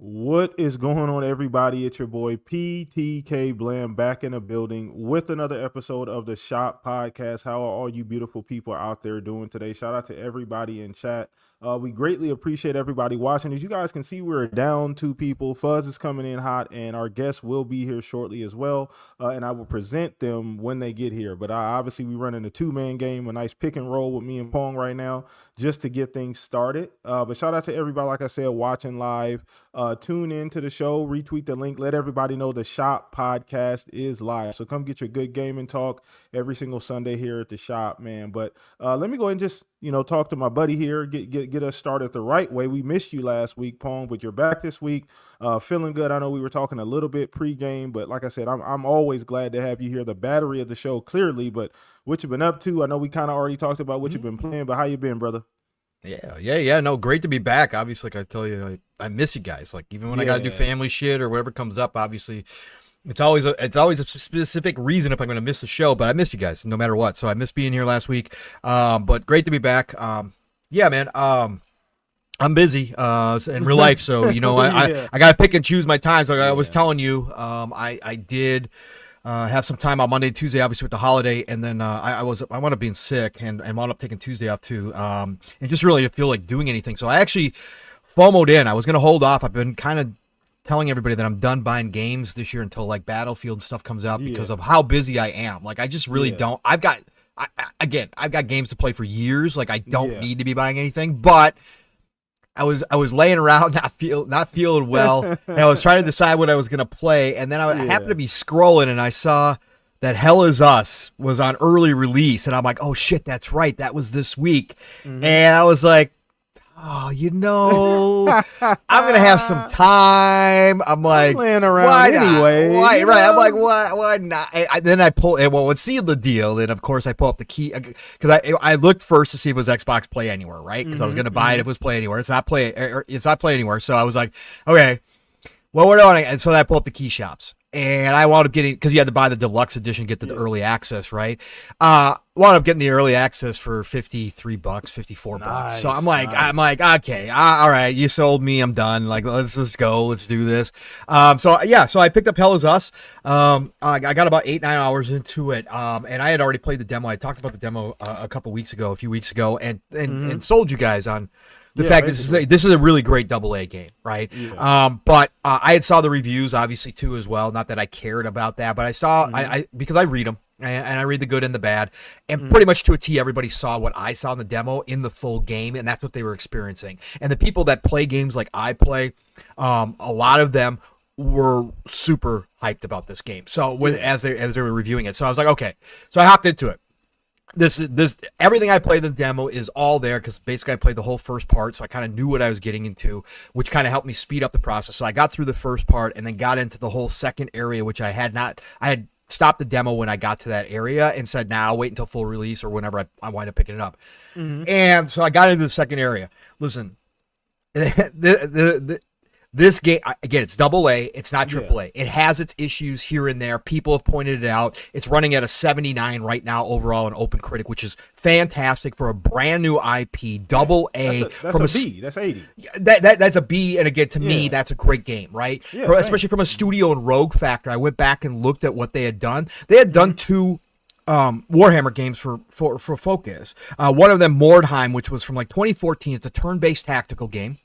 What is going on, everybody? It's your boy ptkblam back in the building with another episode of the Shop Podcast. How are all you beautiful people out there doing today? Shout out to everybody in chat. We greatly appreciate everybody watching. As you guys can see, we're down 2 people. Fuzz is coming in hot, and our guests will be here shortly as well. And I will present them when they get here. But obviously, we run in a 2-man game, a nice pick and roll with me and Pong right now, just to get things started. But shout out to everybody, like I said, watching live. Tune in to the show, retweet the link, let everybody know the Shop Podcast is live. So come get your good gaming talk every single Sunday here at the shop, man. But let me go ahead and just talk to my buddy here, get us started the right way. We missed you last week, Pong, but you're back this week, feeling good. I know we were talking a little bit pregame, but like I said, I'm always glad to have you here. The battery of the show clearly, but what you've been up to? I know we kind of already talked about what you've been playing, but how you been, brother? Yeah. No, great to be back. Obviously, like I tell you, I miss you guys. Like even when I gotta do family shit or whatever comes up, obviously, it's always a specific reason if I'm gonna miss the show. But I miss you guys no matter what. So I missed being here last week. But great to be back. Yeah, man. I'm busy in real life, so I gotta pick and choose my times. Like I was telling you, I did. Have some time on Monday, Tuesday, obviously with the holiday, and then I wound up being sick and wound up taking Tuesday off too, and just really didn't feel like doing anything. So I actually FOMO'd in. I was gonna hold off. I've been kind of telling everybody that I'm done buying games this year until like Battlefield and stuff comes out because of how busy I am. Like I just really don't. I've got games to play for years. Like I don't need to be buying anything, but I was laying around not feeling well, and I was trying to decide what I was gonna play, and then I happened to be scrolling, and I saw that Hell Is Us was on early release, and I'm like, oh shit, that's right, that was this week, and I was like, oh, I'm gonna have some time. I'm like, playing around anyway. Why? Right? I'm like, why not? Then I pull, and well, let's seal the deal. And of course, I pull up the key because I looked first to see if it was Xbox Play Anywhere, right? Because I was gonna buy it if it was Play Anywhere. It's not Play Anywhere. So I was like, okay, well, we're doing it. And so I pull up the key shops. And I wound up getting, because you had to buy the deluxe edition, get the early access, right? Wound up getting the early access for $53, $54. So I'm like, okay, all right, you sold me, I'm done. Like, let's just go, let's do this. So I picked up Hell Is Us. I got about 8-9 hours into it, and I had already played the demo. I talked about the demo a few weeks ago, and sold you guys on the fact that this is a really great AA game, right? Yeah. But I had saw the reviews, obviously, too, as well. Not that I cared about that, but I saw, because I read them, and I read the good and the bad, and pretty much to a T, everybody saw what I saw in the demo in the full game, and that's what they were experiencing. And the people that play games like I play, a lot of them were super hyped about this game. So as they were reviewing it, so I was like, okay. So I hopped into it. This everything I played in the demo is all there because basically I played the whole first part, so I kind of knew what I was getting into, which kind of helped me speed up the process. So I got through the first part and then got into the whole second area, which I had stopped the demo when I got to that area and said, nah, I'll wait until full release or whenever I wind up picking it up. And so I got into the second area. Listen, this game, again, it's AA. It's not AAA. It has its issues here and there. People have pointed it out. It's running at a 79 right now overall in OpenCritic, which is fantastic for a brand new IP, AA. That's a B. That's 80. That's a B, and again, to me, that's a great game, right? Yeah, especially from a studio and Rogue Factor. I went back and looked at what they had done. They had done 2 Warhammer games for Focus. One of them, Mordheim, which was from like 2014. It's a turn-based tactical game.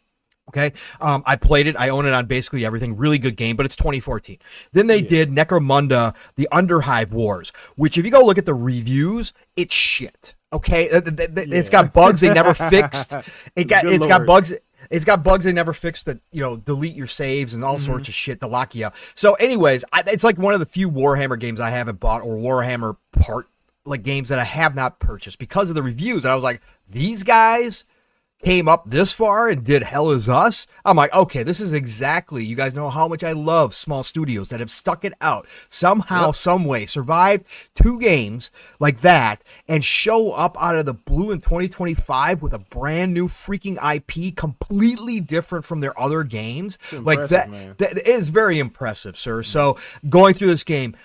Okay, I played it. I own it on basically everything. Really good game, but it's 2014. Then they did Necromunda, the Underhive Wars, which if you go look at the reviews, it's shit. Okay, it's got bugs they never fixed. It's got bugs. It's got bugs they never fixed that, delete your saves and all sorts of shit to lock you out. So anyways, it's like one of the few Warhammer games I haven't bought or Warhammer games that I have not purchased because of the reviews. And I was like, these guys came up this far and did Hell Is Us. I'm like, okay, this is exactly, you guys know how much I love small studios that have stuck it out somehow, some way, survived 2 games like that and show up out of the blue in 2025 with a brand new freaking IP completely different from their other games. Like that is very impressive, sir. So going through this game,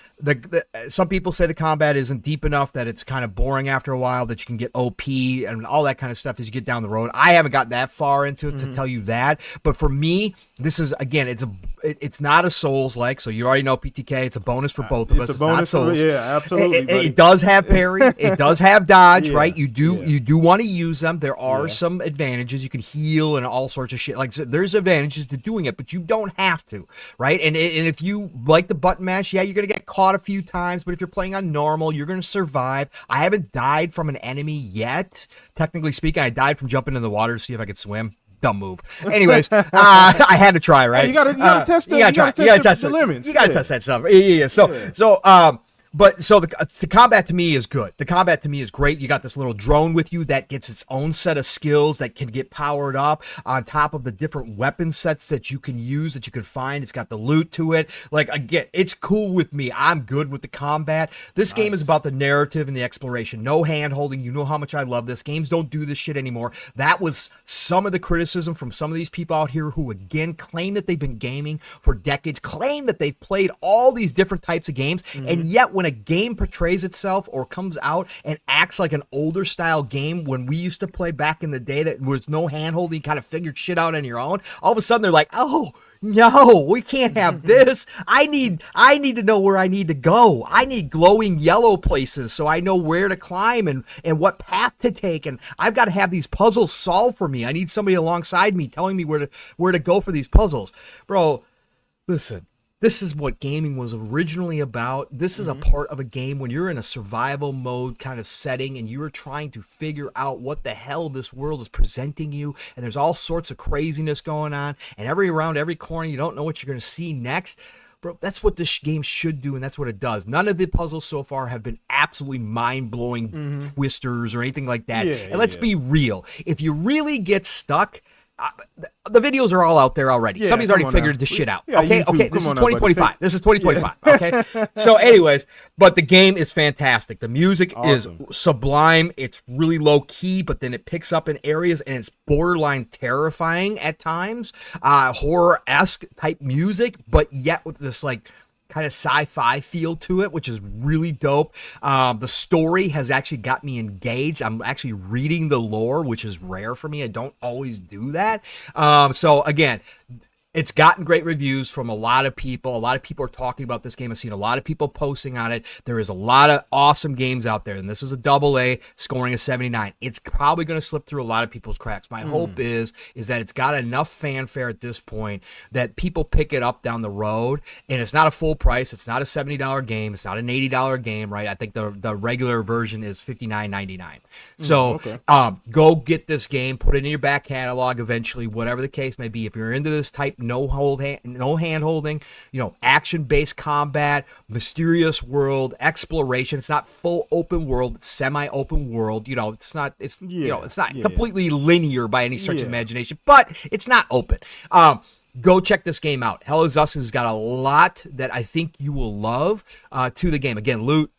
some people say the combat isn't deep enough, that it's kind of boring after a while, that you can get OP and all that kind of stuff as you get down the road. I haven't gotten that far into it to tell you that, but for me, this is, again, it's not a Souls-like, so you already know PTK. It's a bonus for both of us. It's not Souls. Yeah, absolutely. It does have parry. It does have dodge, right? You do want to use them. There are some advantages. You can heal and all sorts of shit. Like, so there's advantages to doing it, but you don't have to, right? And if you like the button mash, you're gonna get caught a few times, but if you're playing on normal, you're gonna survive. I haven't died from an enemy yet. Technically speaking, I died from jumping in the water to see if I could swim. Dumb move. Anyways, I had to try, right? Hey, you gotta test it. You gotta test the limits. You gotta test that stuff. Yeah. So the combat to me is good. The combat to me is great. You got this little drone with you that gets its own set of skills that can get powered up on top of the different weapon sets that you can use, that you can find. It's got the loot to it. Like, again, it's cool with me. I'm good with the combat. This game is about the narrative and the exploration. No hand holding. You know how much I love this. Games don't do this shit anymore. That was some of the criticism from some of these people out here who, again, claim that they've been gaming for decades, claim that they've played all these different types of games, and yet when a game portrays itself or comes out and acts like an older style game when we used to play back in the day that was no hand-holding, you kind of figured shit out on your own, all of a sudden they're like, oh, no, we can't have this. I need to know where I need to go. I need glowing yellow places so I know where to climb and what path to take, and I've got to have these puzzles solved for me. I need somebody alongside me telling me where to go for these puzzles. Bro, listen. This is what gaming was originally about. This is a part of a game when you're in a survival mode kind of setting and you're trying to figure out what the hell this world is presenting you, and there's all sorts of craziness going on, and around every corner you don't know what you're going to see next. Bro, that's what this game should do, and that's what it does. None of the puzzles so far have been absolutely mind-blowing twisters or anything like that. And let's be real. If you really get stuck, the videos are all out there already. Somebody's already figured this shit out. Okay, this is 2025. This is 2025. Okay, so anyways, but the game is fantastic. The music is sublime. It's really low key, but then it picks up in areas and it's borderline terrifying at times. Horror-esque type music, but yet with this like kind of sci-fi feel to it, which is really dope. The story has actually got me engaged. I'm actually reading the lore, which is rare for me. I don't always do that. So again, it's gotten great reviews from a lot of people. A lot of people are talking about this game. I've seen a lot of people posting on it. There is a lot of awesome games out there, and this is a AA scoring a 79. It's probably going to slip through a lot of people's cracks. My hope is that it's got enough fanfare at this point that people pick it up down the road, and it's not a full price. It's not a $70 game. It's not an $80 game, right? I think the regular version is $59.99. So go get this game, put it in your back catalog eventually, whatever the case may be. If you're into this type, no hand holding, action-based combat, mysterious world, exploration. It's not full open world, it's semi-open world. It's not completely linear by any stretch of imagination, but it's not open. Go check this game out. Hell is Us has got a lot that I think you will love to the game. Again, loot,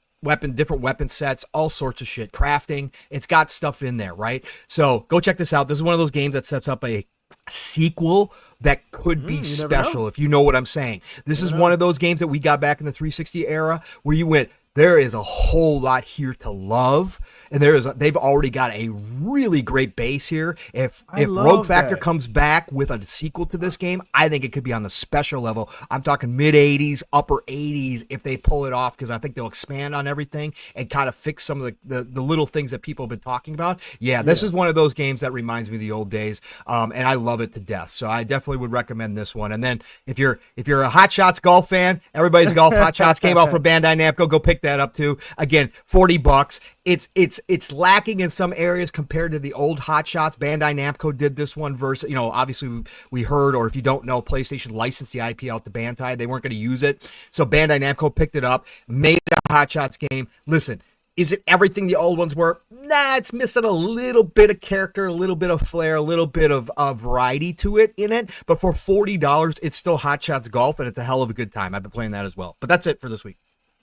different weapon sets, all sorts of shit, crafting. It's got stuff in there, right? So go check this out. This is one of those games that sets up a sequel that could be special, if you know what I'm saying. This is one of those games that we got back in the 360 era where you went, there is a whole lot here to love, and they've already got a really great base here. If Rogue Factor comes back with a sequel to this game, I think it could be on the special level. I'm talking mid 80s, upper 80s if they pull it off, because I think they'll expand on everything and kind of fix some of the little things that people have been talking about. This is one of those games that reminds me of the old days, and I love it to death. So I definitely would recommend this one. And then if you're a Hot Shots golf fan, everybody's golf. Hot Shots came out from Bandai Namco. Go pick that up too. Again, $40. It's lacking in some areas compared to the old Hot Shots. Bandai Namco did this one versus, obviously we heard, or if you don't know, PlayStation licensed the IP out to Bandai. They weren't going to use it. So Bandai Namco picked it up, made a Hot Shots game. Listen, is it everything the old ones were? Nah, it's missing a little bit of character, a little bit of flair, a little bit of variety to it in it. But for $40, it's still Hot Shots Golf, and it's a hell of a good time. I've been playing that as well. But that's it for this week.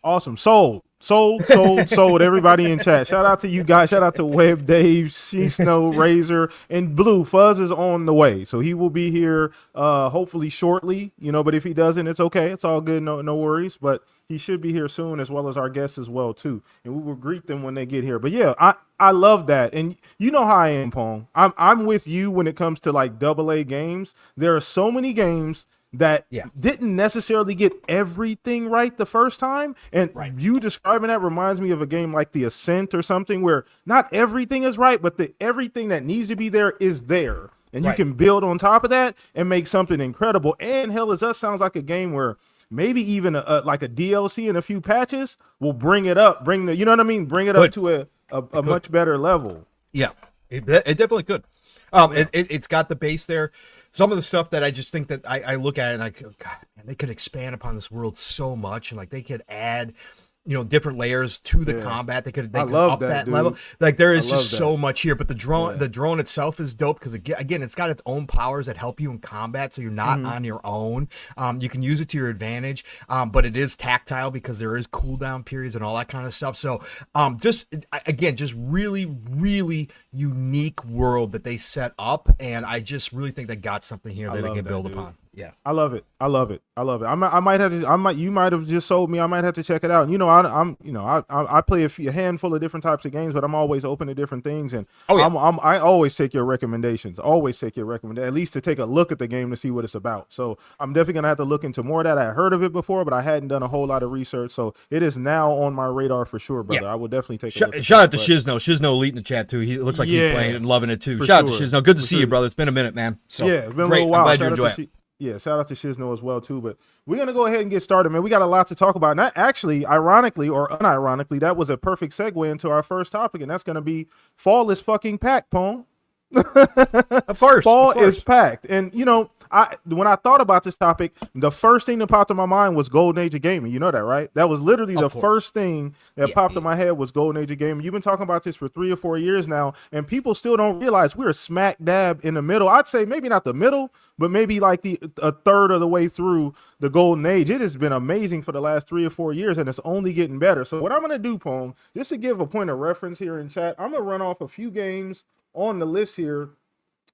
Awesome. Sold. Everybody in chat. Shout out to you guys. Shout out to Web, Dave, She Snow, Razor, and Blue. Fuzz is on the way. So he will be here hopefully shortly. But if he doesn't, it's okay. It's all good. No worries. But he should be here soon, as well as our guests as well, too. And we will greet them when they get here. But yeah, I love that. And you know how I am, Pong. I'm with you when it comes to like AA games. There are so many games that didn't necessarily get everything right the first time. And you describing that reminds me of a game like The Ascent or something where not everything is right, but everything that needs to be there is there. And you can build on top of that and make something incredible. And Hell Is Us sounds like a game where maybe even like a DLC and a few patches will bring it up, bring it up to a much better level. Yeah, it definitely could. It's got the base there. Some of the stuff that I just think that I look at it and I go, God, man, they could expand upon this world so much, and like they could add, different layers to the combat. They could up that level. Like there is just so much here. But the drone itself is dope because again, it's got its own powers that help you in combat, so you're not on your own. You can use it to your advantage, but it is tactile because there is cooldown periods and all that kind of stuff. So just really, really unique world that they set up, and I just really think they got something here that they can build upon. Yeah, I love it. You might have just sold me. I might have to check it out. I play a handful of different types of games, but I'm always open to different things. And I always take your recommendations. At least to take a look at the game to see what it's about. So I'm definitely gonna have to look into more of that. I heard of it before, but I hadn't done a whole lot of research. So it is now on my radar for sure, brother. I will definitely take a look. Shout out to Shizno. Shizno elite in the chat too. He looks like he's playing and loving it too. Shout out to Shizno. Good to see you, brother. It's been a minute, man. So yeah, it's been a little while. I'm glad you enjoy it. Yeah, shout out to Shizno as well, too. But we're going to go ahead and get started, man. We got a lot to talk about. And that actually, ironically or unironically, that was a perfect segue into our first topic, and that's going to be fall is fucking packed, Pong. Of course. Fall is packed. And, when I thought about this topic, the first thing that popped in my mind was Golden Age of Gaming. You know that, right? That was literally the first thing that popped in my head was Golden Age of Gaming. You've been talking about this for 3 or 4 years now, and people still don't realize we're smack dab in the middle. I'd say maybe not the middle, but maybe like a third of the way through the Golden Age. It has been amazing for the last 3 or 4 years, and it's only getting better. So what I'm going to do, Pong, just to give a point of reference here in chat, I'm going to run off a few games on the list here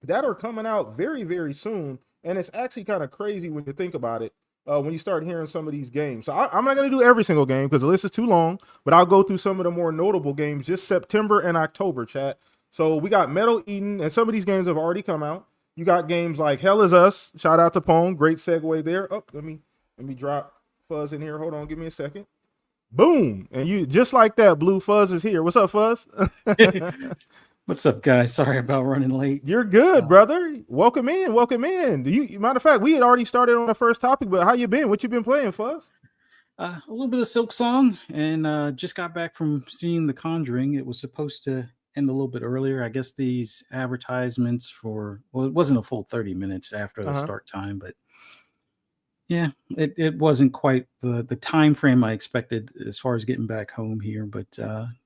that are coming out very, very soon. And it's actually kind of crazy when you think about it, when you start hearing some of these games. So I'm not going to do every single game because the list is too long, but I'll go through some of the more notable games just September and October, chat. So we got Metal Eden, and some of these games have already come out. You got games like Hell Is Us. Shout out to Pong. Great segue there. Oh, let me drop Fuzz in here. Hold on. Give me a second. Boom. And you just like that, Blue Fuzz is here. What's up, Fuzz? What's up, guys? Sorry about running late. You're good, brother. Welcome in. Matter of fact, we had already started on the first topic, but how you been? What you been playing, Fuzz? A little bit of Silk Song, and just got back from seeing The Conjuring. It was supposed to end a little bit earlier. I guess these advertisements it wasn't a full 30 minutes after the start time, but yeah, it wasn't quite the time frame I expected as far as getting back home here, but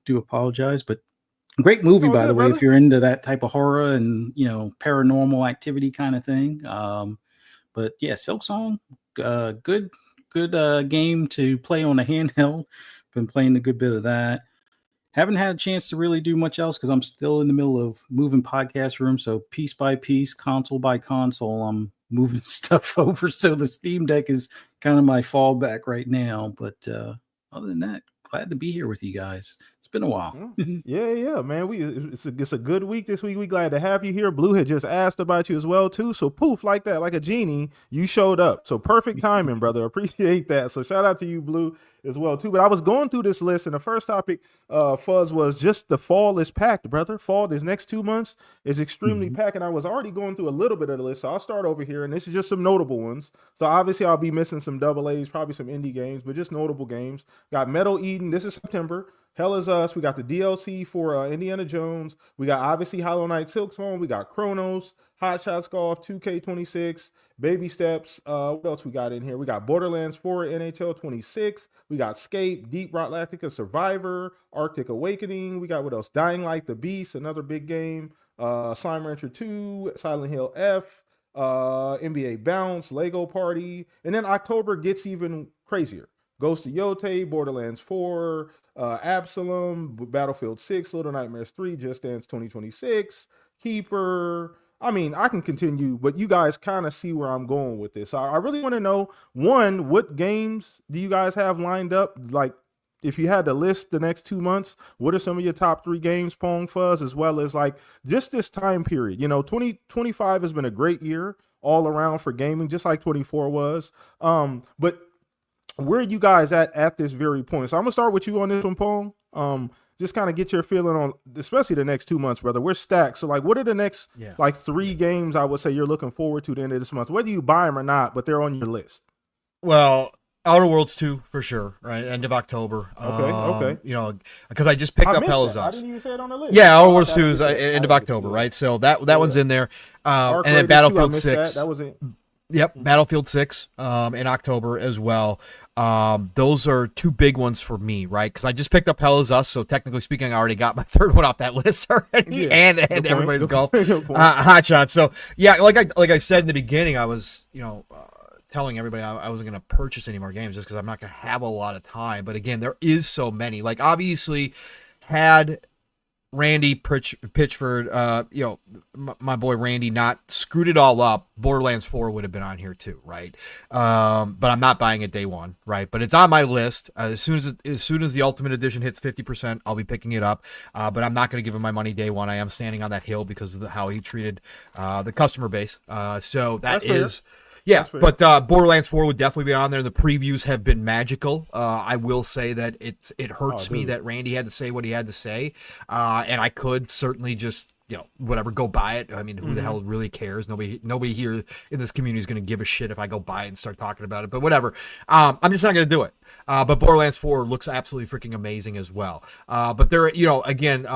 do apologize. But great movie, by the way, brother. If you're into that type of horror and, paranormal activity kind of thing. But yeah, Silk Song, good game to play on a handheld. Been playing a good bit of that. Haven't had a chance to really do much else because I'm still in the middle of moving podcast room. So piece by piece, console by console, I'm moving stuff over. So the Steam Deck is kind of my fallback right now. But other than that, glad to be here with you guys. It's been a while. Yeah, man. It's a good week this week. We glad to have you here. Blue had just asked about you as well too. So poof, like that, like a genie, you showed up. So perfect timing, brother. Appreciate that. So shout out to you, Blue, as well too. But I was going through this list, and the first topic, Fuzz, was just the fall is packed, brother. Fall this next 2 months is extremely packed, and I was already going through a little bit of the list. So I'll start over here, and this is just some notable ones. So obviously I'll be missing some double A's, probably some indie games, but just notable games. Got Metal Eden. This is September. Hell Is Us. We got the DLC for Indiana Jones. We got obviously Hollow Knight, Silk Song. We got Chronos, Hot Shots Golf, 2K26, Baby Steps. What else we got in here? We got Borderlands 4, NHL 26. We got Scape, Deep Rock Galactica, Survivor, Arctic Awakening. We got what else? Dying Light, The Beast, another big game. Slime Rancher 2, Silent Hill F, NBA Bounce, Lego Party. And then October gets even crazier. Ghost of Yote, Borderlands 4, Absalom, Battlefield 6, Little Nightmares 3, Just Dance 2026, Keeper. I mean, I can continue, but you guys kind of see where I'm going with this. I really want to know, one, what games do you guys have lined up? Like, if you had to list the next 2 months, what are some of your top 3 games, Pong Fuzz, as well as like just this time period? 2025 has been a great year all around for gaming, just like 24 was. But where are you guys at this very point? So I'm gonna start with you on this one, Pong. Just kind of get your feeling on, especially the next 2 months, brother. We're stacked. So like, what are the next like 3 games I would say you're looking forward to the end of this month, whether you buy them or not, but they're on your list? Well, Outer Worlds 2 for sure, right? End of October. Okay. Because I just picked up Hell Is I Us. didn't even say it on the list. Yeah, Outer Worlds 2 is end of October, right? So that one's in there. And then Battlefield 6. That was it. Yep, Battlefield 6 in October as well. Those are 2 big ones for me, right? Because I just picked up Hell Is Us, so technically speaking, I already got my 3rd one off that list already, and everybody's golf, hot shot. So yeah, like I said in the beginning, I was telling everybody I wasn't going to purchase any more games just because I'm not going to have a lot of time. But again, there is so many. Like obviously, had Randy Pitchford, my boy Randy, not screwed it all up, Borderlands 4 would have been on here too, right? But I'm not buying it day one, right? But it's on my list. As soon as the Ultimate Edition hits 50%, I'll be picking it up. But I'm not going to give him my money day one. I am standing on that hill because of how he treated the customer base. So that is. Fair. Yeah, but Borderlands 4 would definitely be on there. The previews have been magical. I will say that it hurts me that Randy had to say what he had to say, and I could certainly just go buy it. I mean, who the hell really cares? Nobody here in this community is going to give a shit if I go buy it and start talking about it. But whatever, I'm just not going to do it. But Borderlands 4 looks absolutely freaking amazing as well. But there, again.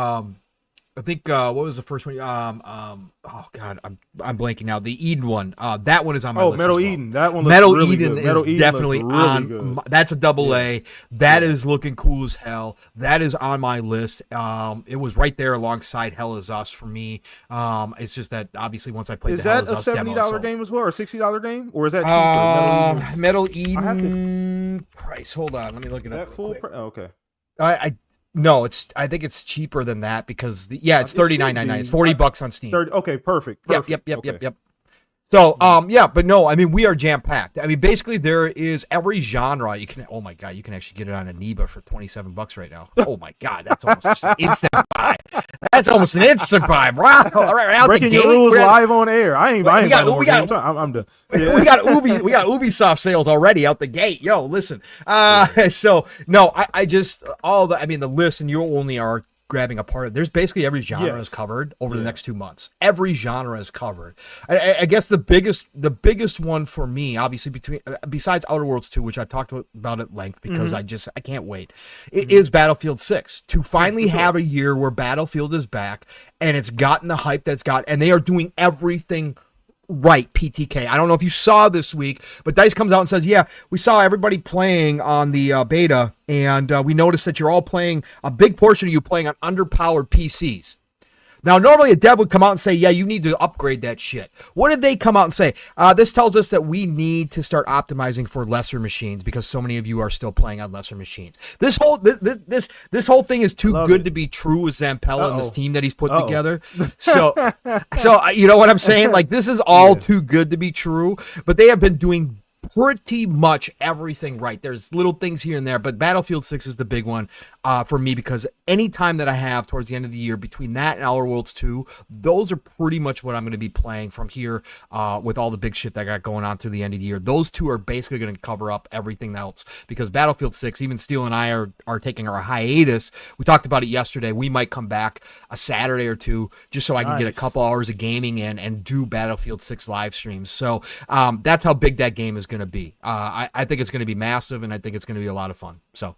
I think what was the first one? Oh God, I'm blanking now. The Eden one. That one is on my list. Metal as well. Eden. That one looks Metal really Eden good. is Metal Eden definitely really on. Good. That's a AA. That is looking cool as hell. That is on my list. It was right there alongside Hell Is Us for me. It's just that obviously once I played the Hell Is Us demo. Is that a $70 game as well, or $60 game, or is that cheaper? Metal Eden price. Hold on, let me look it up. Is that full price? Oh, okay. No, I think it's cheaper than that because it's $39.99. It's $40 on Steam. Okay, perfect. Yep. So, but no, I mean, we are jam-packed. I mean, basically, there is every genre. Oh my God, you can actually get it on Aniba for $27 right now. Oh my God, that's almost just an instant buy. That's almost an instant buy, bro. Right, breaking your rules live on air. I'm done. Yeah. We got Ubisoft sales already out the gate. Yo, listen. So no, the list, and you only are grabbing a part of. There's basically every genre is covered over the next 2 months. Every genre is covered. I guess the biggest one for me, obviously besides Outer Worlds 2, which I've talked about at length because I can't wait. It is Battlefield 6 to finally have a year where Battlefield is back and it's gotten the hype and they are doing everything right, PTK. I don't know if you saw this week, but DICE comes out and says, yeah, we saw everybody playing on the beta, and we noticed that you're all playing, a big portion of you playing on underpowered PCs. Now, normally a dev would come out and say, yeah, you need to upgrade that shit. What did they come out and say? This tells us that we need to start optimizing for lesser machines because so many of you are still playing on lesser machines. This whole thing is too good to be true with Zampella and this team that he's put together. So you know what I'm saying? Like, this is all too good to be true, but they have been doing pretty much everything right. There's little things here and there, but Battlefield 6 is the big one for me because any time that I have towards the end of the year between that and Outer Worlds 2, those are pretty much what I'm going to be playing from here with all the big shit that I got going on through the end of the year. Those two are basically going to cover up everything else because Battlefield 6, even Steele and I are taking our hiatus. We talked about it yesterday. We might come back a Saturday or two just so I can get a couple hours of gaming in and do Battlefield 6 live streams. So that's how big that game is going to be. I think it's going to be massive, and I think it's going to be a lot of fun. So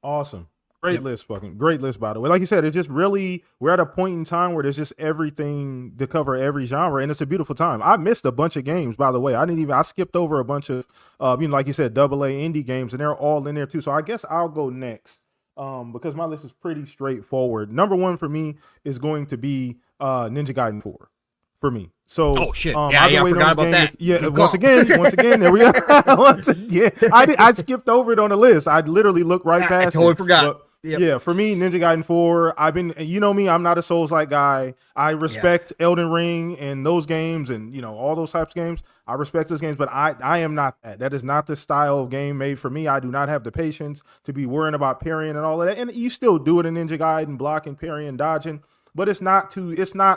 awesome. Great list, great list, by the way. Like you said, it's just really, we're at a point in time where there's just everything to cover every genre, and it's a beautiful time. I missed a bunch of games, by the way. I skipped over a bunch of, like you said, AA indie games, and they're all in there too. So I guess I'll go next because my list is pretty straightforward. Number one for me is going to be Ninja Gaiden 4. for me. So, oh shit, I've been I waiting forgot on this about game. that. Yeah, Good once call. again, there we go. Once again, I skipped over it on the list. I literally looked right past I totally it. forgot. But Yep. yeah, for me, Ninja Gaiden 4, I've been, you know me, I'm not a Souls-like guy. I respect Elden Ring and those games and, you know, all those types of games. I respect those games, but I am not that. That is not the style of game made for me. I do not have the patience to be worrying about parrying and all of that. And you still do it in Ninja Gaiden, blocking, parrying, dodging, but it's not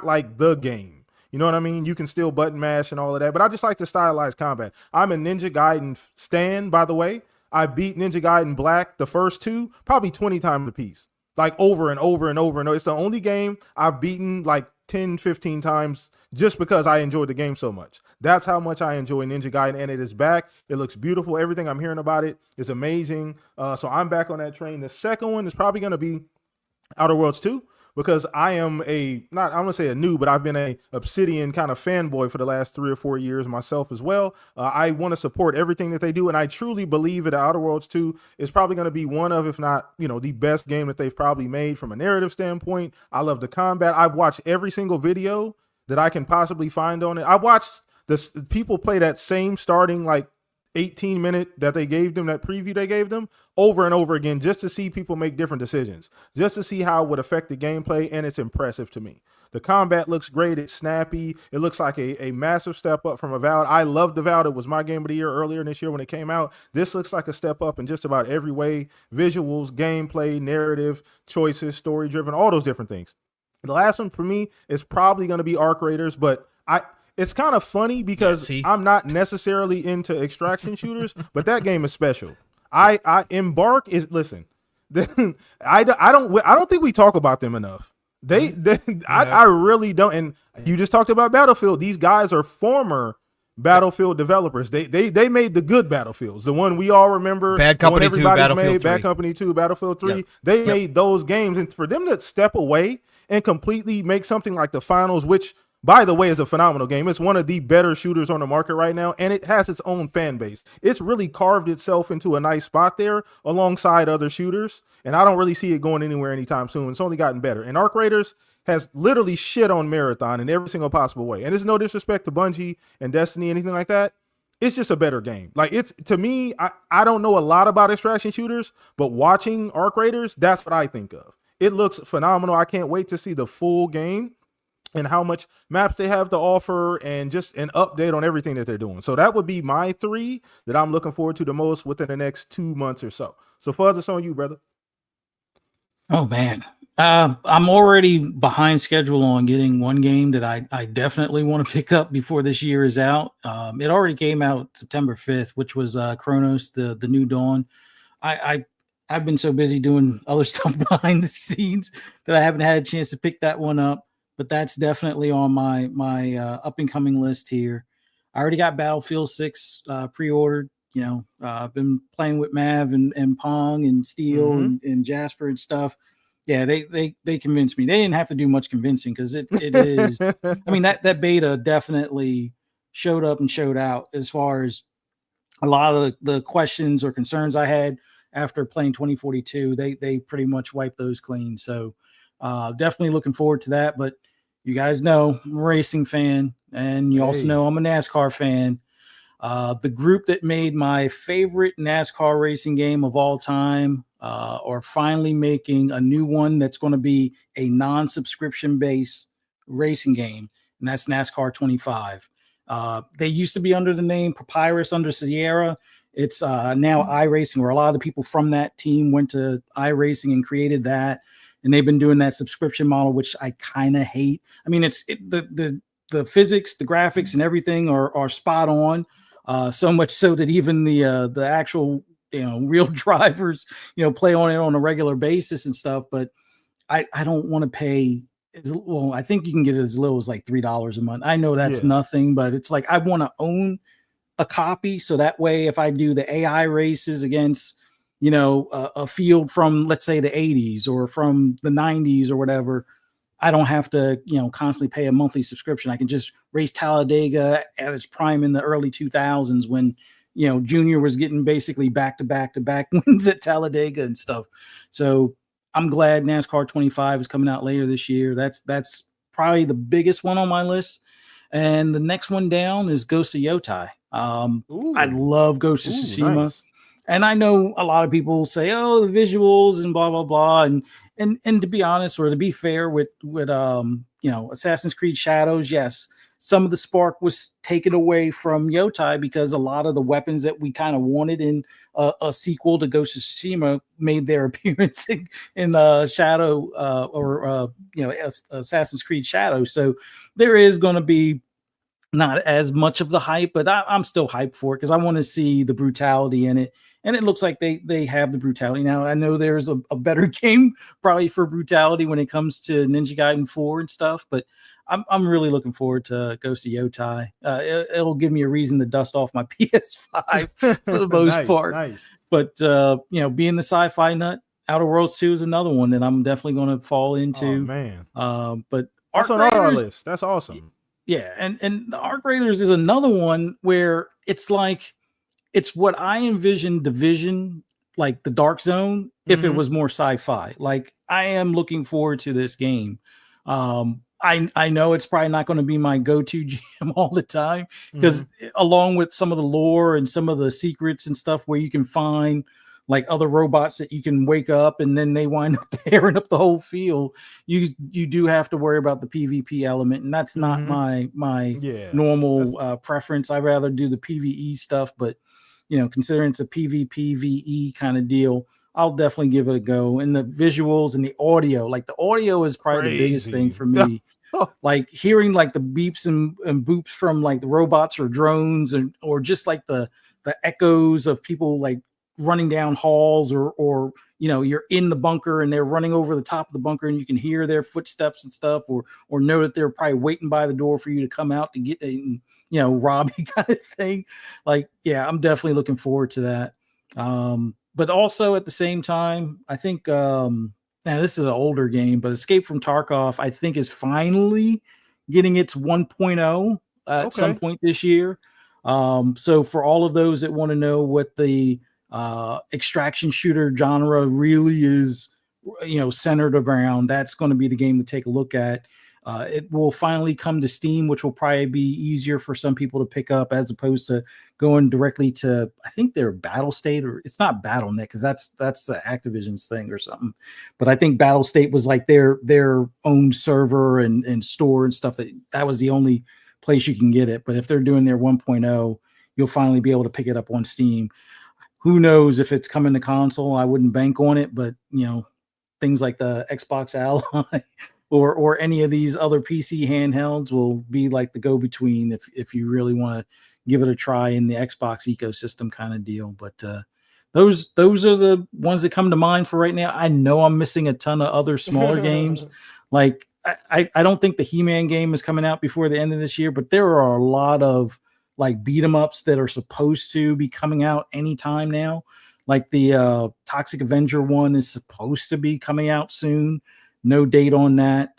like the game. You know what I mean? You can still button mash and all of that, but I just like the stylized combat. I'm a Ninja Gaiden stan, by the way. I beat Ninja Gaiden Black, the first two, probably 20 times a piece, like over and over and over and over. It's the only game I've beaten like 10, 15 times just because I enjoyed the game so much. That's how much I enjoy Ninja Gaiden, and it is back. It looks beautiful. Everything I'm hearing about it is amazing. So I'm back on that train. The second one is probably going to be Outer Worlds 2, because I am I'm gonna say a noob, but I've been a Obsidian kind of fanboy for the last 3 or 4 years myself as well. I want to support everything that they do, and I truly believe that Outer Worlds 2 is probably going to be one of, if not, you know, the best game that they've probably made from a narrative standpoint. I love the combat. I've watched every single video that I can possibly find on it. I watched people play that same starting like 18-minute that they gave them, that preview they gave them, over and over again, just to see people make different decisions, just to see how it would affect the gameplay, and it's impressive to me. The combat looks great. It's snappy. It looks like a massive step up from Avowed. I loved Avowed. It was my game of the year earlier this year when it came out. This looks like a step up in just about every way: visuals, gameplay, narrative, choices, story-driven, all those different things. The last one for me is probably going to be Arc Raiders, but it's kind of funny because I'm not necessarily into extraction shooters, but that game is special. Embark is, listen, I don't think we talk about them enough. I really don't. And you just talked about Battlefield. These guys are former Battlefield developers. They made the good Battlefields, the one we all remember. Bad Company 2, Battlefield 3. Bad Company 2, Battlefield 3. They made those games, and for them to step away and completely make something like the Finals, which, by the way, is a phenomenal game. It's one of the better shooters on the market right now, and it has its own fan base. It's really carved itself into a nice spot there alongside other shooters, and I don't really see it going anywhere anytime soon. It's only gotten better. And Arc Raiders has literally shit on Marathon in every single possible way. And it's no disrespect to Bungie and Destiny, anything like that. It's just a better game. Like, it's, to me, I don't know a lot about extraction shooters, but watching Arc Raiders, that's what I think of. It looks phenomenal. I can't wait to see the full game and how much maps they have to offer, and just an update on everything that they're doing. So that would be my 3 that I'm looking forward to the most within the next 2 months or so. So Fuzz, it's on you, brother. Oh man, I'm already behind schedule on getting one game that I definitely want to pick up before this year is out. It already came out September 5th, which was Chronos, the New Dawn. I've been so busy doing other stuff behind the scenes that I haven't had a chance to pick that one up. But that's definitely on my up and coming list here. I already got Battlefield 6 pre-ordered. You know, I've been playing with Mav and Pong and Steel and Jasper and stuff. Yeah, they convinced me. They didn't have to do much convincing, because it is. I mean, that beta definitely showed up and showed out as far as a lot of the questions or concerns I had after playing 2042. They pretty much wiped those clean. So definitely looking forward to that. But you guys know I'm a racing fan, and you also know I'm a NASCAR fan. The group that made my favorite NASCAR racing game of all time are finally making a new one that's going to be a non-subscription based racing game, and that's NASCAR 25. They used to be under the name Papyrus under Sierra. It's now iRacing, where a lot of the people from that team went to iRacing and created that. And they've been doing that subscription model, which I kind of hate. I mean, the physics, the graphics, and everything are spot on. So much so that even the actual real drivers play on it on a regular basis and stuff. But I don't want to pay well. I think you can get it as low as like $3 a month. I know that's nothing, but it's like I want to own a copy, so that way if I do the AI races against a field from, let's say, the 80s or from the 90s or whatever, I don't have to, constantly pay a monthly subscription. I can just race Talladega at its prime in the early 2000s when, Junior was getting basically back-to-back wins at Talladega and stuff. So I'm glad NASCAR 25 is coming out later this year. That's probably the biggest one on my list. And the next one down is Ghost of Yotai. I Ooh. love Ghost of Ooh, Tsushima. nice. And I know a lot of people say, "Oh, the visuals and blah blah blah," and to be honest, or to be fair, with Assassin's Creed Shadows, yes, some of the spark was taken away from Yotai because a lot of the weapons that we kind of wanted in a sequel to Ghost of Tsushima made their appearance in Shadow Assassin's Creed Shadows. So there is going to be not as much of the hype, but I'm still hyped for it because I want to see the brutality in it. And it looks like they have the brutality. Now, I know there's a better game probably for brutality when it comes to Ninja Gaiden 4 and stuff, but I'm really looking forward to Ghost of Yotai. It'll give me a reason to dust off my PS5 for the most part. Nice. But, being the sci-fi nut, Outer Worlds 2 is another one that I'm definitely going to fall into. Oh, man. But That's on our list. That's awesome. Yeah, and the Arc Raiders is another one where it's like it's what I envisioned Division, like the Dark Zone, if it was more sci-fi. Like I am looking forward to this game. I know it's probably not going to be my go-to jam all the time because along with some of the lore and some of the secrets and stuff where you can find like other robots that you can wake up and then they wind up tearing up the whole field. You do have to worry about the PvP element, and that's not my normal preference. I'd rather do the PvE stuff, but considering it's a PvP VE kind of deal, I'll definitely give it a go. And the visuals and the audio, like the audio is probably the biggest thing for me. Like hearing like the beeps and boops from like the robots or drones or just like the echoes of people like running down halls or you're in the bunker and they're running over the top of the bunker and you can hear their footsteps and stuff or know that they're probably waiting by the door for you to come out to get rob you kind of thing. Like, yeah, I'm definitely looking forward to that. But also at the same time, I think now this is an older game, but Escape from Tarkov, I think, is finally getting its 1.0 at some point this year. So for all of those that want to know what the extraction shooter genre really is, centered around, that's going to be the game to take a look at. It will finally come to Steam, which will probably be easier for some people to pick up as opposed to going directly to, I think they're Battle State, or it's not BattleNet because that's Activision's thing or something. But I think Battle State was like their own server and store and stuff. That was the only place you can get it. But if they're doing their 1.0, you'll finally be able to pick it up on Steam. Who knows if it's coming to console? I wouldn't bank on it, but things like the Xbox Ally or any of these other PC handhelds will be like the go-between if you really want to give it a try in the Xbox ecosystem kind of deal. But those are the ones that come to mind for right now. I know I'm missing a ton of other smaller games. Like I don't think the He-Man game is coming out before the end of this year, but there are a lot of like beat 'em ups that are supposed to be coming out anytime now. Like the Toxic Avenger one is supposed to be coming out soon. No date on that.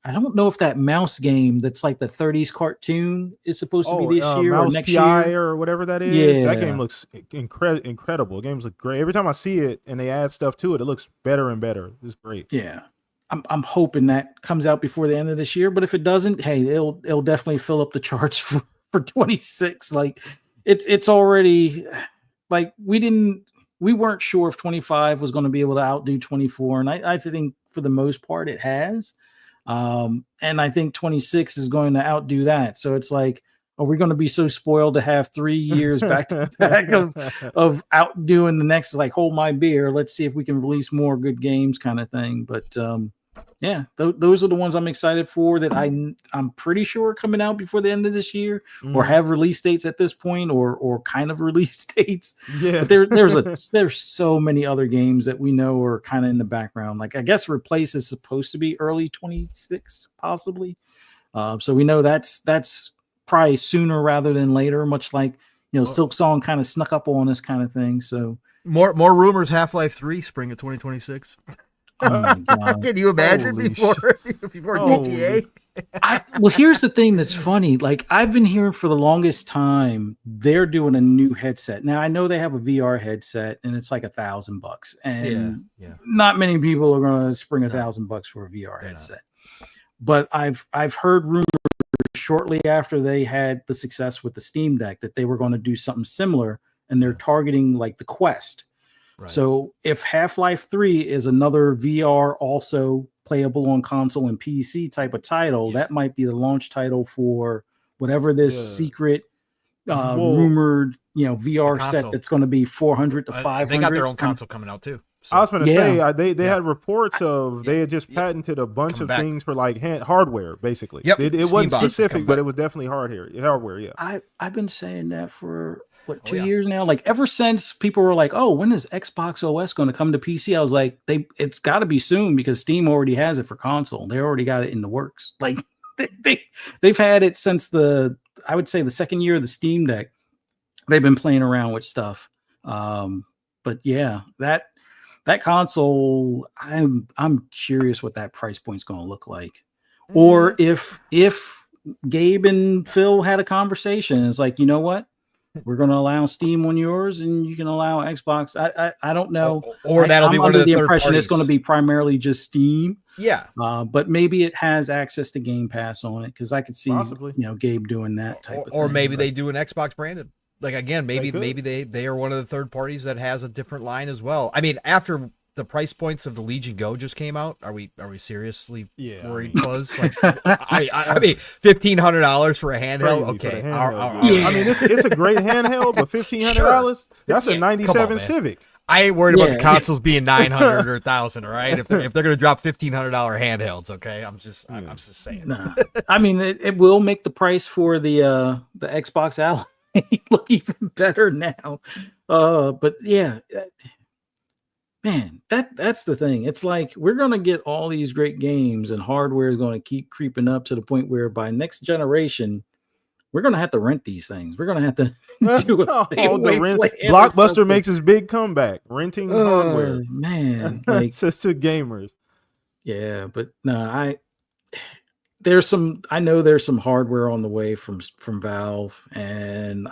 I don't know if that mouse game that's like the 30s cartoon is supposed to be this year Mouse or next PI year or whatever that is. Yeah. That game looks incredible. Games look great. Every time I see it and they add stuff to it, it looks better and better. It's great. Yeah. I'm hoping that comes out before the end of this year, but if it doesn't, hey, it'll definitely fill up the charts for 26. Like it's already like we weren't sure if 25 was going to be able to outdo 24, and I think for the most part it has. And I think 26 is going to outdo that. So it's like, are we going to be so spoiled to have 3 years back to back of outdoing the next, like, hold my beer, let's see if we can release more good games kind of thing. But yeah, those are the ones I'm excited for that I'm pretty sure are coming out before the end of this year or have release dates at this point or kind of release dates. Yeah. But there's so many other games that we know are kind of in the background. Like I guess Replace is supposed to be early 26 possibly. So we know that's probably sooner rather than later, much like Silk Song kind of snuck up on us kind of thing. So more rumors. Half-Life 3 spring of 2026. Oh my God. Can you imagine before GTA? Well, here's the thing that's funny. Like I've been hearing for the longest time, they're doing a new headset. Now I know they have a VR headset and it's like $1,000, and not many people are going to spring $1,000 for a VR headset. But I've heard rumors shortly after they had the success with the Steam Deck that they were going to do something similar, and they're targeting like the Quest. Right. So if Half-Life 3 is another VR also playable on console and PC type of title, that might be the launch title for whatever this secret rumored, VR set that's going to be 400 to 500. They got their own console coming out too. So. I was going to say they had reports of they had just patented a bunch of things for like hardware, basically. Yep. It wasn't specific, but it was definitely hardware. Yeah. I've been saying that for 2 years now. Like ever since people were like, "Oh, when is Xbox OS going to come to PC?" I was like, it's got to be soon because Steam already has it for console. They already got it in the works. Like they've had it since I would say the second year of the Steam Deck. They've been playing around with stuff. But yeah, that console, I'm curious what that price point's going to look like. Or if Gabe and Phil had a conversation, it's like, you know what? We're going to allow Steam on yours, and you can allow Xbox. I don't know. Or that'll be one of the impression third it's going to be primarily just Steam. Yeah. But maybe it has access to Game Pass on it because I could see Gabe doing that type of thing. Or maybe they do an Xbox branded. Like again, maybe they are one of the third parties that has a different line as well. I mean, after the price points of the Legion Go just came out, are we seriously worried? Buzz? Like, I mean, $1,500 for a handheld. Okay, I mean it's a great handheld, but $1,500 that's a '97 Civic. I ain't worried about the consoles being 900 or 1,000. All right, if they're gonna drop $1,500 handhelds, okay, I'm just saying. Nah. I mean, it will make the price for the Xbox Ally look even better now. But yeah. Man, that's the thing. It's like we're going to get all these great games and hardware is going to keep creeping up to the point where by next generation, we're going to have to rent these things. We're going to have to do a Blockbuster makes his big comeback, renting hardware. Man, like to gamers. Yeah, but no, I know there's some hardware on the way from Valve, and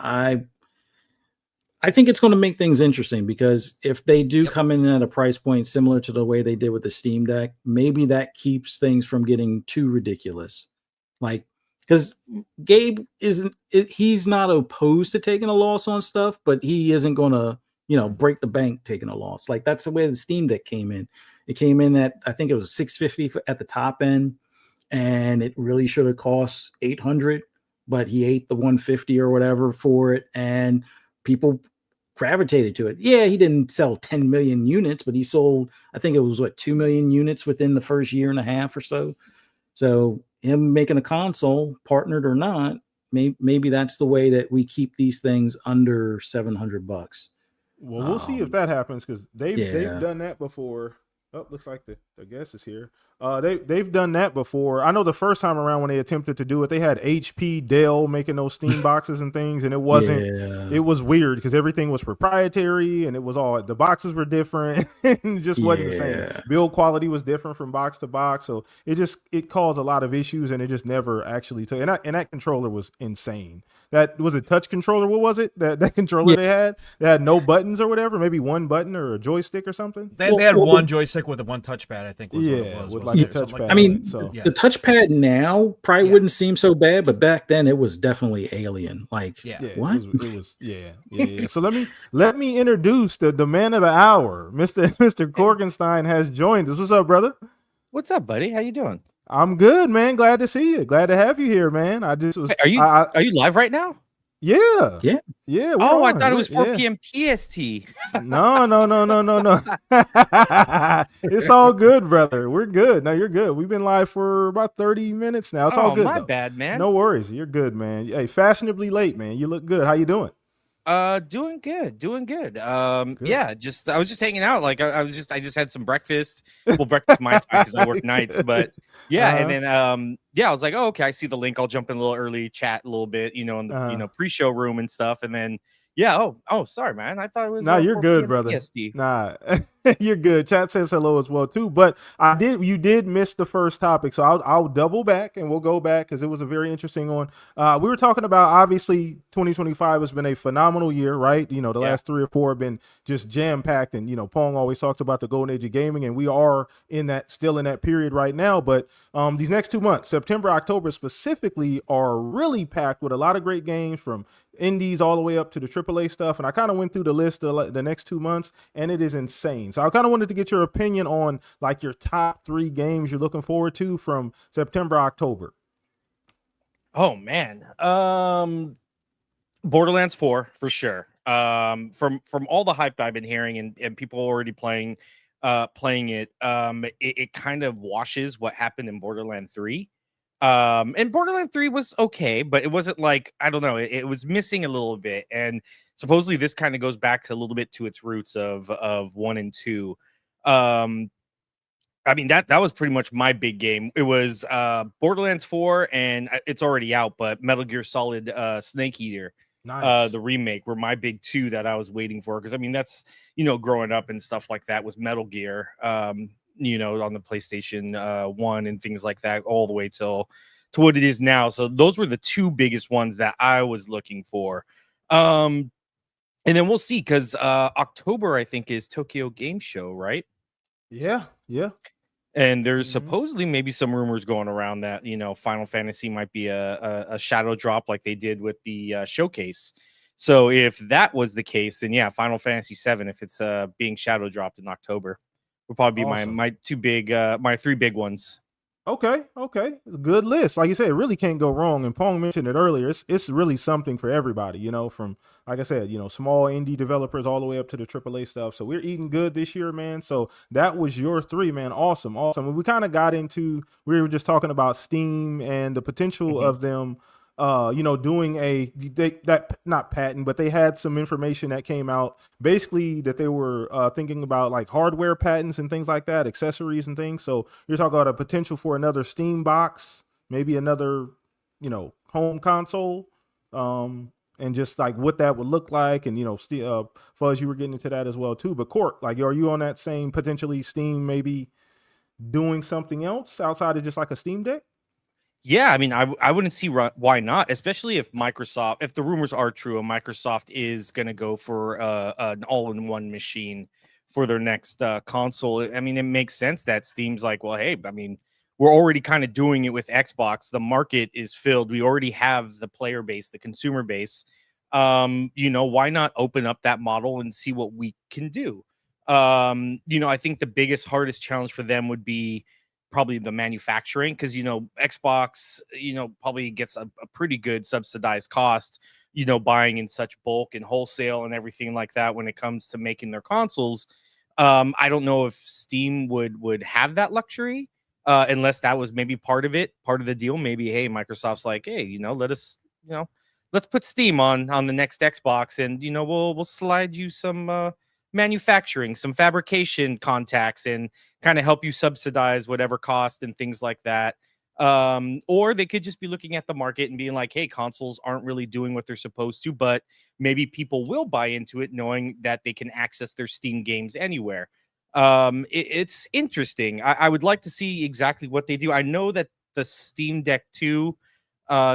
I think it's going to make things interesting because if they do come in at a price point similar to the way they did with the Steam Deck, maybe that keeps things from getting too ridiculous. Like, because Gabe he's not opposed to taking a loss on stuff, but he isn't going to, break the bank taking a loss. Like that's the way the Steam Deck came in. It came in at, I think it was $650 at the top end, and it really should have cost $800, but he ate the $150 or whatever for it, and people gravitated to it. Yeah, he didn't sell 10 million units, but he sold, I think it was 2 million units within the first year and a half or so. So him making a console, partnered or not, maybe that's the way that we keep these things under $700. Well, we'll see if that happens because they've done that before. Oh, looks like the guest is here. They've done that before. I know the first time around when they attempted to do it, they had HP, Dell making those Steam boxes and things, and it wasn't. It was weird because everything was proprietary, and it was all the boxes were different, and it just wasn't the same. Build quality was different from box to box, so it caused a lot of issues, and it just never actually took. And that controller was insane. That was a touch controller. What was it? That controller they had no buttons or whatever. Maybe one button or a joystick or something. They had one joystick with a one touchpad. I think. Was what it was. With like a touchpad. I mean, the touchpad now probably wouldn't seem so bad, but back then it was definitely alien. Like, what? It was. So let me introduce the man of the hour, Mr. Korkenstein has joined us. What's up, brother? What's up, buddy? How you doing? I'm good, man. Glad to see you. Glad to have you here, man. I just was. Are you live right now? Yeah. Oh, I thought it was 4 p.m. PST. No. It's all good, brother. We're good. No, you're good. We've been live for about 30 minutes now. It's all good. My bad, man. No worries. You're good, man. Hey, fashionably late, man. You look good. How you doing? Doing good. Yeah, I was just hanging out. Like I just had some breakfast. Well, breakfast my time because I work nights, but and then I was like, oh, okay, I see the link. I'll jump in a little early, chat a little bit, in the pre-show room and stuff, and then sorry, man. I thought it was. Nah, you're good, brother. PST. Nah, You're good. Chat says hello as well too. But you did miss the first topic, so I'll double back and we'll go back because it was a very interesting one. We were talking about, obviously 2025 has been a phenomenal year, right? You know, the last 3 or 4 have been just jam packed, and you know, Pong always talks about the golden age of gaming, and we are still in that period right now. But these next 2 months, September, October specifically, are really packed with a lot of great games, from indies all the way up to the AAA stuff. And I kind of went through the list of the next 2 months, and it is insane. So I kind of wanted to get your opinion on like your top 3 games you're looking forward to from September, October. Oh man. Borderlands 4 for sure. From all the hype I've been hearing and people already playing it, it kind of washes what happened in Borderlands 3. And Borderlands 3 was okay, but it wasn't like, I don't know, it was missing a little bit. And supposedly this kind of goes back to a little bit to its roots of 1 and 2. I mean, that was pretty much my big game. It was Borderlands 4, and it's already out, but Metal Gear Solid Snake Eater. Nice. The remake were my big 2 that I was waiting for, because I mean, that's, you know, growing up and stuff like that was Metal Gear, you know, on the PlayStation 1 and things like that, all the way to what it is now. So those were the 2 biggest ones that I was looking for. And then we'll see, because October, I think, is Tokyo Game Show, right? Yeah. And there's supposedly maybe some rumors going around that, you know, Final Fantasy might be a shadow drop like they did with the showcase. So if that was the case, then yeah, Final Fantasy 7, if it's being shadow dropped in October, will probably be Awesome. my 3 big ones. Okay. Good list. Like you said, it really can't go wrong. And Pong mentioned it earlier. It's really something for everybody, you know, from, like I said, you know, small indie developers all the way up to the AAA stuff. So we're eating good this year, man. So that was your 3, man. Awesome. And we kind of got into, we were just talking about Steam and the potential of them, you know, doing not patent, but they had some information that came out basically that they were thinking about like hardware patents and things like that, accessories and things. So you're talking about a potential for another Steam box, maybe another, you know, home console, and just like what that would look like. And, you know, Fuzz, you were getting into that as well too. But Court, like, are you on that same potentially Steam maybe doing something else outside of just like a Steam Deck? Yeah, I mean, I wouldn't see why not, especially if the rumors are true, and Microsoft is going to go for an all-in-one machine for their next console. I mean, it makes sense that Steam's like, well, hey, I mean, we're already kind of doing it with Xbox. The market is filled. We already have the player base, the consumer base. You know, why not open up that model and see what we can do? You know, I think the biggest, hardest challenge for them would be probably the manufacturing, because, you know, Xbox, you know, probably gets a pretty good subsidized cost, you know, buying in such bulk and wholesale and everything like that when it comes to making their consoles. I don't know if Steam would have that luxury, unless that was maybe part of the deal. Maybe, hey, Microsoft's like, hey, you know, let's put Steam on the next Xbox, and, you know, we'll slide you some manufacturing, some fabrication contacts, and kind of help you subsidize whatever cost and things like that. Or they could just be looking at the market and being like, hey, consoles aren't really doing what they're supposed to, but maybe people will buy into it knowing that they can access their Steam games anywhere. It's interesting. I would like to see exactly what they do. I know that the Steam Deck 2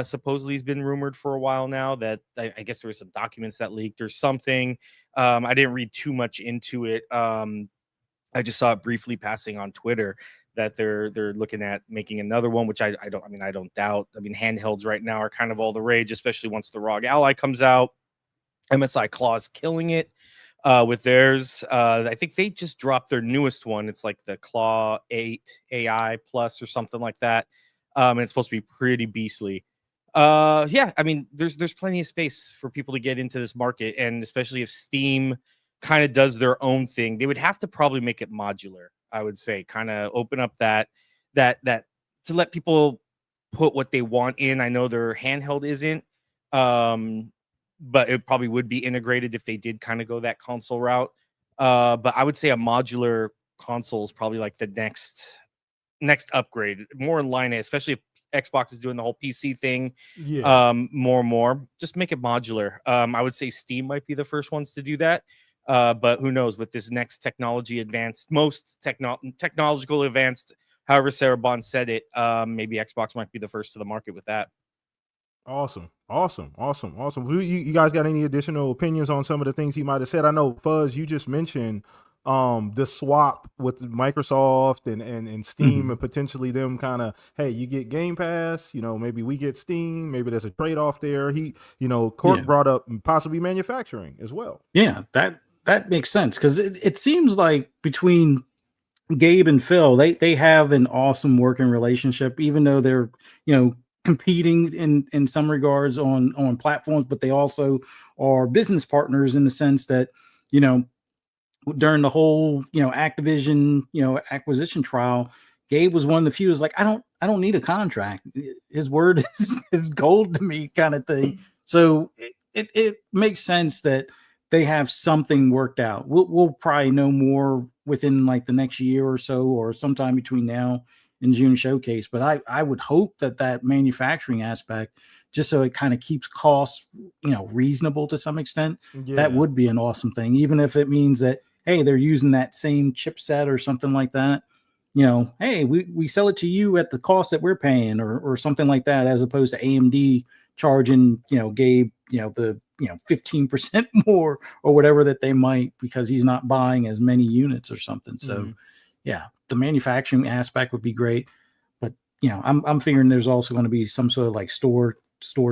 supposedly has been rumored for a while now. That I guess there were some documents that leaked or something. I didn't read too much into it. I just saw it briefly passing on Twitter that they're looking at making another one, which I don't doubt. I mean, handhelds right now are kind of all the rage, especially once the ROG Ally comes out. MSI Claw's killing it with theirs. I think they just dropped their newest one. It's like the Claw 8 AI Plus or something like that. And it's supposed to be pretty beastly. Yeah, I mean, there's plenty of space for people to get into this market, and especially if Steam kind of does their own thing, they would have to probably make it modular. I would say, kind of open up that to let people put what they want in. I know their handheld isn't, but it probably would be integrated if they did kind of go that console route. But I would say a modular console is probably like the next upgrade, more in line, especially if Xbox is doing the whole PC thing. Yeah. More and more, just make it modular. I would say Steam might be the first ones to do that. But who knows with this next technological advanced, however Sarah Bond said it, maybe Xbox might be the first to the market with that. Awesome. You guys got any additional opinions on some of the things he might have said? I know, Fuzz, you just mentioned the swap with Microsoft and Steam, and potentially them kind of, hey, you get Game Pass, maybe we get Steam, maybe there's a trade-off there. Cork brought up possibly manufacturing as well. Yeah, that makes sense, because it seems like between Gabe and Phil, they have an awesome working relationship, even though they're competing in some regards on platforms, but they also are business partners in the sense that during the whole Activision acquisition trial, Gabe was one of the few who's like, I don't need a contract. His word is gold to me, kind of thing. So it makes sense that they have something worked out. We'll probably know more within like the next year or so, or sometime between now and June showcase. But I would hope that manufacturing aspect, just so it kind of keeps costs reasonable to some extent, that would be an awesome thing. Even if it means that, hey, they're using that same chipset or something like that. Hey, we sell it to you at the cost that we're paying, or something like that, as opposed to AMD charging Gabe the 15% more or whatever that they might, because he's not buying as many units or something. So yeah, the manufacturing aspect would be great, but I'm figuring there's also going to be some sort of like store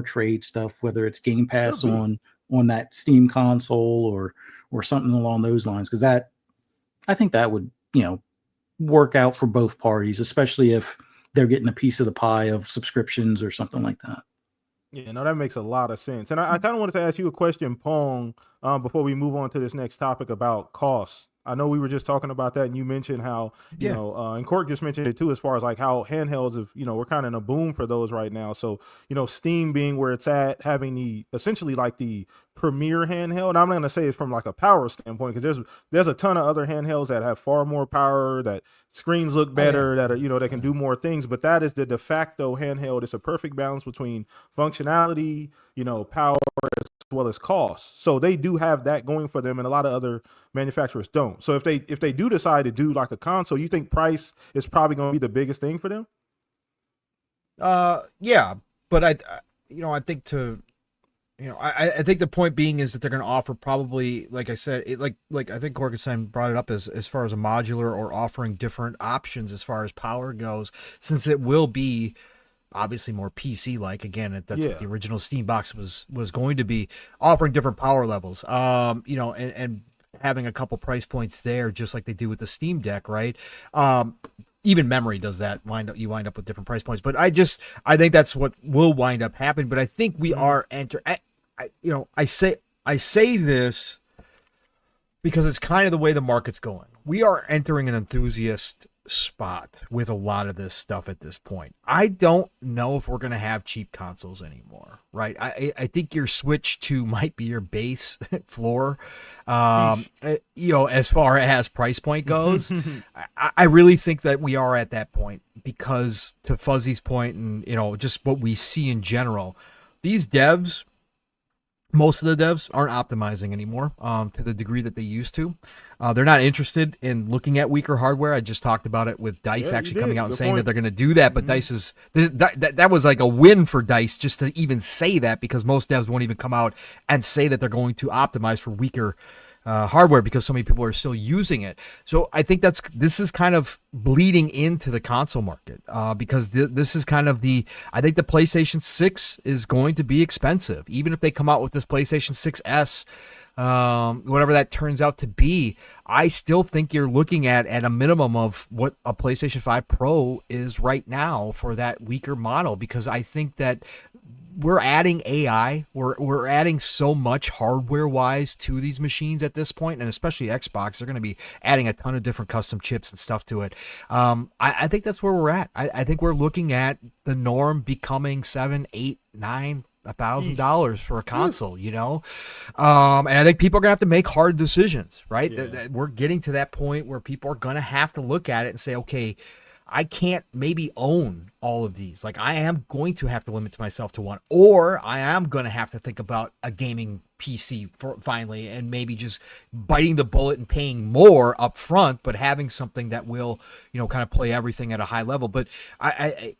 trade stuff, whether it's Game Pass on that Steam console or something along those lines, because I think that would work out for both parties, especially if they're getting a piece of the pie of subscriptions or something like that. Yeah, no, that makes a lot of sense. And I kind of wanted to ask you a question, Pong, before we move on to this next topic about costs. I know we were just talking about that, and you mentioned how, and Cork just mentioned it too, as far as like how handhelds, we're kind of in a boom for those right now. So, Steam being where it's at, having essentially like the premier handheld. And I'm not going to say it's from like a power standpoint, because there's a ton of other handhelds that have far more power, that screens look better, that are, that can do more things. But that is the de facto handheld. It's a perfect balance between functionality, power, as well as cost. So they do have that going for them, and a lot of other manufacturers don't. So if they do decide to do like a console, you think price is probably going to be the biggest thing for them? Yeah, but I think I think the point being is that they're going to offer, probably, like I said, like I think Gorgenstein brought it up as far as a modular, or offering different options as far as power goes, since it will be obviously more PC like. Again, that's what the original Steam box was going to be, offering different power levels, and having a couple price points there, just like they do with the Steam Deck, right? Even memory does that. You wind up with different price points, but I think that's what will wind up happening. But I think we are I say this because it's kind of the way the market's going. We are entering an enthusiast spot with a lot of this stuff at this point. I don't know if we're going to have cheap consoles anymore, right? I think your Switch 2 might be your base floor, as far as price point goes. I really think that we are at that point, because to Fuzzy's point, and just what we see in general, these devs, most of the devs aren't optimizing anymore to the degree that they used to. They're not interested in looking at weaker hardware. I just talked about it with DICE actually coming out and saying that they're going to do that, but DICE is that was like a win for DICE just to even say that, because most devs won't even come out and say that they're going to optimize for weaker hardware, because so many people are still using it. So I think this is kind of bleeding into the console market, because this is kind of I think the PlayStation 6 is going to be expensive, even if they come out with this PlayStation 6S, whatever that turns out to be. I still think you're looking at a minimum of what a PlayStation 5 Pro is right now for that weaker model, because I think that we're adding AI, we're adding so much hardware wise to these machines at this point, and especially Xbox, they're going to be adding a ton of different custom chips and stuff to it. I think that's where we're at. I think we're looking at the norm becoming $7, $8, $9, $1,000 for a console, and I think people are gonna have to make hard decisions, right? We're getting to that point where people are gonna have to look at it and say, okay, I can't maybe own all of these. Like, I am going to have to limit myself to one, or I am going to have to think about a gaming PC for finally, and maybe just biting the bullet and paying more up front, but having something that will, kind of play everything at a high level. But I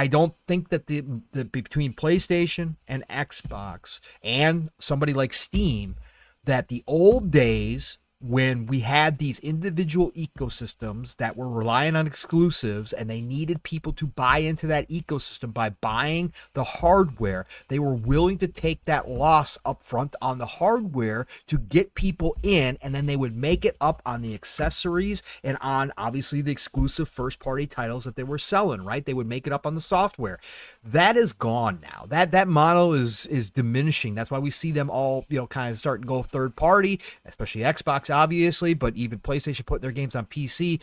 don't think that the between PlayStation and Xbox and somebody like Steam, that the old days when we had these individual ecosystems that were relying on exclusives and they needed people to buy into that ecosystem by buying the hardware, they were willing to take that loss up front on the hardware to get people in, and then they would make it up on the accessories and on obviously the exclusive first party titles that they were selling, right? They would make it up on the software. That is gone now. That model is diminishing. That's why we see them all, kind of start to go third party, especially Xbox, obviously, but even PlayStation putting their games on PC.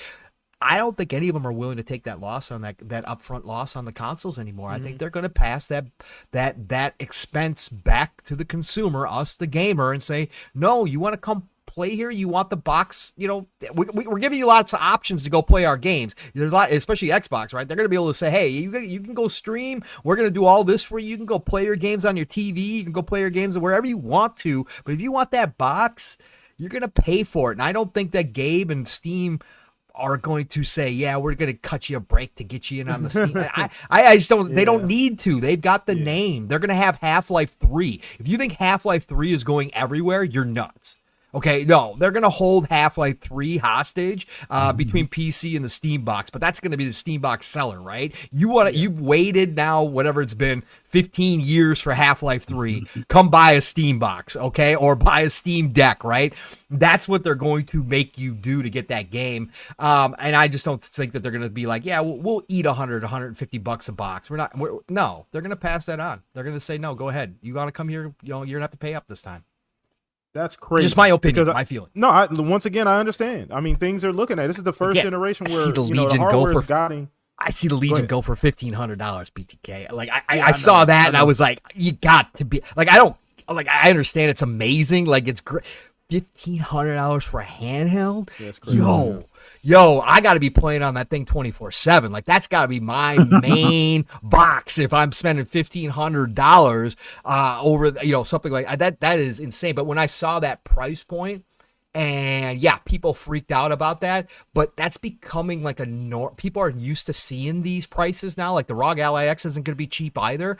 I don't think any of them are willing to take that loss on that upfront loss on the consoles anymore. I think they're going to pass that expense back to the consumer, us, the gamer, and say, no, you want to come play here, you want the box, we're giving you lots of options to go play our games. There's a lot, especially Xbox, right? They're going to be able to say, hey, you can go stream, we're going to do all this for you, you can go play your games on your TV, you can go play your games wherever you want to, but if you want that box, you're going to pay for it. And I don't think that Gabe and Steam are going to say, yeah, we're going to cut you a break to get you in on the Steam. I just don't, they don't need to. They've got the name. They're going to have Half-Life 3. If you think Half-Life 3 is going everywhere, you're nuts. Okay, no, they're going to hold Half-Life 3 hostage between PC and the Steam box, but that's going to be the Steam box seller, right? You've waited now, whatever it's been, 15 years for Half-Life 3. Come buy a Steam box, okay? Or buy a Steam Deck, right? That's what they're going to make you do to get that game. And I just don't think that they're going to be like, yeah, we'll eat $150 a box. No, they're going to pass that on. They're going to say, no, go ahead. You want to come here, you're going to have to pay up this time. That's crazy. Just my opinion, my feeling. No, once again, I understand. I mean, things are looking at. This is the first generation where the hardware is guiding. I see the Legion go for $1,500 BTK. Like I saw that and I was like, you got to be like, I understand it's amazing. Like it's great. $1,500 for a handheld. That's crazy. Yo, I got to be playing on that thing 24/7. Like that's got to be my main box if I'm spending $1,500 over something like that. That is insane. But when I saw that price point, and yeah, people freaked out about that, but that's becoming like a norm. People are used to seeing these prices now. Like the ROG Ally X isn't going to be cheap either.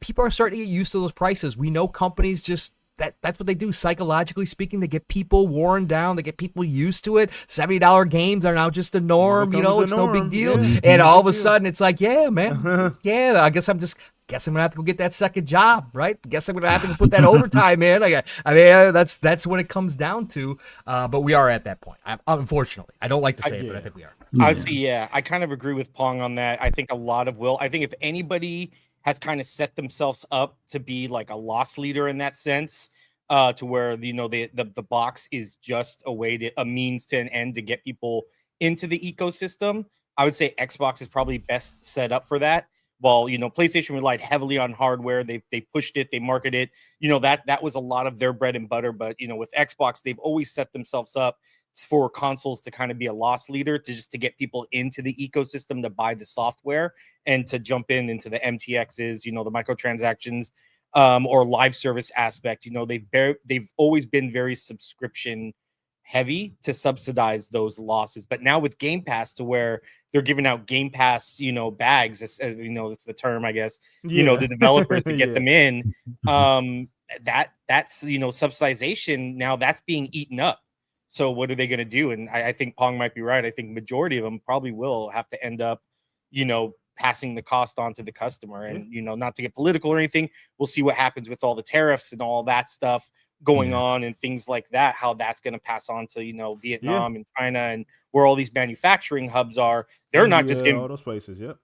People are starting to get used to those prices. We know companies just. That's what they do, psychologically speaking. They get people worn down. They get people used to it. $70 games are now just the norm. It's no big deal. Yeah, and all of a sudden, it's like, yeah, man. Yeah, I guess I'm going to have to go get that second job, right? Guess I'm going to have to go put that overtime in. That's what it comes down to. But we are at that point. Unfortunately. I don't like to say it, but I think we are. I'd say, I kind of agree with Pong on that. I think I think if anybody has kind of set themselves up to be like a loss leader in that sense, to where the box is just a means to an end to get people into the ecosystem. I would say Xbox is probably best set up for that. Well, PlayStation relied heavily on hardware. They pushed it, they marketed it. That was a lot of their bread and butter. But with Xbox, they've always set themselves up for consoles to kind of be a loss leader, to get people into the ecosystem to buy the software and to jump into the MTXs, the microtransactions, or live service aspect. They've always been very subscription heavy to subsidize those losses. But now with Game Pass, to where they're giving out Game Pass, bags, it's the term, I guess, the developers to get them in, that's subsidization. Now that's being eaten up. So what are they going to do? And I think Pong might be right. I think majority of them probably will have to end up, passing the cost on to the customer. And, not to get political or anything, we'll see what happens with all the tariffs and all that stuff going on and things like that, how that's going to pass on to, Vietnam and China and where all these manufacturing hubs are. They're not just going all those places. They're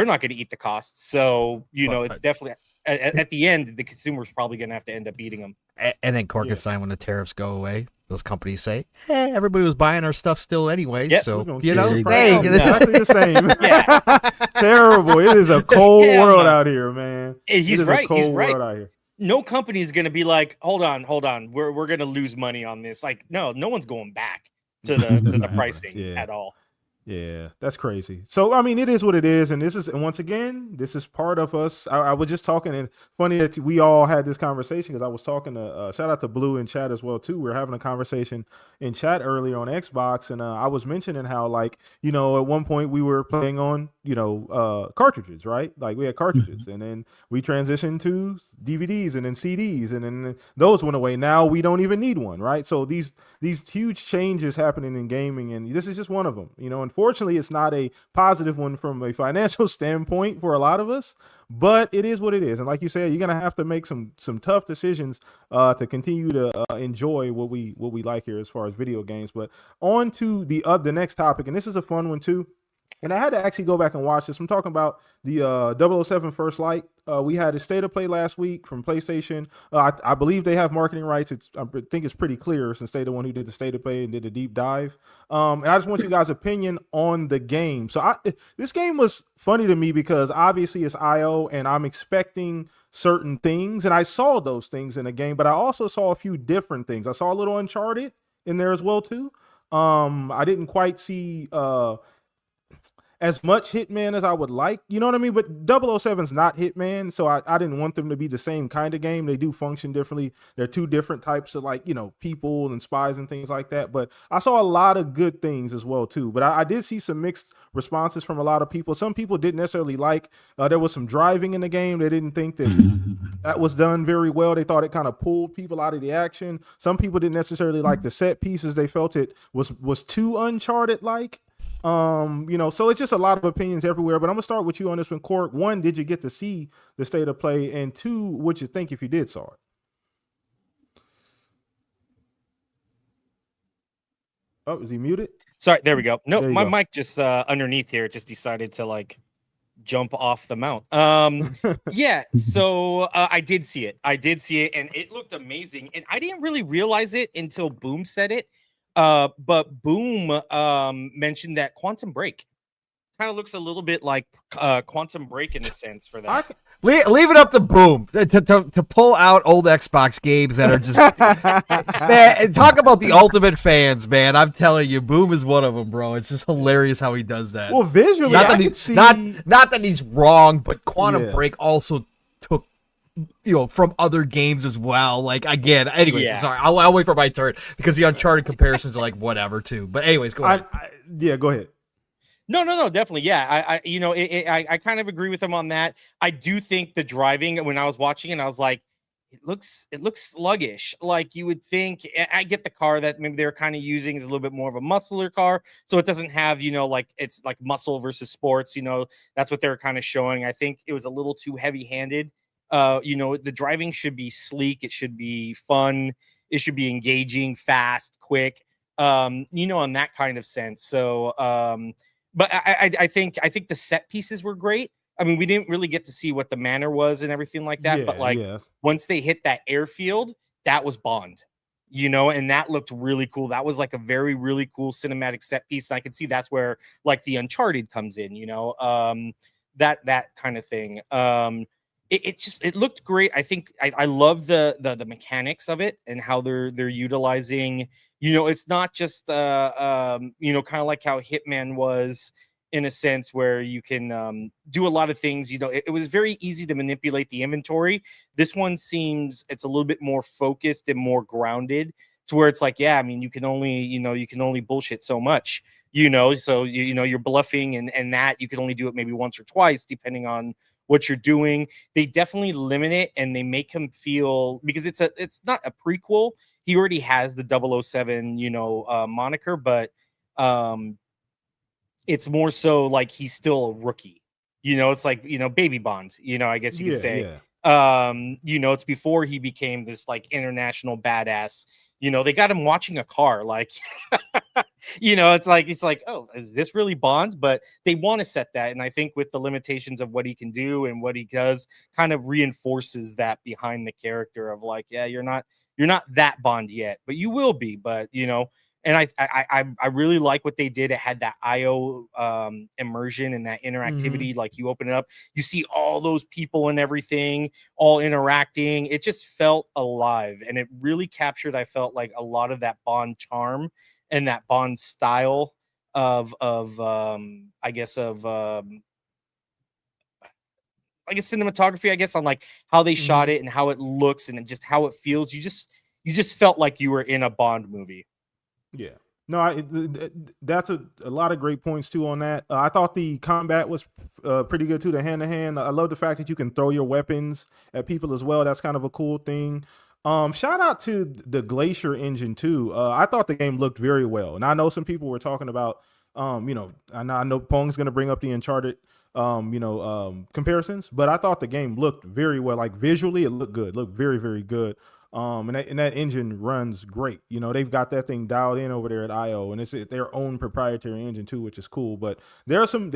not going to eat the costs. So, it's definitely at the end, the consumer's probably going to have to end up eating them. And then Korkestein, when the tariffs go away, those companies say, hey, everybody was buying our stuff still anyway. So, exactly the same. Terrible. It is a cold world out here, man. He's right. He's right. Out here. No company is going to be like, hold on. We're going to lose money on this. Like, no one's going back to the pricing at all. Yeah, that's crazy. So I mean, it is what it is, and once again, this is part of us. I was just talking, and funny that we all had this conversation because I was talking to shout out to Blue in chat as well too. We were having a conversation in chat earlier on Xbox, and I was mentioning how, like, at one point we were playing on cartridges, right? Like we had cartridges, and then we transitioned to DVDs and then CDs, and then those went away. Now we don't even need one, right? So these huge changes happening in gaming, and this is just one of them. Unfortunately, it's not a positive one from a financial standpoint for a lot of us, but it is what it is. And like you said, you're gonna have to make some tough decisions to continue to enjoy what we like here as far as video games. But on to the next topic, and this is a fun one too. And I had to actually go back and watch this. I'm talking about the 007 First Light. We had a state of play last week from PlayStation. I believe they have marketing rights. I think it's pretty clear since they're the one who did the state of play and did a deep dive. And I just want you guys' opinion on the game. So this game was funny to me because obviously it's IO and I'm expecting certain things. And I saw those things in the game, but I also saw a few different things. I saw a little Uncharted in there as well too. I didn't quite see as much Hitman as I would like, you know what I mean? But 007's not Hitman, so I didn't want them to be the same kind of game. They do function differently. They're two different types of, like, people and spies and things like that. But I saw a lot of good things as well too. But I did see some mixed responses from a lot of people. Some people didn't necessarily like, there was some driving in the game. They didn't think that was done very well. They thought it kind of pulled people out of the action. Some people didn't necessarily like the set pieces. They felt it was too Uncharted-like. So it's just a lot of opinions everywhere, but I'm gonna start with you on this one, Court. One, did you get to see the state of play? And two, what'd you think if you did saw it? Oh, is he muted? Sorry, there we go. No, my go. mic just underneath here just decided to like jump off the mount. Yeah, so I did see it, and it looked amazing, and I didn't really realize it until Boom said it. But Boom mentioned that Quantum Break kind of looks a little bit like Quantum Break in a sense for that. Leave it up to Boom to pull out old Xbox games that are just man. Talk about the ultimate fans, man. I'm telling you, Boom is one of them, bro. It's just hilarious how he does that. Well, visually, not that he's wrong, but Quantum Break also took from other games as well. Like, again, anyways, sorry, I'll wait for my turn because the Uncharted comparisons are like whatever too. But anyways, go ahead. Go ahead. No, definitely. Yeah, I kind of agree with him on that. I do think the driving, when I was watching it, I was like, it looks sluggish. Like you would think. I get the car that maybe they're kind of using is a little bit more of a muscular car, so it doesn't have like it's like muscle versus sports. That's what they're kind of showing. I think it was a little too heavy-handed. The driving should be sleek. It should be fun. It should be engaging, fast, quick. On that kind of sense. So, but I think the set pieces were great. I mean, we didn't really get to see what the manor was and everything like that. But once they hit that airfield, that was Bond. And that looked really cool. That was like a very, really cool cinematic set piece. And I could see that's where like the Uncharted comes in. That kind of thing. It looked great. I think I love the mechanics of it and how they're utilizing. It's not just kind of like how Hitman was in a sense where you can do a lot of things. It was very easy to manipulate the inventory. This one seems it's a little bit more focused and more grounded to where it's like, yeah, I mean, you can only bullshit so much. So you're bluffing and that you can only do it maybe once or twice depending on what you're doing. They definitely limit it and they make him feel, because it's not a prequel. He already has the 007, moniker, but it's more so like he's still a rookie. It's like, baby Bond, I guess you could say. Yeah. It's before he became this like international badass. They got him watching a car, like, it's like, oh, is this really Bond? But they want to set that. And I think with the limitations of what he can do and what he does kind of reinforces that behind the character of like, yeah, you're not that Bond yet, but you will be. But, and I really like what they did. It had that IO immersion and that interactivity. Mm-hmm. Like you open it up, you see all those people and everything all interacting. It just felt alive, and it really captured, I felt like, a lot of that Bond charm and that Bond style I guess cinematography, I guess, on like how they shot it and how it looks and just how it feels. You just felt like you were in a Bond movie. Yeah. No, that's a lot of great points too on that. I thought the combat was pretty good too, the hand to hand. I love the fact that you can throw your weapons at people as well. That's kind of a cool thing. Shout out to the Glacier engine too. I thought the game looked very well, and I know some people were talking about, I know Pong's going to bring up the Uncharted, comparisons, but I thought the game looked very well. Like visually, it looked good, looked very, very good. And that engine runs great. They've got that thing dialed in over there at IO, and it's their own proprietary engine too, which is cool. But there's some,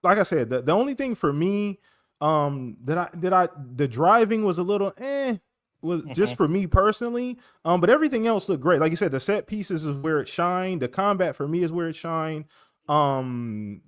like I said, the only thing for me, the driving was a little was just for me personally. But everything else looked great. Like you said, the set pieces is where it shined. The combat for me is where it shined. The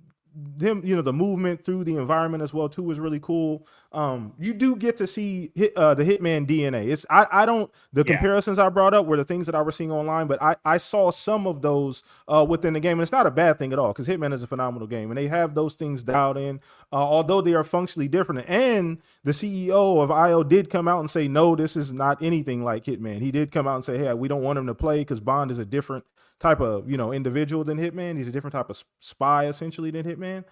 movement through the environment as well too was really cool. You do get to see the Hitman DNA. Comparisons I brought up were the things that I was seeing online, but I saw some of those within the game, and it's not a bad thing at all, because Hitman is a phenomenal game, and they have those things dialed in, although they are functionally different. And the CEO of IO did come out and say, no, this is not anything like Hitman. He did come out and say, hey, we don't want him to play because Bond is a different type of individual than Hitman. He's a different type of spy essentially than Hitman.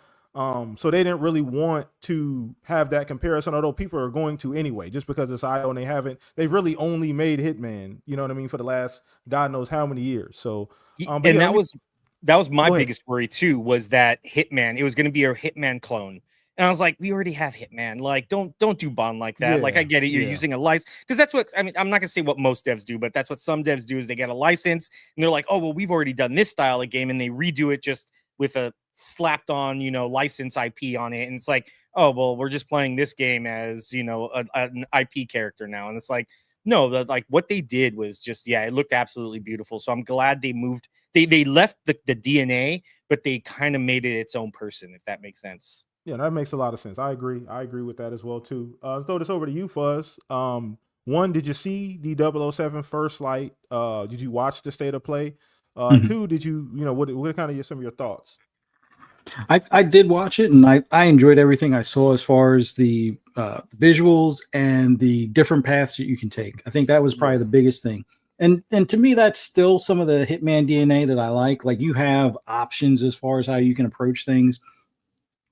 So they didn't really want to have that comparison, although people are going to anyway, just because it's IO and they've really only made Hitman, you know what I mean, for the last God knows how many years. So that was my biggest worry too, was that Hitman, it was going to be a Hitman clone. And I was like, we already have Hitman. Like, don't do Bond like that. Like, I get it. You're using a license, because that's what, I mean, I'm not gonna say what most devs do, but that's what some devs do, is they get a license and they're like, oh, well, we've already done this style of game, and they redo it just with a slapped on, license IP on it. And it's like, oh, well, we're just playing this game as, an IP character now. And it's like, no, like what they did was just, it looked absolutely beautiful. So I'm glad they moved, they left the DNA, but they kind of made it its own person, if that makes sense. Yeah, that makes a lot of sense. I agree with that as well too. Throw this over to you, Fuzz. One, did you see the 007 First Light? Did you watch the state of play? Two, did you, what are kind of some of your thoughts? I did watch it, and I enjoyed everything I saw as far as the visuals and the different paths that you can take. I think that was probably the biggest thing. And to me, that's still some of the Hitman DNA that I like. Like, you have options as far as how you can approach things.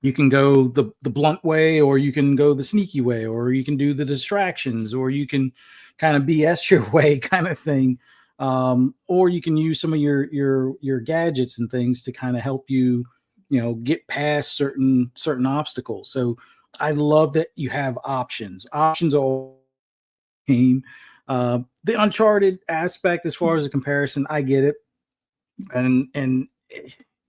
You can go the blunt way, or you can go the sneaky way, or you can do the distractions, or you can kind of BS your way kind of thing. Or you can use some of your gadgets and things to kind of help you, get past certain obstacles. So I love that you have options. Options are game. The Uncharted aspect, as far as a comparison, I get it. And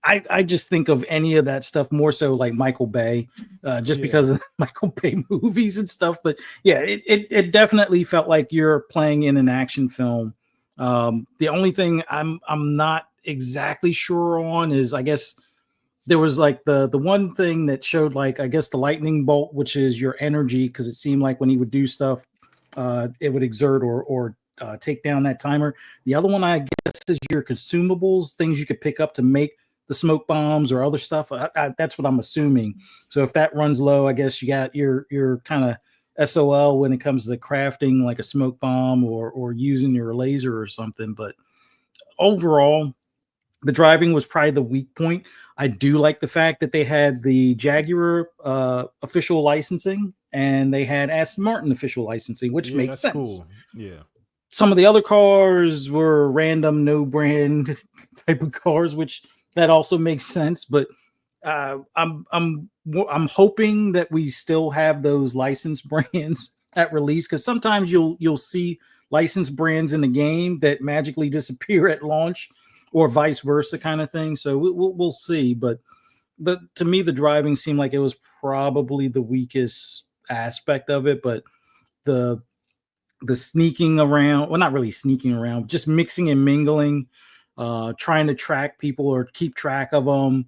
I just think of any of that stuff more so like Michael Bay, because of Michael Bay movies and stuff. But yeah, it definitely felt like you're playing in an action film. The only thing I'm not exactly sure on is, I guess there was like the one thing that showed, like, I guess the lightning bolt, which is your energy, because it seemed like when he would do stuff, it would exert or take down that timer. The other one, I guess, is your consumables, things you could pick up to make the smoke bombs or other stuff. That's what I'm assuming. So if that runs low, I guess you got your kind of SOL when it comes to crafting like a smoke bomb or using your laser or something. But overall, the driving was probably the weak point. I do like the fact that they had the Jaguar official licensing, and they had Aston Martin official licensing, which makes sense. Cool. Yeah. Some of the other cars were random, no brand type of cars, which that also makes sense. But I'm hoping that we still have those licensed brands at release, because sometimes you'll see licensed brands in the game that magically disappear at launch, or vice versa kind of thing. So we'll see. But to me, the driving seemed like it was probably the weakest aspect of it. But the sneaking around, well, not really sneaking around, just mixing and mingling, trying to track people or keep track of them,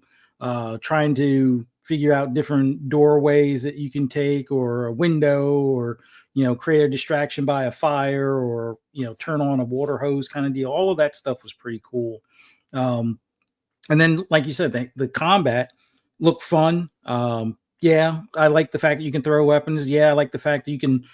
trying to figure out different doorways that you can take, or a window, or, create a distraction by a fire, or, turn on a water hose kind of deal. All of that stuff was pretty cool. And then, like you said, the combat looked fun. Yeah, I like the fact that you can throw weapons. Yeah, I like the fact that you can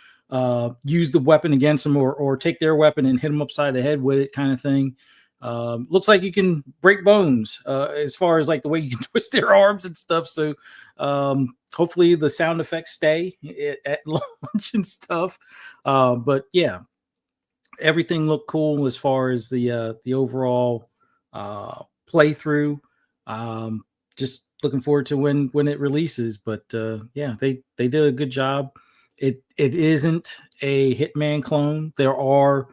use the weapon against them, or take their weapon and hit them upside the head with it, kind of thing. Looks like you can break bones as far as like the way you can twist their arms and stuff. So hopefully the sound effects stay at launch and stuff. But yeah, everything looked cool as far as the overall playthrough. Just looking forward to when it releases. But yeah, they did a good job. It isn't a Hitman clone. There are,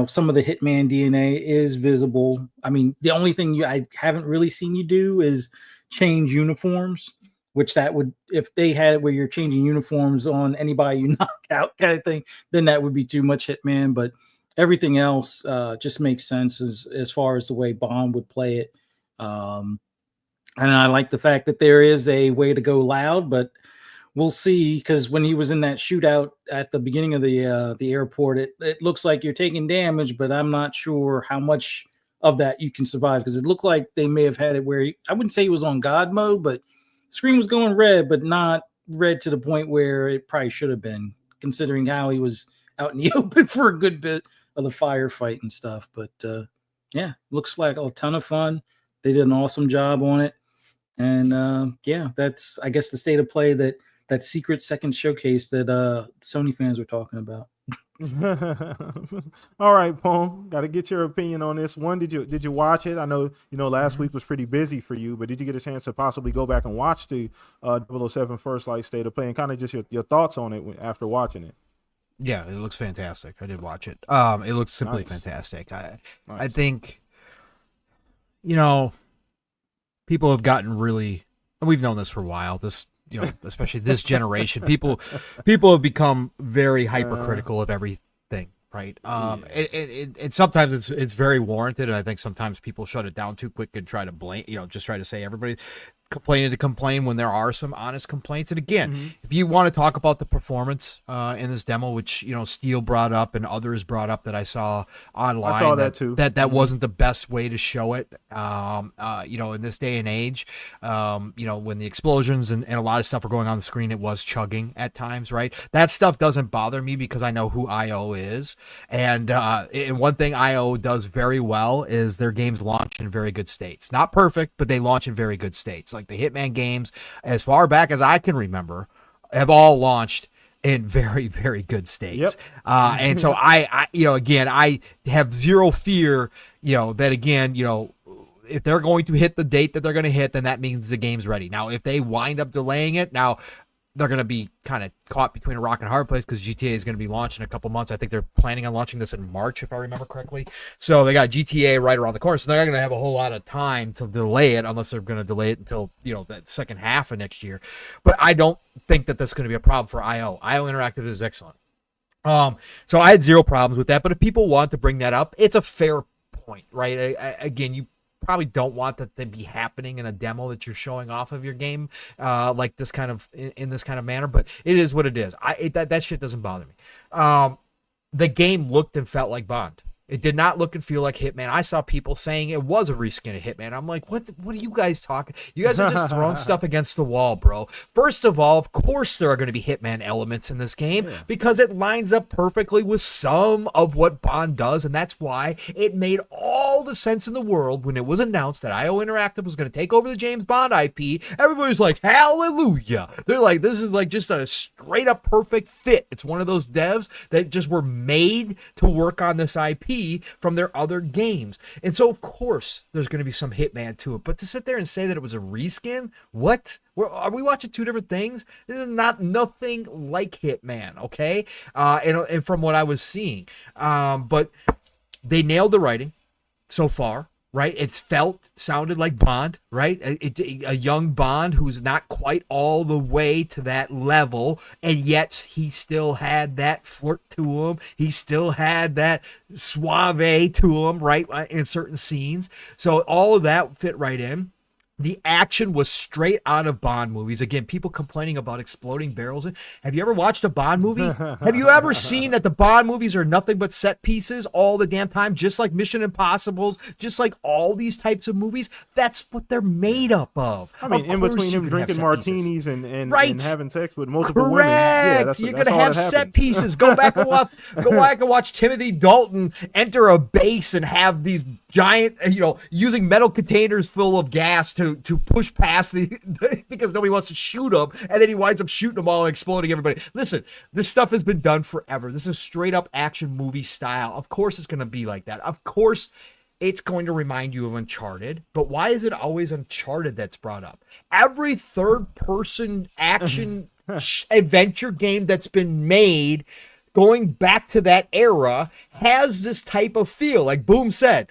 some of the Hitman DNA is visible. I mean, the only thing I haven't really seen you do is change uniforms, which that would, if they had it where you're changing uniforms on anybody you knock out kind of thing, then that would be too much Hitman. But everything else just makes sense as far as the way Bond would play it. And I like the fact that there is a way to go loud, but we'll see, because when he was in that shootout at the beginning of the airport, it looks like you're taking damage, but I'm not sure how much of that you can survive, because it looked like they may have had it where I wouldn't say he was on God mode, but the screen was going red, but not red to the point where it probably should have been, considering how he was out in the open for a good bit of the firefight and stuff. But yeah, looks like a ton of fun. They did an awesome job on it. And yeah, that's, I guess, the state of play that secret second showcase that Sony fans were talking about. All right, Pong, got to get your opinion on this one. Did you watch it? I know last week was pretty busy for you, but did you get a chance to possibly go back and watch the 007 First Light State of Play, and kind of just your thoughts on it after watching it? Yeah, it looks fantastic. I did watch it. It looks simply fantastic. I think, people have gotten really, and we've known this for a while, this, especially this generation, people have become very hypercritical of everything, right? And sometimes it's very warranted, and I think sometimes people shut it down too quick and try to blame, just try to say everybody complaining to complain when there are some honest complaints. And again, if you want to talk about the performance in this demo, which Steele brought up and others brought up that I saw online, I saw that too. That wasn't the best way to show it. In this day and age, when the explosions and a lot of stuff are going on the screen, it was chugging at times, right? That stuff doesn't bother me because I know who IO is, and one thing IO does very well is their games launch in very good states. Not perfect, but they launch in very good states. Like the Hitman games, as far back as I can remember, have all launched in very, very good states. Yep. And so I have zero fear, that again, if they're going to hit the date that they're going to hit, then that means the game's ready. Now, if they wind up delaying it, now they're going to be kind of caught between a rock and a hard place, because GTA is going to be launched in a couple months. I think they're planning on launching this in March, if I remember correctly. So they got GTA right around the corner. So they're not going to have a whole lot of time to delay it, unless they're going to delay it until, that second half of next year. But I don't think that that's going to be a problem for IO. IO Interactive is excellent. So I had zero problems with that. But if people want to bring that up, it's a fair point, right? Again, you probably don't want that to be happening in a demo that you're showing off of your game, like this kind of in this kind of manner. But it is what it is. That shit doesn't bother me. The game looked and felt like Bond. It did not look and feel like Hitman. I saw people saying it was a reskin of Hitman. I'm like, what are you guys talking? You guys are just throwing stuff against the wall, bro. First of all, of course there are going to be Hitman elements in this game, because it lines up perfectly with some of what Bond does, and that's why it made all the sense in the world when it was announced that IO Interactive was going to take over the James Bond IP. Everybody was like, hallelujah. They're like, this is like just a straight up perfect fit. It's one of those devs that just were made to work on this IP from their other games. And so, of course, there's going to be some Hitman to it. But to sit there and say that it was a reskin, what? Are we watching two different things? This is nothing like Hitman, okay? And from what I was seeing. But they nailed the writing so far. Right, sounded like Bond, right? A young Bond who's not quite all the way to that level, and yet he still had that flirt to him. He still had that suave to him, right, in certain scenes. So all of that fit right in. The action was straight out of Bond movies. Again, people complaining about exploding barrels. Have you ever watched a Bond movie? Have you ever seen that the Bond movies are nothing but set pieces all the damn time? Just like Mission Impossibles, just like all these types of movies. That's what they're made up of. I mean, in between them drinking martinis and having sex with multiple women. Yeah, you're going to have set pieces. Go back and watch Timothy Dalton enter a base and have these giant, using metal containers full of gas to push past because nobody wants to shoot him, and then he winds up shooting them all and exploding everybody. Listen, this stuff has been done forever. This is straight up action movie style. Of course it's going to be like that. Of course it's going to remind you of Uncharted, but why is it always Uncharted that's brought up? Every third person action adventure game that's been made going back to that era has this type of feel. Like Boom said,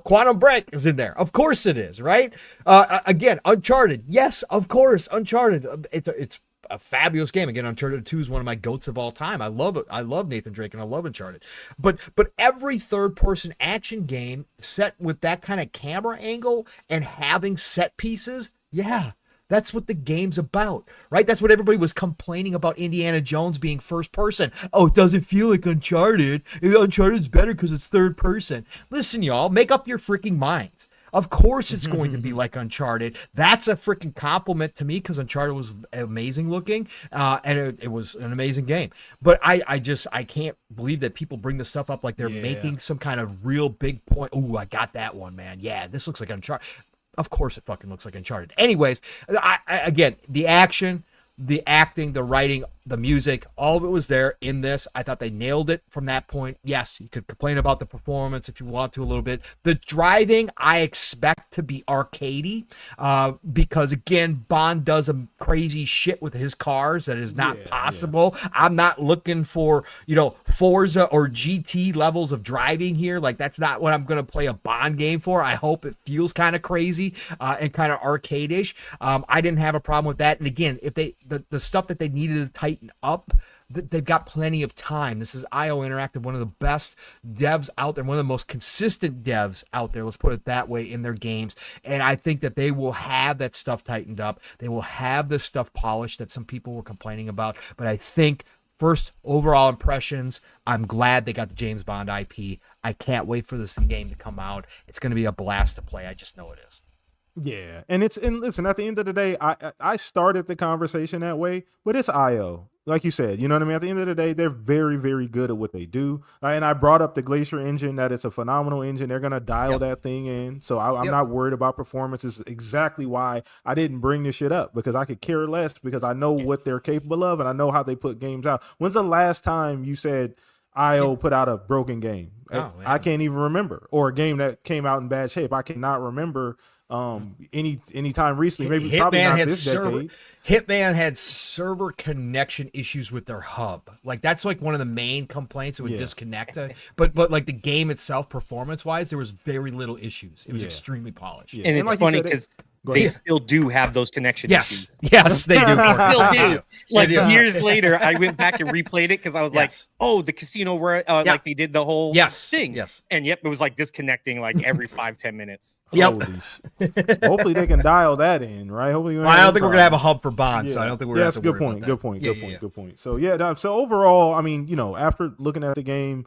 Quantum Break is in there. Of course it is, right? Again, Uncharted. Yes, of course, Uncharted. It's a fabulous game. Again, Uncharted 2 is one of my goats of all time. I love it. I love Nathan Drake and I love Uncharted. But every third-person action game set with that kind of camera angle and having set pieces, yeah, that's what the game's about, right? That's what everybody was complaining about Indiana Jones being first person. Oh, it doesn't feel like Uncharted. Uncharted's better because it's third person. Listen, y'all, make up your freaking minds. Of course it's going to be like Uncharted. That's a freaking compliment to me because Uncharted was amazing looking and it was an amazing game. But I can't believe that people bring this stuff up like they're making some kind of real big point. Ooh, I got that one, man. Yeah, this looks like Uncharted. Of course it fucking looks like Uncharted. Anyways, again, the action, the acting, the writing, the music, all of it was there in this. I thought they nailed it from that point. Yes, you could complain about the performance if you want to a little bit. The driving, I expect to be arcadey because, again, Bond does a crazy shit with his cars that is not possible. Yeah. I'm not looking for, Forza or GT levels of driving here. Like, that's not what I'm going to play a Bond game for. I hope it feels kind of crazy and kind of arcade-ish. I didn't have a problem with that. And again, if the stuff that they needed to tighten up, they've got plenty of time. This is IO Interactive, one of the best devs out there, one of the most consistent devs out there, let's put it that way, in their games. And I think that they will have that stuff tightened up. They will have this stuff polished that some people were complaining about. But I think first overall impressions, I'm glad they got the James Bond IP. I can't wait for this game to come out. It's going to be a blast to play. I just know it is. Yeah, and listen, at the end of the day, I started the conversation that way, but it's IO. Like you said, you know what I mean? At the end of the day, they're very, very good at what they do. And I brought up the Glacier engine, that it's a phenomenal engine. They're going to dial that thing in. So I'm not worried about performance. It's exactly why I didn't bring this shit up, because I could care less, because I know what they're capable of and I know how they put games out. When's the last time you said IO put out a broken game? I can't even remember. Or a game that came out in bad shape. I cannot remember any time recently. Maybe probably not this decade. Hitman had server connection issues with their hub. Like, that's like one of the main complaints. It would disconnect. But like the game itself, performance wise, there was very little issues. It was extremely polished. And it's like funny because they still do have those connection issues. Yes, they do. Still do. Like years later, I went back and replayed it because I was like, oh, the casino where like they did the whole thing. Yes. And it was like disconnecting like every 5-10 minutes. Hopefully they can dial that in, right? Hopefully I don't think we're gonna have a hub for Bond, so I don't think we're gonna have to worry about that. Good point. So so overall, I mean, after looking at the game,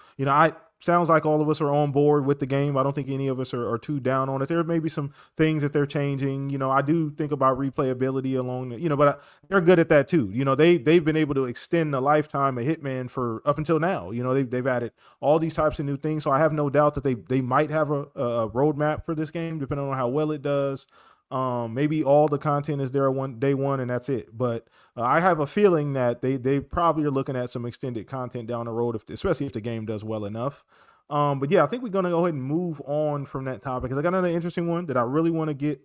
sounds like all of us are on board with the game. I don't think any of us are too down on it. There may be some things that they're changing. I do think about replayability along the, but they're good at that too. They've been able to extend the lifetime of Hitman for up until now. They've added all these types of new things. So I have no doubt that they might have a roadmap for this game, depending on how well it does. Maybe all the content is there day one and that's it. But I have a feeling that they probably are looking at some extended content down the road, especially if the game does well enough. But yeah, I think we're going to go ahead and move on from that topic, because I got another interesting one that I really want to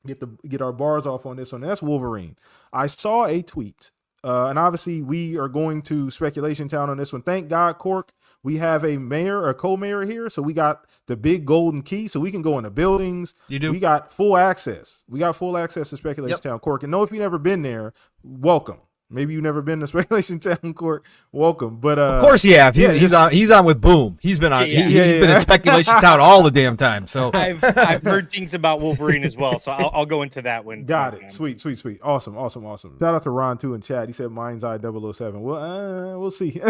get our bars off on this one. And that's Wolverine. I saw a tweet, and obviously we are going to speculation town on this one. Thank God, Cork, we have a mayor or co-mayor here, so we got the big golden key, so we can go in the buildings. You do. We got full access. We got full access to speculation town, Cork. And no, if you've never been there, welcome. Maybe you've never been to Speculation Town Court. Welcome. But of course, yeah. He's on with Boom. He's been on. Yeah. He's been in Speculation Town all the damn time. So I've heard things about Wolverine as well. So I'll go into that one. Got it. Sweet. Awesome. Shout out to Ron too in chat. He said Mind's Eye 007. Well, we'll see.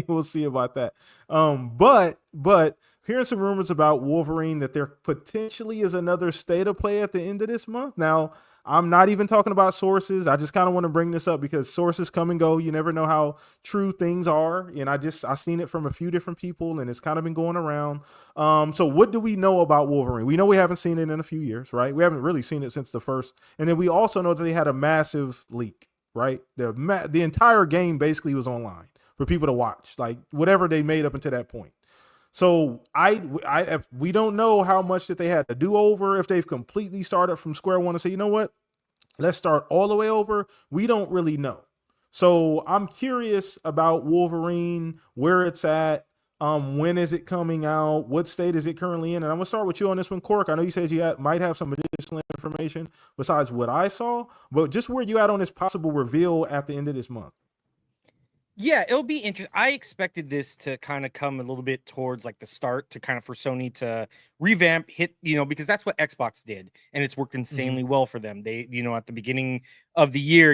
We'll see about that. But hearing some rumors about Wolverine that there potentially is another state of play at the end of this month. Now, I'm not even talking about sources. I just kind of want to bring this up because sources come and go. You never know how true things are. And I've seen it from a few different people and it's kind of been going around. So what do we know about Wolverine? We know we haven't seen it in a few years, right? We haven't really seen it since the first. And then we also know that they had a massive leak, right? The entire game basically was online for people to watch, like whatever they made up until that point. So we don't know how much that they had to do over, if they've completely started from square one and say, you know what, let's start all the way over. We don't really know. So I'm curious about Wolverine, where it's at. When is it coming out? What state is it currently in? And I'm gonna start with you on this one, Cork. I know you said you might have some additional information besides what I saw, but just where you at on this possible reveal at the end of this month. Yeah, it'll be interesting. I expected this to kind of come a little bit towards like the start to kind of for Sony to revamp, because that's what Xbox did. And it's worked insanely well for them. They, at the beginning of the year,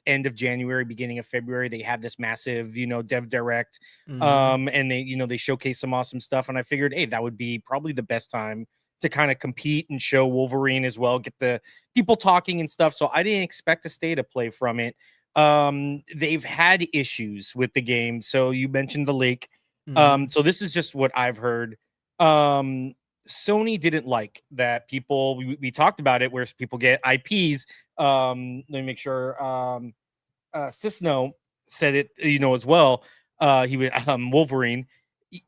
end of January, beginning of February, they had this massive, dev direct. And they showcase some awesome stuff. And I figured, hey, that would be probably the best time to kind of compete and show Wolverine as well, get the people talking and stuff. So I didn't expect a state of play from it. They've had issues with the game. So you mentioned the leak. So this is just what I've heard. Sony didn't like that people, we talked about it, where people get IPs. Let me make sure. Cisno said it, as well. He was Wolverine.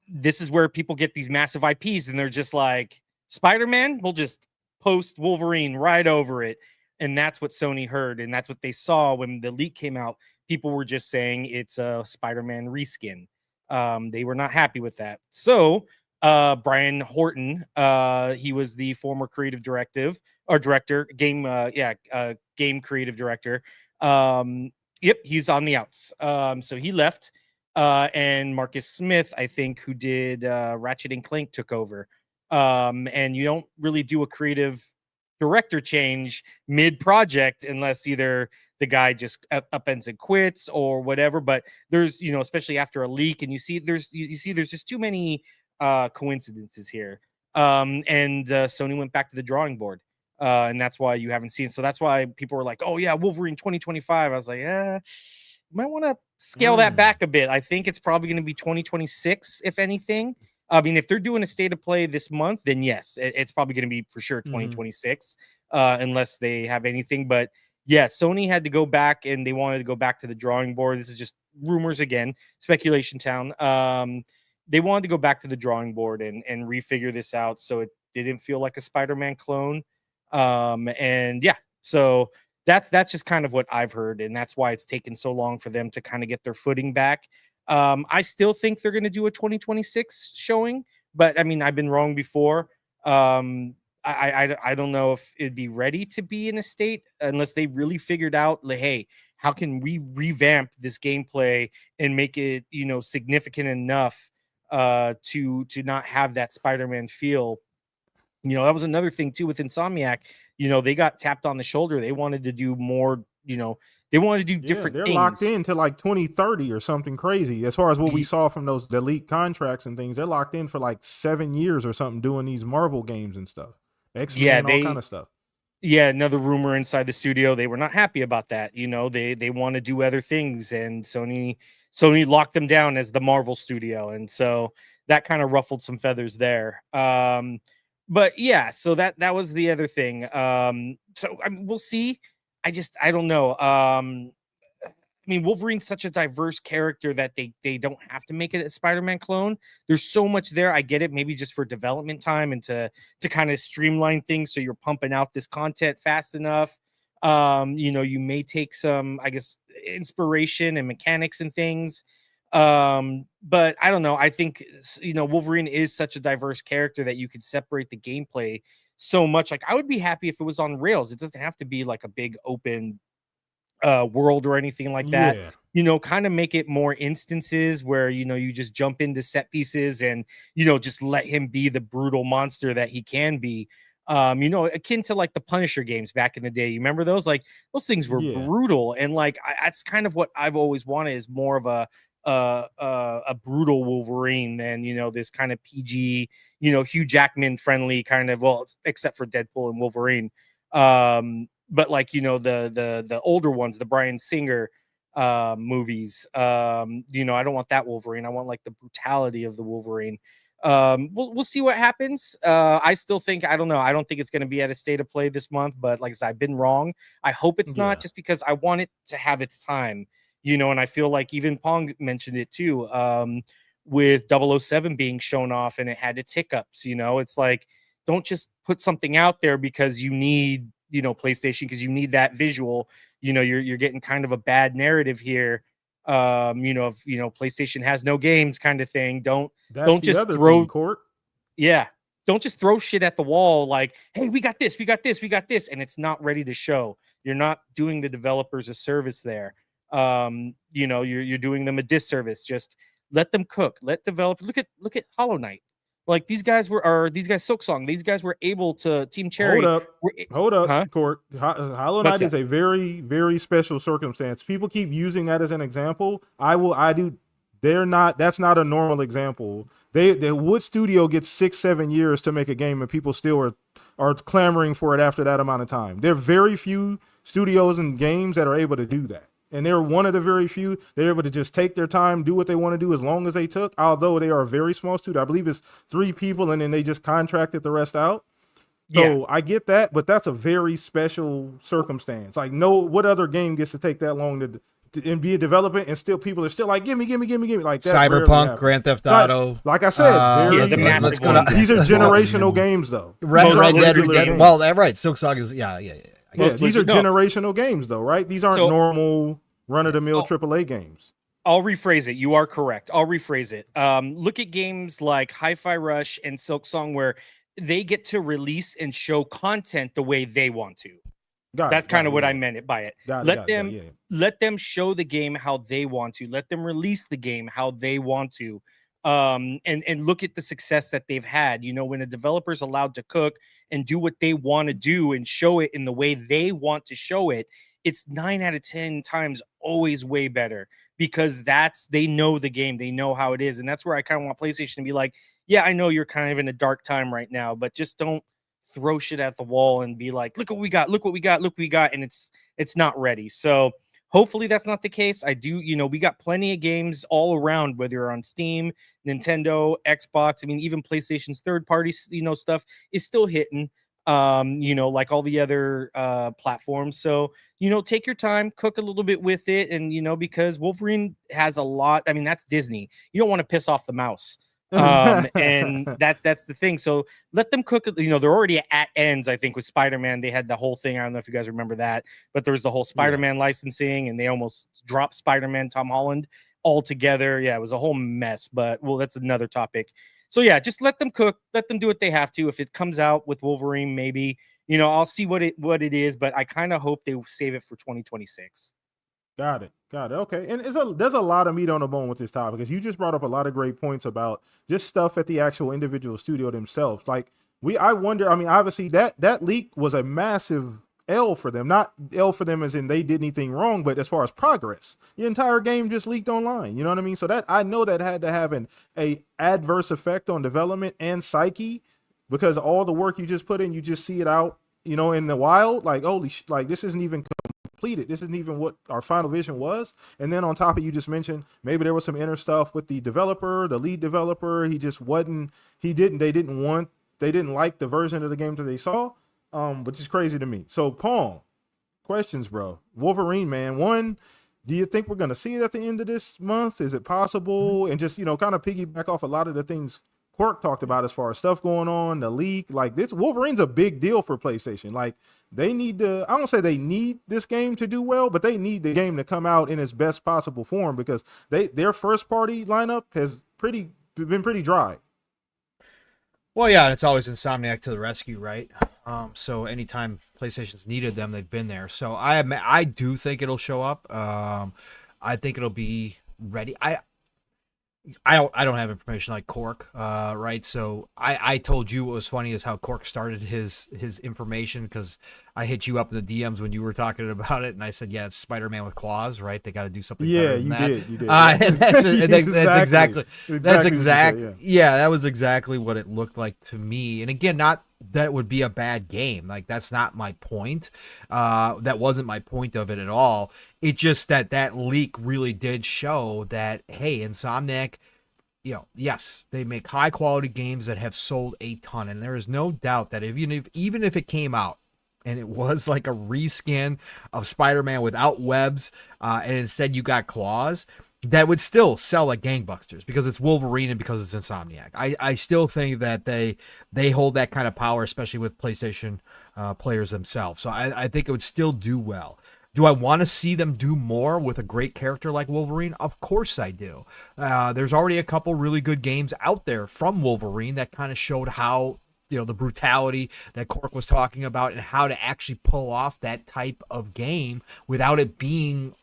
This is where people get these massive IPs and they're just like, Spider-Man, we'll just post Wolverine right over it. And that's what Sony heard. And that's what they saw when the leak came out. People were just saying it's a Spider-Man reskin. They were not happy with that. So Brian Horton, he was the former creative director, game creative director. He's on the outs. So he left. And Marcus Smith, I think, who did Ratchet and Clank, took over. And you don't really do a creative director change mid-project unless either the guy just upends and quits or whatever. But there's, especially after a leak, and you see there's just too many coincidences here. And Sony went back to the drawing board. And that's why you haven't seen. So that's why people were like, oh yeah, Wolverine 2025. I was like, you might want to scale that back a bit. I think it's probably going to be 2026, if anything. I mean, if they're doing a state of play this month, then yes, it's probably going to be for sure 2026, unless they have anything. But yeah, Sony had to go back and they wanted to go back to the drawing board. This is just rumors again, Speculation Town. They wanted to go back to the drawing board and refigure this out so it didn't feel like a Spider-Man clone. And yeah, so that's just kind of what I've heard, and that's why it's taken so long for them to kind of get their footing back. I still think they're going to do a 2026 showing, but I mean, I've been wrong before. I don't know if it'd be ready to be in a state unless they really figured out, like, hey, how can we revamp this gameplay and make it, significant enough to not have that Spider-Man feel. That was another thing too with Insomniac. They got tapped on the shoulder. They wanted to do more, they wanted to do different they're things. Locked into like 2030 or something crazy. As far as what we saw from those delete contracts and things, they're locked in for like 7 years or something doing these Marvel games and stuff. X-Men, all kind of stuff. Yeah, another rumor inside the studio. They were not happy about that. They want to do other things, and Sony locked them down as the Marvel studio, and so that kind of ruffled some feathers there. But yeah, so that was the other thing. So we'll see. I don't know. I mean, Wolverine's such a diverse character that they don't have to make it a Spider-Man clone. There's so much there. I get it, maybe just for development time and to kind of streamline things so you're pumping out this content fast enough. You may take some, I guess, inspiration and mechanics and things. But I don't know. I think, Wolverine is such a diverse character that you could separate the gameplay so much. Like, I would be happy if it was on rails. It doesn't have to be like a big open world or anything like that. Yeah. You know, kind of make it more instances where, you know, you just jump into set pieces and, you know, just let him be the brutal monster that he can be. You know, akin to like the Punisher games back in the day. You remember those? Like those things were Yeah. brutal, and like that's kind of what I've always wanted, is more of a brutal Wolverine than, you know, this kind of PG, you know, Hugh Jackman friendly kind of, well, except for Deadpool and Wolverine. But like, you know, the older ones, the Bryan Singer movies, you know, I don't want that Wolverine. I want like the brutality of the Wolverine. We'll see what happens. I still think, I don't know, I don't think it's going to be at a state of play this month, but like I said, I've been wrong. I hope it's Yeah. not, just because I want it to have its time, you know. And I feel like even Pong mentioned it too, with 007 being shown off and it had its hiccups. You know, it's like, don't just put something out there because you need, you know, PlayStation, because you need that visual. You know, you're getting kind of a bad narrative here. You know, if, you know, PlayStation has no games kind of thing. Don't That's the just other thing, throw, Court. yeah, don't just throw shit at the wall like, hey, we got this, we got this, we got this, and it's not ready to show. You're not doing the developers a service there. You know, you're doing them a disservice. Just let them cook. Let develop. Look at Hollow Knight. Like these guys Silksong. These guys were able to, Team Cherry. Hold up, Huh? Court. Hollow What's Knight is that? a very, very special circumstance. People keep using that as an example. I do. They're not. That's not a normal example. The Wood Studio gets 6-7 years to make a game, and people still are clamoring for it after that amount of time. There are very few studios and games that are able to do that. And they're one of the very few. They're able to just take their time, do what they want to do as long as they took, although they are a very small studio. I believe it's 3 people, and then they just contracted the rest out. So Yeah. I get that, but that's a very special circumstance. Like, what other game gets to take that long to and be a development, and still people are still like, gimme. Like that. Cyberpunk, Grand Theft Auto. Like I said, Yeah, the massive let's go ones. to- these are generational games, though. Red These aren't Dead regular Redemption. games. Well, right. Silksong is yeah. Yeah, Most these are legit- no. generational games, though, right? These aren't So- normal run-of-the-mill Oh. AAA games. I'll rephrase it. You are correct. I'll rephrase it. Look at games like Hi-Fi Rush and Silksong, where they get to release and show content the way they want to. That's kind of what I meant by it. Let them show the game how they want to. Let them release the game how they want to. And look at the success that they've had. You know, when a developer's allowed to cook and do what they want to do and show it in the way they want to show it, it's 9 out of 10 times always way better, because they know the game, they know how it is. And that's where I kind of want PlayStation to be like, yeah, I know you're kind of in a dark time right now, but just don't throw shit at the wall and be like, look what we got, and it's not ready. So hopefully that's not the case. You know, we got plenty of games all around, whether you're on Steam, Nintendo, Xbox. I mean, even PlayStation's third party, you know, stuff is still hitting, you know, like all the other platforms. So, you know, take your time, cook a little bit with it. And, you know, because Wolverine has a lot, I mean, that's Disney. You don't want to piss off the mouse. And that's the thing. So let them cook. You know, they're already at ends. I think with Spider-Man, they had the whole thing. I don't know if you guys remember that, but there was the whole Spider-Man licensing, and they almost dropped Spider-Man Tom Holland altogether. Yeah, it was a whole mess. But well, that's another topic. So yeah, just let them cook. Let them do what they have to. If it comes out with Wolverine, maybe, you know, I'll see what it is. But I kind of hope they save it for 2026. Got it. Okay. And there's a lot of meat on the bone with this topic, because you just brought up a lot of great points about just stuff at the actual individual studio themselves. Like I wonder, I mean, obviously that leak was a massive L for them. Not L for them as in they did anything wrong, but as far as progress, the entire game just leaked online. You know what I mean? So that, I know that had to have a adverse effect on development and psyche, because all the work you just put in, you just see it out, you know, in the wild. Like, holy like this isn't even completed. This isn't even what our final vision was. And then on top of, you just mentioned maybe there was some inner stuff with the developer, the lead developer. They didn't like the version of the game that they saw, which is crazy to me. So Pong, questions, bro. Wolverine, man. One, do you think we're going to see it at the end of this month? Is it possible? And just, you know, kind of piggyback off a lot of the things Quark talked about as far as stuff going on, the leak, like this Wolverine's a big deal for PlayStation. Like they need to, I don't say they need this game to do well, but they need the game to come out in its best possible form, because their first party lineup has been pretty dry. Well, yeah, it's always Insomniac to the rescue, right? So anytime PlayStation's needed them, they've been there. So I do think it'll show up. I think it'll be ready. I don't have information like Cork, right? So I told you what was funny is how Cork started his information, because I hit you up in the DMs when you were talking about it, and I said, yeah, it's Spider-Man with claws, right? They got to do something. Yeah, better than you that. did. You did. And that's exactly yeah. that was exactly what it looked like to me. And again, not that it would be a bad game. Like, that's not my point. That wasn't my point of it at all. It just that leak really did show that, hey, Insomniac, yes, they make high quality games that have sold a ton. And there is no doubt that even if it came out and it was like a reskin of Spider-Man without webs, and instead you got claws, that would still sell like gangbusters, because it's Wolverine and because it's Insomniac. I still think that they hold that kind of power, especially with PlayStation players themselves. So I think it would still do well. Do I want to see them do more with a great character like Wolverine? Of course I do. There's already a couple really good games out there from Wolverine that kind of showed how, the brutality that Cork was talking about, and how to actually pull off that type of game without it being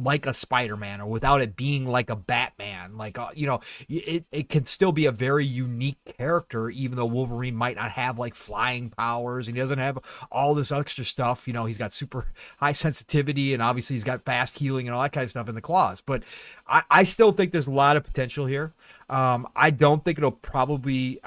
like a Spider-Man, or without it being like a Batman. Like, it can still be a very unique character, even though Wolverine might not have like flying powers, and he doesn't have all this extra stuff. He's got super high sensitivity, and obviously he's got fast healing and all that kind of stuff in the claws. But I still think there's a lot of potential here. I don't think it'll probably,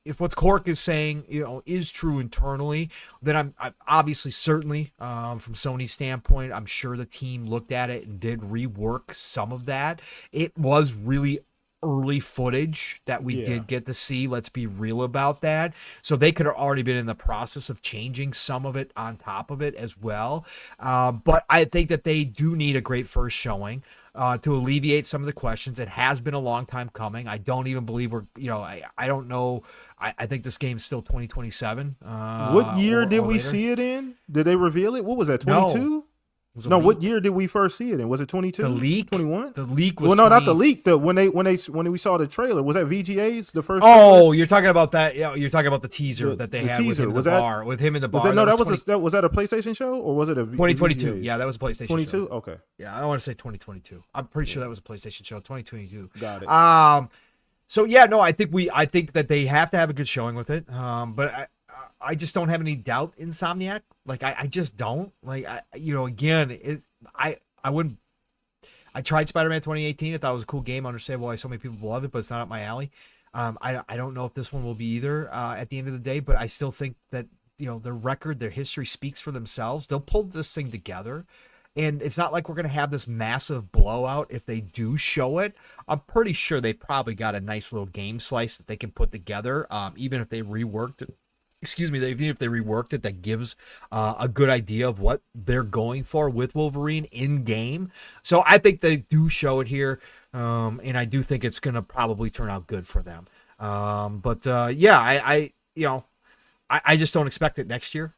if what Cork is saying, is true internally, then I'm obviously, certainly, from Sony's standpoint, I'm sure the team looked at it and did rework some of that. It was really early footage that we did get to see. Let's be real about that. So they could have already been in the process of changing some of it on top of it as well. But I think that they do need a great first showing to alleviate some of the questions. It has been a long time coming. I don't even believe I don't know. I think this game's still 2027. What year did we see it in? Did they reveal it? What was that, 22? No, what year did we first see it in? Was it 22? The leak? 21? The leak was Well, no, not the leak. When we saw the trailer, was that VGA's the first? Oh, trailer? You're talking about that. Yeah, you're talking about the teaser that they had with him in the bar. With him in the bar. Was that a PlayStation show, or was it a 2022? VGA's? Yeah, that was a PlayStation 22? show. Okay. Yeah, I want to say 2022. I'm pretty sure that was a PlayStation show. 2022. Got it. So yeah, no, I think that they have to have a good showing with it. But I just don't have any doubt in Insomniac. Like, I just don't. Like, again, I wouldn't. I tried Spider-Man 2018. I thought it was a cool game. I understand why so many people love it, but it's not up my alley. I don't know if this one will be either at the end of the day, but I still think that, their record, their history speaks for themselves. They'll pull this thing together. And it's not like we're going to have this massive blowout if they do show it. I'm pretty sure they probably got a nice little game slice that they can put together, even if they reworked it. Even if they reworked it, that gives a good idea of what they're going for with Wolverine in game. So I think they do show it here, and I do think it's going to probably turn out good for them. I just don't expect it next year.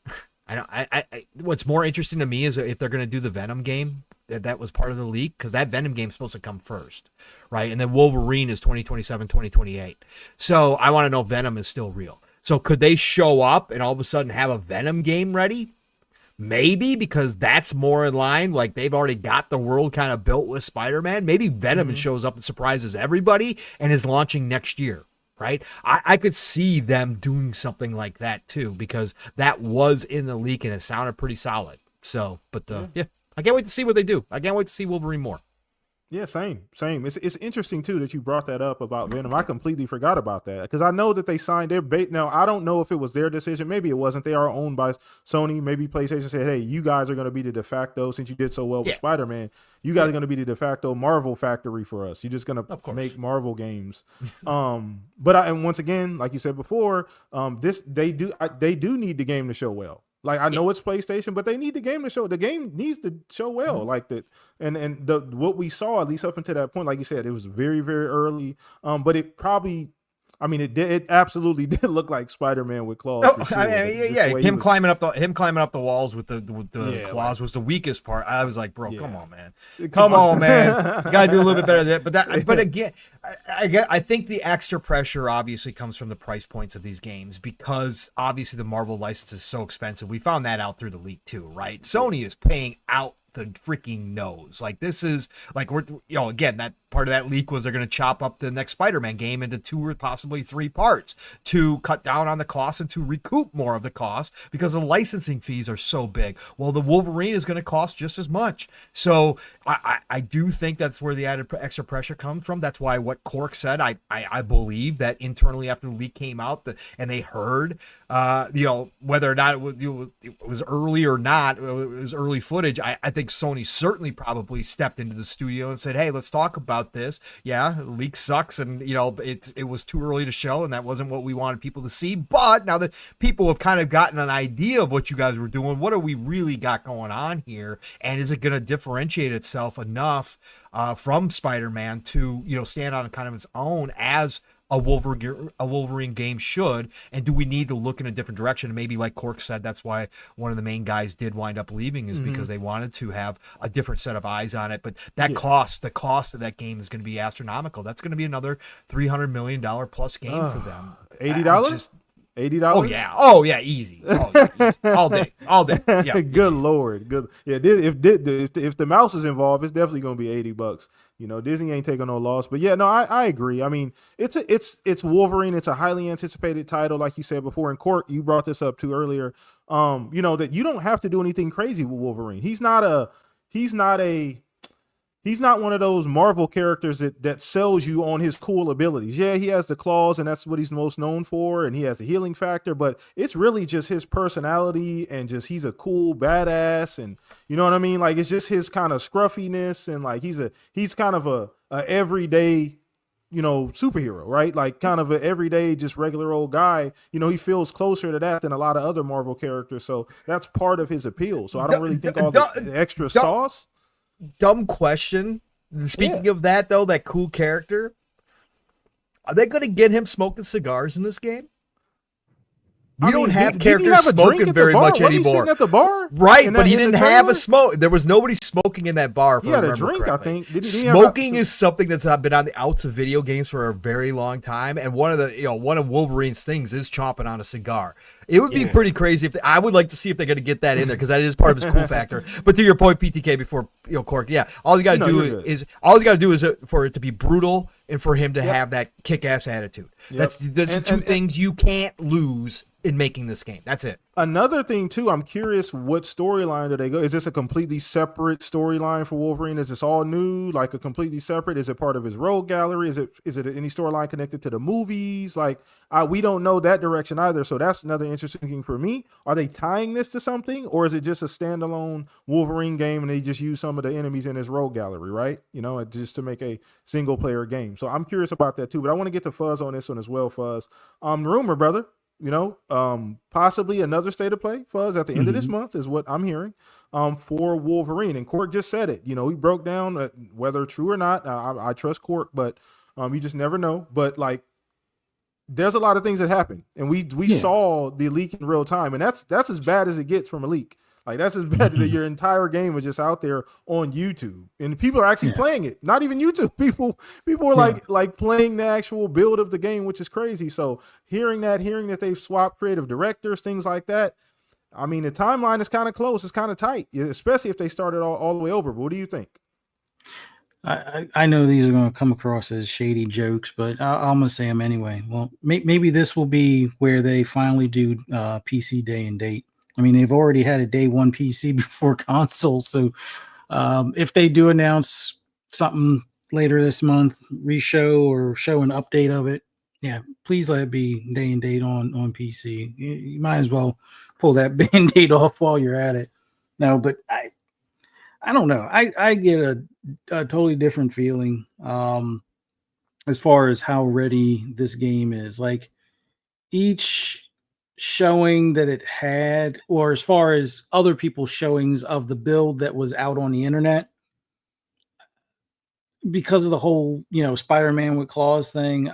What's more interesting to me is if they're going to do the Venom game that was part of the leak, because that Venom game is supposed to come first, right? And then Wolverine is 2027, 2028. So I want to know if Venom is still real. So could they show up and all of a sudden have a Venom game ready? Maybe, because that's more in line. Like, they've already got the world kind of built with Spider-Man. Maybe Venom shows up and surprises everybody and is launching next year. Right? I could see them doing something like that too, because that was in the leak and it sounded pretty solid. So, yeah, I can't wait to see what they do. I can't wait to see Wolverine more. Yeah, same. It's interesting too that you brought that up about Venom. I completely forgot about that, because I know that they signed their bait. Now, I don't know if it was their decision. Maybe it wasn't. They are owned by Sony. Maybe PlayStation said, "Hey, you guys are going to be the de facto, since you did so well with Spider-Man. You guys are going to be the de facto Marvel factory for us. You're just going to make Marvel games." And once again, like you said before, they do need the game to show well. Like, I know it's PlayStation, but they need the game to show. The game needs to show well, like that. And what we saw, at least up until that point, like you said, it was very, very early. But it probably, it absolutely did look like Spider-Man with claws. Oh, for sure. Him climbing up the walls with the claws was the weakest part. I was like, bro, come on, man, come on, man. You gotta do a little bit better than that. But again, I think the extra pressure obviously comes from the price points of these games, because obviously the Marvel license is so expensive. We found that out through the leak too, right? Sony is paying out the freaking nose. Like, this is like, we're, again, that part of that leak was they're going to chop up the next Spider-Man game into 2 or possibly 3 parts to cut down on the cost and to recoup more of the cost, because the licensing fees are so big. Well, the Wolverine is going to cost just as much. So I do think that's where the added extra pressure comes from. That's why what Cork said, I believe that internally after the leak came out, and they heard, whether or not it was early or not, it was early footage. I think Sony certainly probably stepped into the studio and said, hey, let's talk about this. Yeah, the leak sucks, and it was too early to show, and that wasn't what we wanted people to see. But now that people have kind of gotten an idea of what you guys were doing, what do we really got going on here, and is it going to differentiate itself enough from Spider-Man to stand on kind of its own as a Wolverine game should? And do we need to look in a different direction? And maybe, like Cork said, that's why one of the main guys did wind up leaving, is because they wanted to have a different set of eyes on it. But that the cost of that game is going to be astronomical. That's going to be another $300 million plus game for them. $80? $80? Oh yeah, easy. All day. Yeah. Good Lord. Good. Yeah. If the mouse is involved, it's definitely going to be $80. Disney ain't taking no loss. But yeah, no, I agree. I mean, it's Wolverine. It's a highly anticipated title, like you said before. And Court, you brought this up too earlier. That you don't have to do anything crazy with Wolverine. He's not one of those Marvel characters that sells you on his cool abilities. Yeah, he has the claws, and that's what he's most known for, and he has the healing factor, but it's really just his personality, and just he's a cool badass, and you know what I mean? Like, it's just his kind of scruffiness, and like he's kind of a everyday, superhero, right? Like, kind of an everyday, just regular old guy. He feels closer to that than a lot of other Marvel characters, so that's part of his appeal. So I don't really think all the extra sauce. Dumb question. Speaking of that, though, that cool character, are they going to get him smoking cigars in this game? You don't have characters smoking very much anymore. At the bar? Right, but he didn't have a smoke. There was nobody smoking in that bar. He had a drink, correctly. I think. Smoking is something that's been on the outs of video games for a very long time, and one of Wolverine's things is chomping on a cigar. It would be pretty crazy I would like to see if they're going to get that in there, because that is part of his cool factor. But to your point, PTK, before Cork, all you got to do is for it to be brutal and for him to have that kick-ass attitude. Yep. That's the two things you can't lose in making this game. That's it. Another thing too, I'm curious, what storyline do they go? Is this a completely separate storyline for Wolverine? Is this all new, like a completely separate? Is it part of his rogue gallery? Is it any storyline connected to the movies? Like, we don't know that direction either. So that's another interesting thing for me. Are they tying this to something, or is it just a standalone Wolverine game and they just use some of the enemies in his rogue gallery, right? Just to make a single player game. So I'm curious about that too. But I want to get to Fuzz on this one as well, Fuzz. Rumor, brother. Possibly another state of play, Fuzz, at the end of this month is what I'm hearing, for Wolverine. And Cork just said it. He broke down whether true or not. I trust Cork, but you just never know. But like, there's a lot of things that happen, and we saw the leak in real time, and that's as bad as it gets from a leak. Like, that's as bad that your entire game is just out there on YouTube, and people are actually playing it. Not even YouTube. People are like playing the actual build of the game, which is crazy. So hearing that they've swapped creative directors, things like that. I mean, the timeline is kind of close. It's kind of tight, especially if they started all the way over. But what do you think? I know these are going to come across as shady jokes, but I'm going to say them anyway. Well, maybe this will be where they finally do PC day and date. I mean, they've already had a day one PC before console. So if they do announce something later this month, reshow or show an update of it, please let it be day and date on PC. You might as well pull that Band-Aid off while you're at it. No, but I don't know. I get a totally different feeling as far as how ready this game is. Like, each showing that it had, or as far as other people's showings of the build that was out on the internet, because of the whole Spider-Man with claws thing,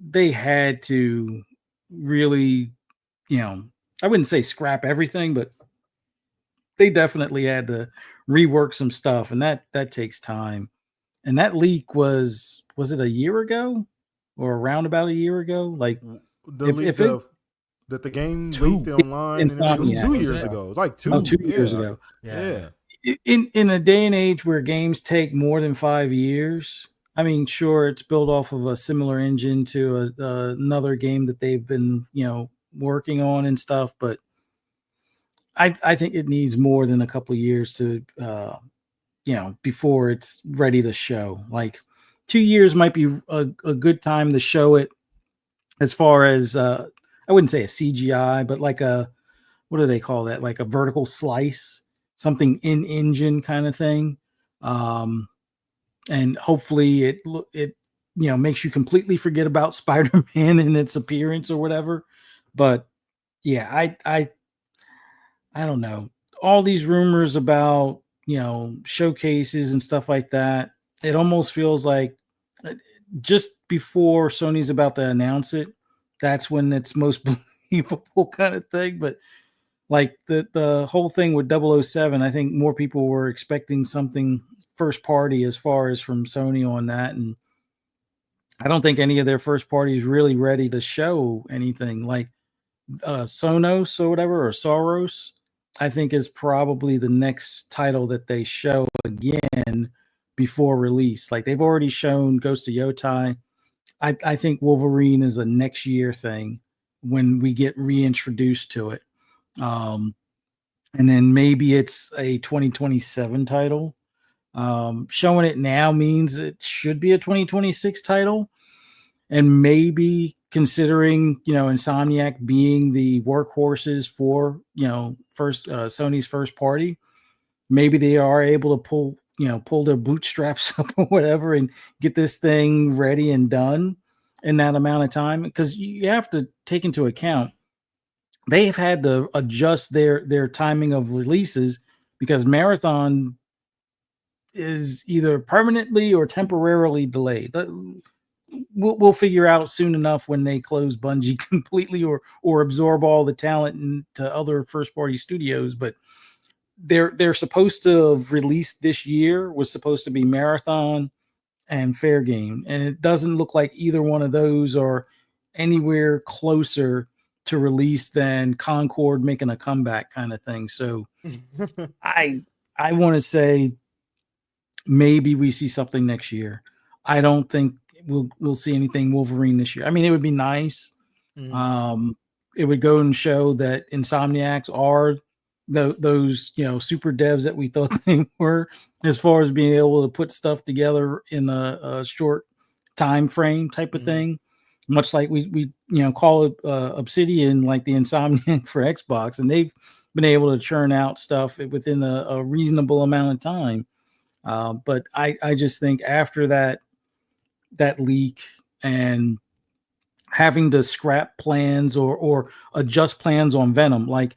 they had to really, I wouldn't say scrap everything, but they definitely had to rework some stuff, and that takes time. And that leak was it a year ago or around about a year ago? Like The if leak it of that the game leaked Two. online, and it was Insomniac, 2 years wasn't it? ago. It was like oh, two. 2 years Yeah, ago. yeah. In a day and age where games take more than 5 years, I mean, sure, it's built off of a similar engine to another game that they've been, working on and stuff, but I think it needs more than a couple of years to, before it's ready to show. Like 2 years might be a good time to show it as far as, I wouldn't say a CGI, but like what do they call that? Like a vertical slice, something in engine kind of thing. Um, and hopefully it makes you completely forget about Spider-Man and its appearance or whatever. But yeah, I don't know. All these rumors about, showcases and stuff like that, it almost feels like just before Sony's about to announce it, that's when it's most believable kind of thing. But like the whole thing with 007, I think more people were expecting something first party as far as from Sony on that. And I don't think any of their first parties really ready to show anything. Like Sonos or whatever, or Soros, I think is probably the next title that they show again before release. Like they've already shown Ghost of Yotai. I think Wolverine is a next year thing when we get reintroduced to it. And then maybe it's a 2027 title. Showing it now means it should be a 2026 title. And maybe considering, Insomniac being the workhorses for, first Sony's first party, maybe they are able to pull their bootstraps up or whatever and get this thing ready and done in that amount of time. Because you have to take into account they've had to adjust their timing of releases because Marathon is either permanently or temporarily delayed. We'll figure out soon enough when they close Bungie completely or absorb all the talent into other first party studios. But they're supposed to have released this year was supposed to be Marathon and Fair Game, and it doesn't look like either one of those are anywhere closer to release than Concord making a comeback kind of thing. So I want to say maybe we see something next year. I don't think we'll see anything Wolverine this year. I mean, it would be nice. It would go and show that Insomniacs are those super devs that we thought they were, as far as being able to put stuff together in a short time frame type of thing. Much like we call it Obsidian, like the Insomniac for Xbox, and they've been able to churn out stuff within a reasonable amount of time. But I just think after that leak and having to scrap plans or adjust plans on Venom, like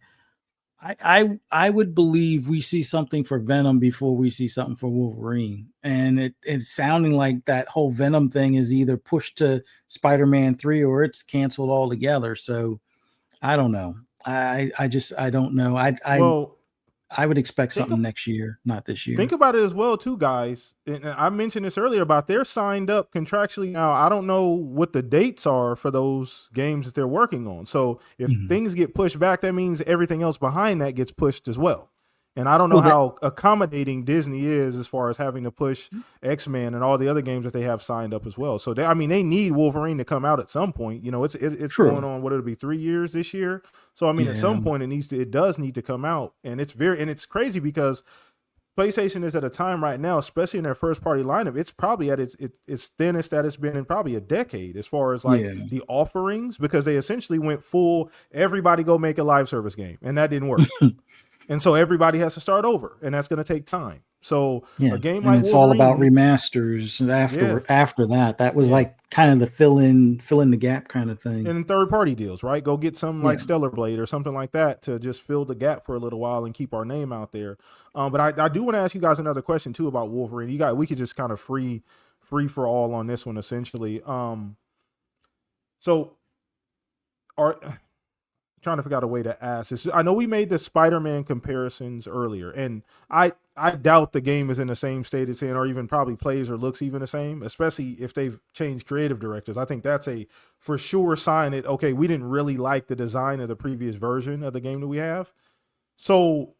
I would believe we see something for Venom before we see something for Wolverine. And it's sounding like that whole Venom thing is either pushed to Spider-Man 3 or it's canceled altogether. So I don't know. I don't know. I would expect something next year, not this year. Think about it as well, too, guys. And I mentioned this earlier about they're signed up contractually. Now, I don't know what the dates are for those games that they're working on. So if things get pushed back, that means everything else behind that gets pushed as well. And I don't know how accommodating Disney is as far as having to push X-Men and all the other games that they have signed up as well. So they need Wolverine to come out at some point. It's going on, what it'll be 3 years this year. So at some point it does need to come out. And it's crazy because PlayStation is at a time right now, especially in their first party lineup, it's probably at its thinnest that it's been in probably a decade as far as the offerings, because they essentially went full, everybody go make a live service game, and that didn't work. And so everybody has to start over, and that's going to take time. So a game like it's Wolverine, all about remasters after that. That was like kind of the fill in the gap kind of thing. And third party deals, right? Go get something like Stellar Blade or something like that to just fill the gap for a little while and keep our name out there. But I do want to ask you guys another question too about Wolverine. We could just kind of free for all on this one essentially. So trying to figure out a way to ask this. I know we made the Spider-Man comparisons earlier, and I doubt the game is in the same state it's in, or even probably plays or looks even the same, especially if they've changed creative directors. I think that's a for sure sign that, okay, we didn't really like the design of the previous version of the game that we have. So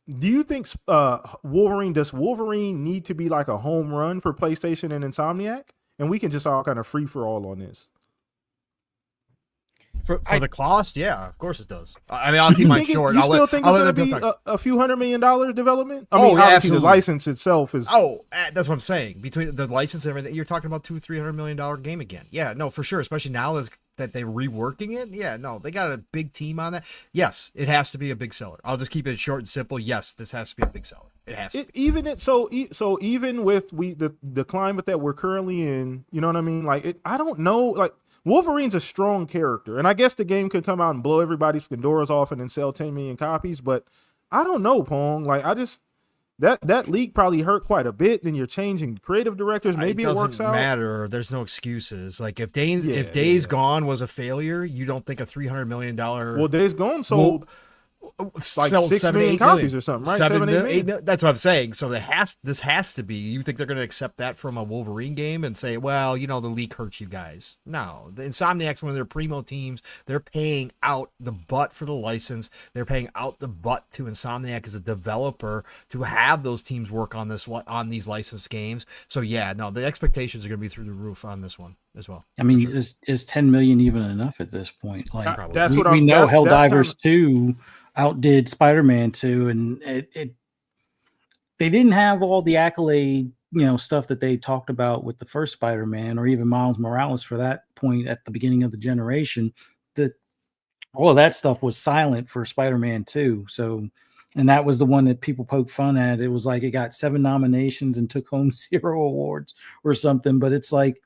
do you think does Wolverine need to be like a home run for PlayStation and Insomniac? And we can just all kind of free for all on this. For the cost, yeah, of course it does. I mean, I'll keep mine short. You still think it's going to be a few $100 million development? I mean, obviously the license itself is. Oh, that's what I'm saying. Between the license and everything, you're talking about $200-300 million game again. Yeah, no, for sure. Especially now that they're reworking it. Yeah, no, they got a big team on that. Yes, it has to be a big seller. I'll just keep it short and simple. Yes, this has to be a big seller. It has to. Even with the climate that we're currently in, you know what I mean? Like, I don't know, like. Wolverine's a strong character, and I guess the game could come out and blow everybody's fedoras off and then sell 10 million copies, but I don't know, Pong. Like, I just that leak probably hurt quite a bit. Then you're changing creative directors. Maybe it works out. Matter. There's no excuses. Like if Days Gone was a failure, you don't think a $300 million. Well, Days Gone sold. Like 6 million copies or something, right? 7, 8 million. That's what I'm saying. So this has to be. You think they're going to accept that from a Wolverine game and say, well, you know, the leak hurts you guys? No, the Insomniac's one of their primo teams. They're paying out the butt for the license. They're paying out the butt to Insomniac as a developer to have those teams work on these licensed games. So yeah, no, the expectations are going to be through the roof on this one as well. I mean, sure. is 10 million even enough at this point? Like we know Helldivers 2 outdid Spider-Man 2, and they didn't have all the accolade, stuff that they talked about with the first Spider-Man or even Miles Morales for that point at the beginning of the generation. That all of that stuff was silent for Spider-Man 2. So, and that was the one that people poked fun at. It was like it got 7 nominations and took home 0 awards or something. But it's like,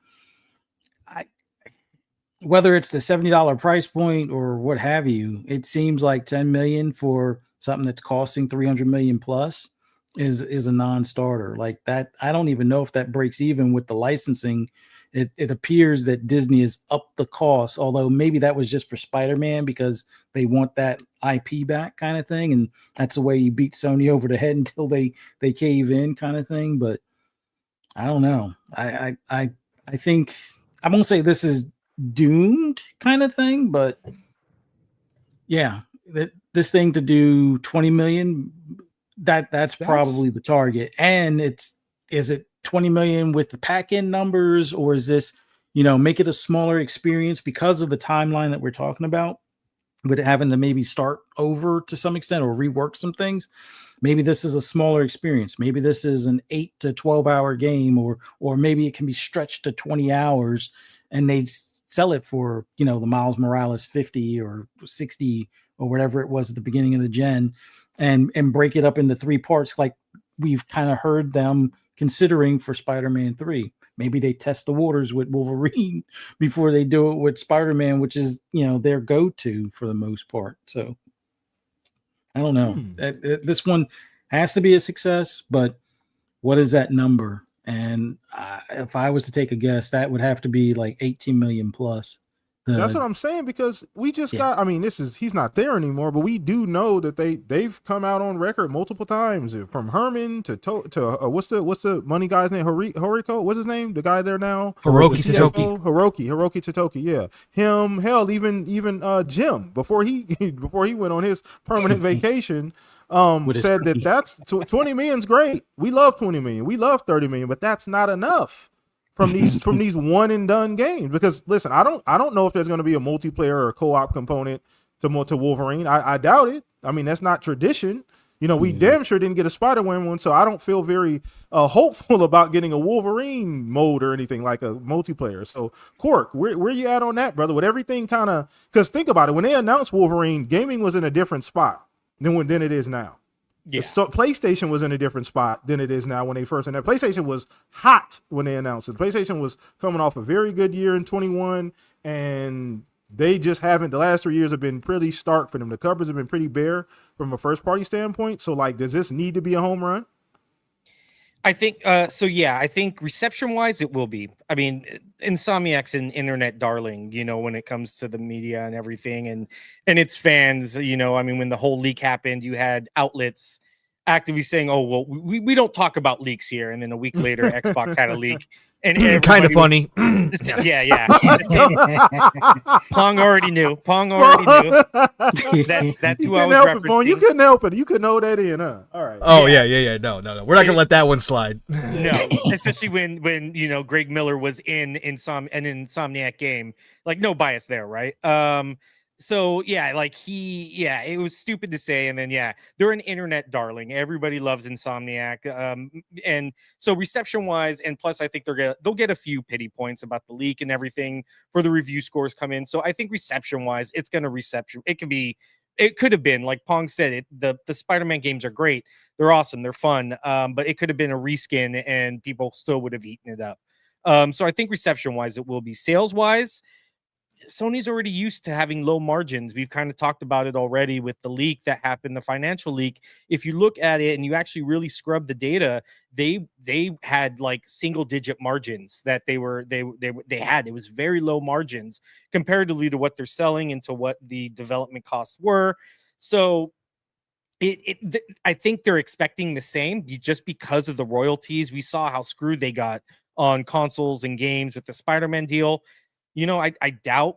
whether it's the $70 price point or what have you, it seems like 10 million for something that's costing 300 million plus is a non-starter. Like that, I don't even know if that breaks even with the licensing. It appears that Disney has upped the cost, although maybe that was just for Spider-Man because they want that IP back kind of thing, and that's the way you beat Sony over the head until they cave in kind of thing. But I don't know. I think I won't say this is doomed kind of thing, but yeah, this thing to do 20 million, that's probably the target. And is it 20 million with the pack-in numbers, or is this, make it a smaller experience because of the timeline that we're talking about, with having to maybe start over to some extent or rework some things? Maybe this is a smaller experience. Maybe this is an 8 to 12 hour game, or maybe it can be stretched to 20 hours and they sell it for, the Miles Morales 50 or 60 or whatever it was at the beginning of the gen, and break it up into 3 parts like we've kind of heard them considering for Spider-Man 3. Maybe they test the waters with Wolverine before they do it with Spider-Man, which is, their go-to for the most part. So I don't know. This one has to be a success, but what is that number? And if I was to take a guess, that would have to be like 18 million plus. That's what I'm saying, because we just got, I mean, he's not there anymore, but we do know that they've come out on record multiple times, from Herman to what's the money guy's name? Horiko? What's his name? The guy there now? Hiroki Totoki. Hiroki Totoki. Yeah. Him, hell, even Jim, before he went on his permanent vacation, said that's 20 million's great. We love 20 million. We love 30 million, but that's not enough from these one and done games. Because listen, I don't know if there's going to be a multiplayer or a co-op component to Wolverine. I doubt it. I mean, that's not tradition. We damn sure didn't get a Spider-Man one, so I don't feel very hopeful about getting a Wolverine mode or anything like a multiplayer. So, Cork, where you at on that, brother? With everything kind of, because think about it, when they announced Wolverine, gaming was in a different spot than it is now. Yeah. So PlayStation was in a different spot than it is now when they first announced. PlayStation was hot when they announced it. PlayStation was coming off a very good year in 21, and they just haven't. The last 3 years have been pretty stark for them. The cupboards have been pretty bare from a first party standpoint. So, like, does this need to be a home run? I think so. Yeah, I think reception wise, it will be. I mean, Insomniac's an internet darling, when it comes to the media and everything, and its fans. I mean, when the whole leak happened, you had outlets actively saying, "Oh, well, we don't talk about leaks here," and then a week later, Xbox had a leak, and Kind of everybody funny. yeah. Pong already knew. That's You who I couldn't was help it, Pong. referencing. You couldn't help it. You couldn't hold that in, huh? All right. Oh yeah. No. We're not gonna let that one slide. No, especially when Greg Miller was in an Insomniac game, like no bias there, right? So yeah, like it was stupid to say, and then they're an internet darling. Everybody loves Insomniac, and so reception wise, and plus I think they'll get a few pity points about the leak and everything for the review scores come in. So I think reception wise, it's gonna reception. It could have been like Pong said. The Spider-Man games are great. They're awesome. They're fun. But it could have been a reskin, and people still would have eaten it up. So I think reception wise, it will be. Sales wise, Sony's already used to having low margins. We've kind of talked about it already with the leak that happened, the financial leak. If you look at it and you actually really scrub the data, they had like single digit margins that they had. It was very low margins comparatively to what they're selling and to what the development costs were. So I think they're expecting the same just because of the royalties. We saw how screwed they got on consoles and games with the Spider-Man deal. I doubt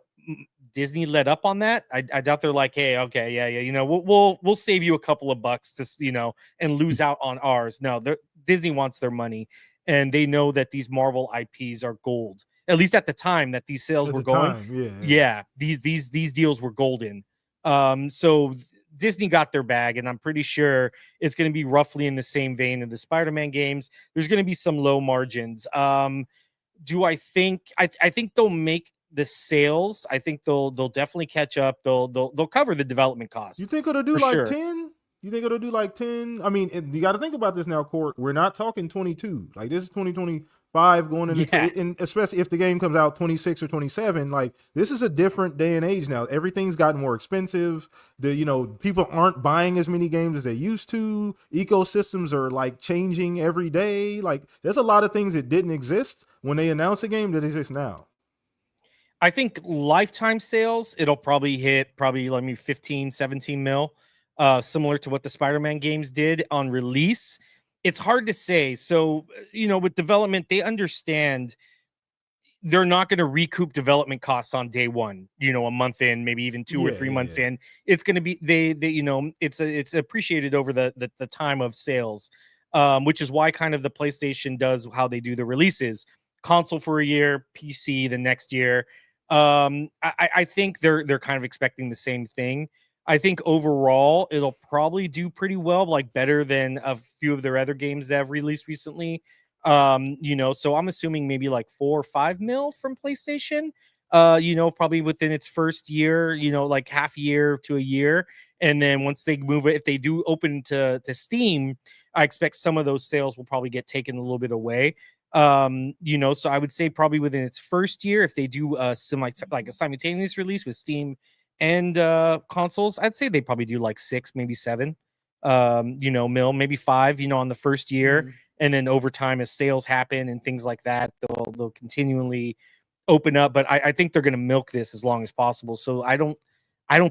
Disney let up on that. I doubt they're like, hey, okay, yeah, we'll save you a couple of bucks to and lose out on ours. No, Disney wants their money, and they know that these Marvel IPs are gold. At least at the time that these sales were going, these deals were golden. So Disney got their bag, and I'm pretty sure it's going to be roughly in the same vein of the Spider-Man games. There's going to be some low margins. Do I think I think they'll make the sales? I think they'll definitely catch up. They'll cover the development costs. You think it'll do like 10? You think it'll do like 10? I mean, you got to think about this now, Court. We're not talking 22. Like this is 2025 going into, and especially if the game comes out 26 or 27. Like this is a different day and age now. Everything's gotten more expensive. People aren't buying as many games as they used to. Ecosystems are like changing every day. Like there's a lot of things that didn't exist when they announced a game that exists now. I think lifetime sales, it'll probably hit 15, 17 mil, similar to what the Spider-Man games did on release. It's hard to say. So, with development, they understand they're not going to recoup development costs on day one, a month in, maybe even 2 or 3 months in. It's going to be, it's appreciated over the time of sales, which is why kind of the PlayStation does how they do the releases. Console for a year, PC the next year. I think they're kind of expecting the same thing. I think overall it'll probably do pretty well, like better than a few of their other games that have released recently. So I'm assuming maybe like 4 or 5 mil from PlayStation. Probably within its first year, like half a year to a year. And then once they move it, if they do open to Steam, I expect some of those sales will probably get taken a little bit away. So I would say probably within its first year, if they do a simultaneous release with Steam and consoles, I'd say they probably do like 6, maybe 7 mil, maybe 5, on the first year. And then over time, as sales happen and things like that, they'll continually open up. But I think they're going to milk this as long as possible. So I don't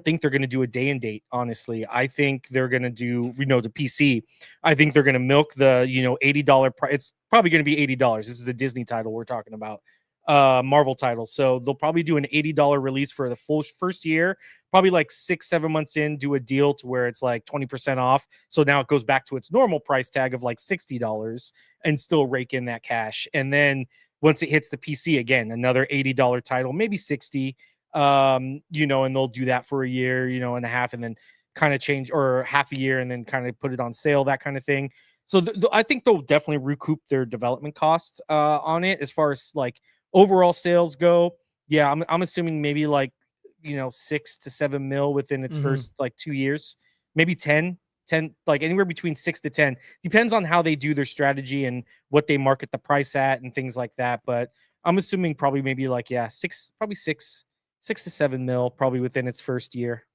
think they're going to do a day and date. Honestly, I think they're going to do, the PC. I think they're going to milk the, $80 price. It's probably going to be $80. This is a Disney title we're talking about, Marvel title. So they'll probably do an $80 release for the full first year. Probably like 6-7 months in, do a deal to where it's like 20% off. So now it goes back to its normal price tag of like $60 and still rake in that cash. And then once it hits the PC again, another $80 title, maybe 60. And they'll do that for a year, and a half, and then kind of change, or half a year and then kind of put it on sale, that kind of thing. So I think they'll definitely recoup their development costs on it. As far as like overall sales go, I'm assuming maybe like 6 to 7 mil within its first like 2 years, maybe 10, like anywhere between 6 to 10, depends on how they do their strategy and what they market the price at and things like that. But I'm assuming probably maybe like 6 to 7 mil probably within its first year.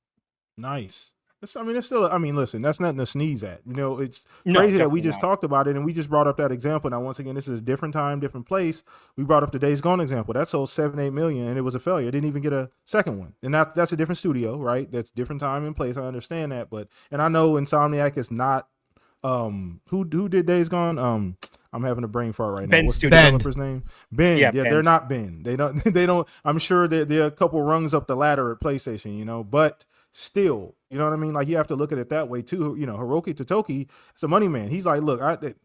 Nice. It's still. I mean, listen, that's nothing to sneeze at. You know, it's No, crazy that we definitely just not. talked about it and we just brought up that example. Now, once again, this is a different time, different place. We brought up the Days Gone example. That sold 7-8 million and it was a failure. It didn't even get a second one. And that's a different studio, right? That's different time and place. I understand that, but and I know Insomniac is not. Who did Days Gone? I'm having a brain fart right now. Bend What's the Studio. developer's name? Ben. Yeah, Yeah, Bend. they're not Ben. They don't. They don't. I'm sure they're a couple rungs up the ladder at PlayStation. You know, but still, you know what I mean? Like you have to look at it that way too. You know, Hiroki Totoki, it's a money man. He's like, look,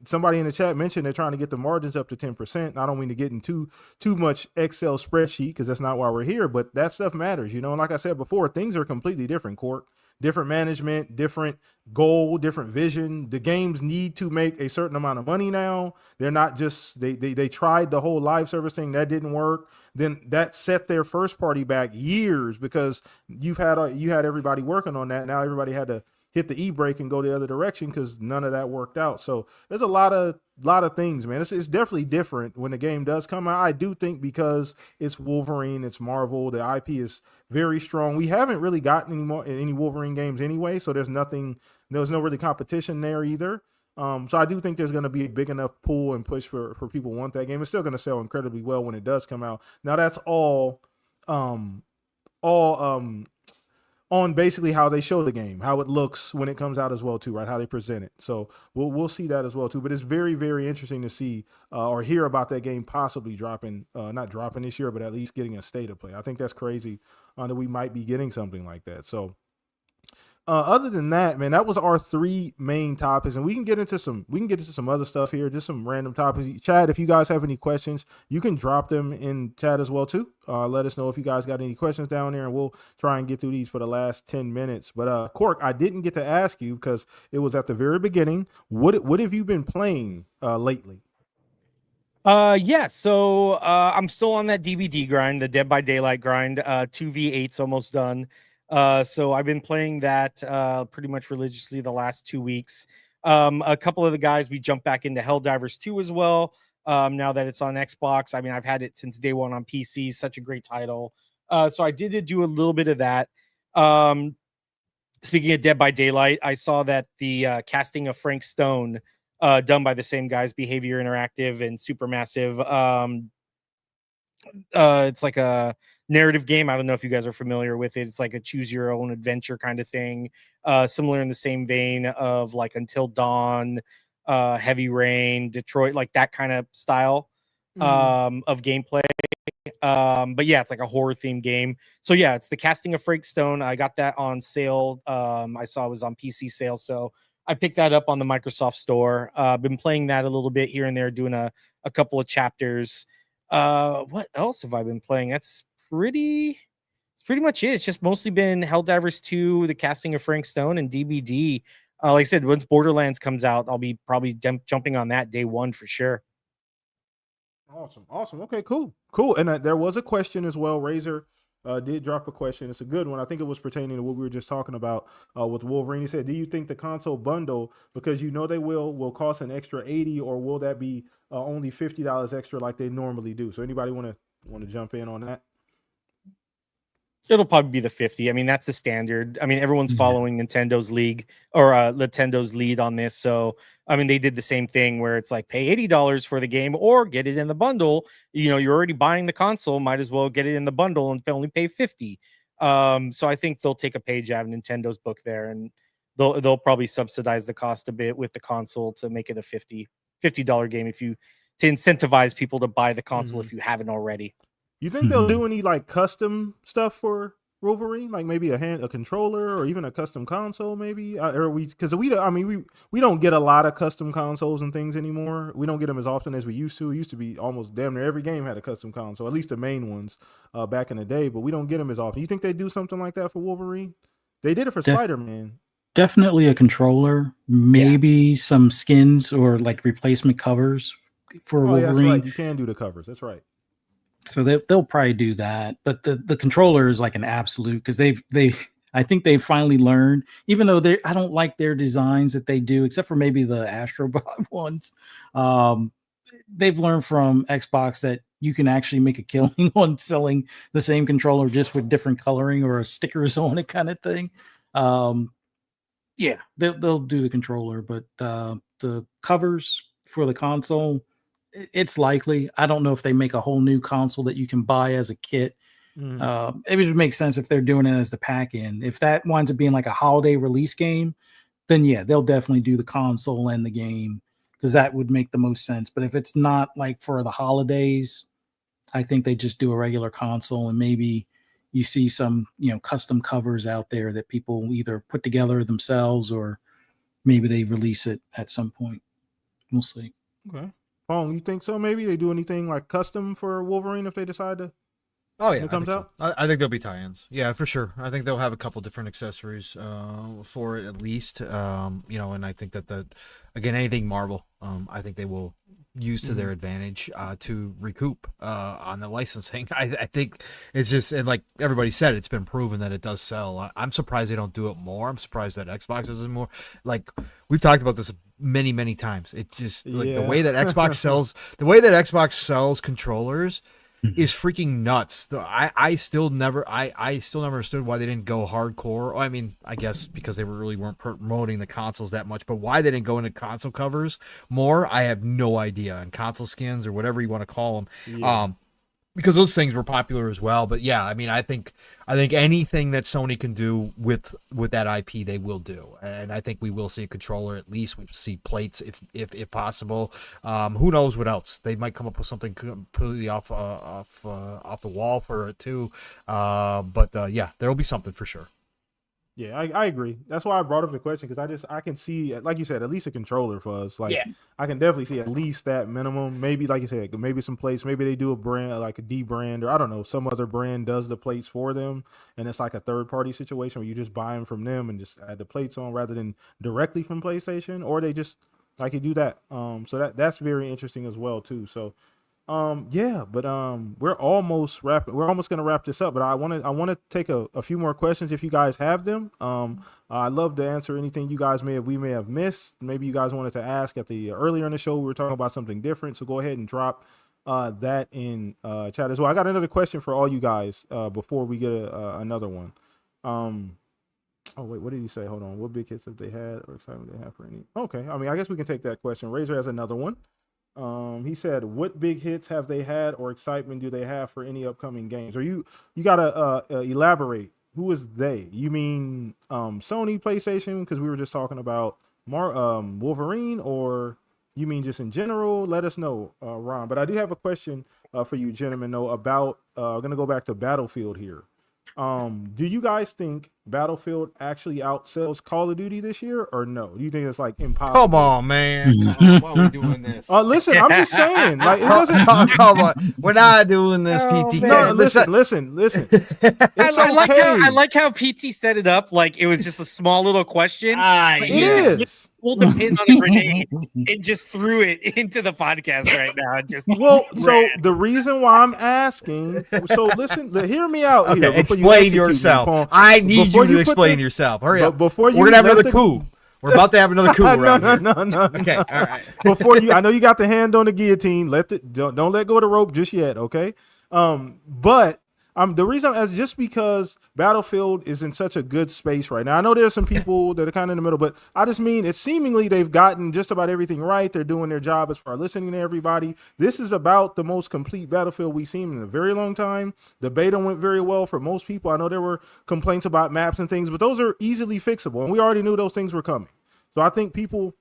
somebody in the chat mentioned they're trying to get the margins up to 10%. I don't mean to get into too much Excel spreadsheet because that's not why we're here, but that stuff matters, you know. And like I said before, things are completely different, Cork. Different management, different goal, different vision. The games need to make a certain amount of money now. They're not just they tried the whole live service thing, that didn't work. Then that set their first party back years because you had everybody working on that. Now everybody had to hit the e-brake and go the other direction because none of that worked out. So there's a lot of things, man. It's definitely different when the game does come out. I do think because it's Wolverine, it's Marvel, the IP is very strong. We haven't really gotten any Wolverine games anyway, so there's no really competition there either. So I do think there's going to be a big enough pull and push for people who want that game. It's still going to sell incredibly well when it does come out. Now that's all on basically how they show the game, how it looks when it comes out as well too, right? How they present it. So we'll see that as well too. But it's very, very interesting to see or hear about that game possibly dropping, not dropping this year, but at least getting a state of play. I think that's crazy that we might be getting something like that. So other than that, man, that was our 3 main topics, and we can get into some other stuff here, just some random topics. Chad, if you guys have any questions, you can drop them in chat as well too. Let us know if you guys got any questions down there, and we'll try and get through these for the last 10 minutes. But Cork, I didn't get to ask you because it was at the very beginning. What have you been playing lately? So I'm still on that DBD grind, the Dead by Daylight grind. 2v8's almost done. So I've been playing that pretty much religiously the last 2 weeks. A couple of the guys, we jumped back into Helldivers 2 as well. Now that it's on Xbox. I mean, I've had it since day one on PC. Such a great title. So I did do a little bit of that. Speaking of Dead by Daylight, I saw that the casting of Frank Stone, done by the same guys, Behavior Interactive and Supermassive. It's like a narrative game. I don't know if you guys are familiar with it. It's like a choose your own adventure kind of thing. Similar in the same vein of like Until Dawn, Heavy Rain, Detroit, like that kind of style of gameplay. But yeah, it's like a horror themed game. So yeah, it's the casting of Frank Stone. I got that on sale. I saw it was on PC sale, so I picked that up on the Microsoft Store. Been playing that a little bit here and there, doing a couple of chapters. What else have I been playing? It's pretty much it. It's just mostly been Helldivers 2, the casting of Frank Stone, and DBD. Like I said, once Borderlands comes out, I'll be probably jumping on that day one for sure. Awesome. Okay, cool. And there was a question as well. Razor did drop a question. It's a good one. I think it was pertaining to what we were just talking about with Wolverine. He said, do you think the console bundle, because you know they will cost an extra $80, or will that be only $50 extra like they normally do? So anybody want to jump in on that? It'll probably be the 50. I mean, that's the standard. I mean, everyone's following Nintendo's league or Nintendo's lead on this. So, I mean, they did the same thing where it's like pay $80 for the game or get it in the bundle. You know, you're already buying the console, might as well get it in the bundle and only pay 50. So I think they'll take a page out of Nintendo's book there, and they'll probably subsidize the cost a bit with the console to make it a $50 game to incentivize people to buy the console if you haven't already. You think they'll do any like custom stuff for Wolverine, like maybe a controller or even a custom console, maybe? Or because we don't get a lot of custom consoles and things anymore. We don't get them as often as we used to. It used to be almost damn near every game had a custom console, at least the main ones back in the day. But we don't get them as often. You think they do something like that for Wolverine? They did it for Spider-Man. Definitely a controller, maybe some skins or like replacement covers for Wolverine. That's right. You can do the covers. That's right. So they'll probably do that, but the controller is like an absolute, because I think they've finally learned, even though I don't like their designs that they do, except for maybe the Astrobot ones. They've learned from Xbox that you can actually make a killing on selling the same controller just with different coloring or stickers on it, kind of thing. Yeah, they'll do the controller, but the covers for the console, it's likely. I don't know if they make a whole new console that you can buy as a kit. It would make sense if they're doing it as the pack in. If that winds up being like a holiday release game, then yeah, they'll definitely do the console and the game because that would make the most sense. But if it's not like for the holidays, I think they just do a regular console and maybe you see some, custom covers out there that people either put together themselves or maybe they release it at some point. We'll see. Okay. Pong, you think so? Maybe they do anything like custom for Wolverine if they decide to? Oh yeah, when it comes out. I think there'll be tie-ins. Yeah, for sure. I think they'll have a couple different accessories for it at least. And I think that again, anything Marvel, I think they will use to their advantage to recoup on the licensing. I think it's just, and like everybody said, it's been proven that it does sell. I'm surprised they don't do it more. I'm surprised that Xbox doesn't more. Like we've talked about this many times. It just like the way that Xbox sells controllers is freaking nuts. I still never understood why they didn't go hardcore. I mean, I guess because they really weren't promoting the consoles that much, but why they didn't go into console covers more, I have no idea. And console skins or whatever you want to call them. Because those things were popular as well. But yeah, I mean, I think anything that Sony can do with that IP, they will do, and I think we will see a controller at least. We see plates if possible. Who knows what else? They might come up with something completely off the wall for it too. But yeah, there will be something for sure. Yeah, I agree. That's why I brought up the question because I can see, like you said, at least a controller for us. Like, I can definitely see at least that minimum. Maybe, like you said, maybe some plates. Maybe they do a brand like a D brand, or I don't know, some other brand does the plates for them, and it's like a third party situation where you just buy them from them and just add the plates on rather than directly from PlayStation, or they just like you do that. So that's very interesting as well too. So. We're almost gonna wrap this up, but I want to take a few more questions if you guys have them. I'd love to answer anything you guys we may have missed. Maybe you guys wanted to ask at the earlier in the show. We were talking about something different, so go ahead and drop that in chat as well. I got another question for all you guys before we get another one. Oh wait, what did he say? Hold on. What big hits have they had or excitement they have for any? Okay, I mean, I guess we can take that question. Razor has another one. He said, what big hits have they had or excitement do they have for any upcoming games? Or you gotta elaborate. Who is they? You mean Sony, PlayStation? Because we were just talking about Wolverine, or you mean just in general? Let us know, Ron. But I do have a question for you gentlemen, though, about I'm gonna go back to Battlefield here. Do you guys think Battlefield actually outsells Call of Duty this year, or no? Do you think it's like impossible? Come on, man. Why are we doing this? Listen, I'm just saying, like, it doesn't. Come on, we're not doing this, PT. No, listen. I like how PT set it up like it was just a small little question. It is. Pulled the pin on a grenade and just threw it into the podcast right now. So the reason why I'm asking, so listen, hear me out here. Okay, explain yourself. I need you to explain yourself. Hurry up. Before you, we're gonna have another coup. We're about to have another coup. No. Okay, all right. Before you, I know you got the hand on the guillotine. Don't let go of the rope just yet. Okay. But the reason is just because Battlefield is in such a good space right now. I know there's some people that are kind of in the middle, but I just mean it's seemingly they've gotten just about everything right. They're doing their job as far as listening to everybody. This is about the most complete Battlefield we've seen in a very long time. The beta went very well for most people. I know there were complaints about maps and things, but those are easily fixable, and we already knew those things were coming. So I think people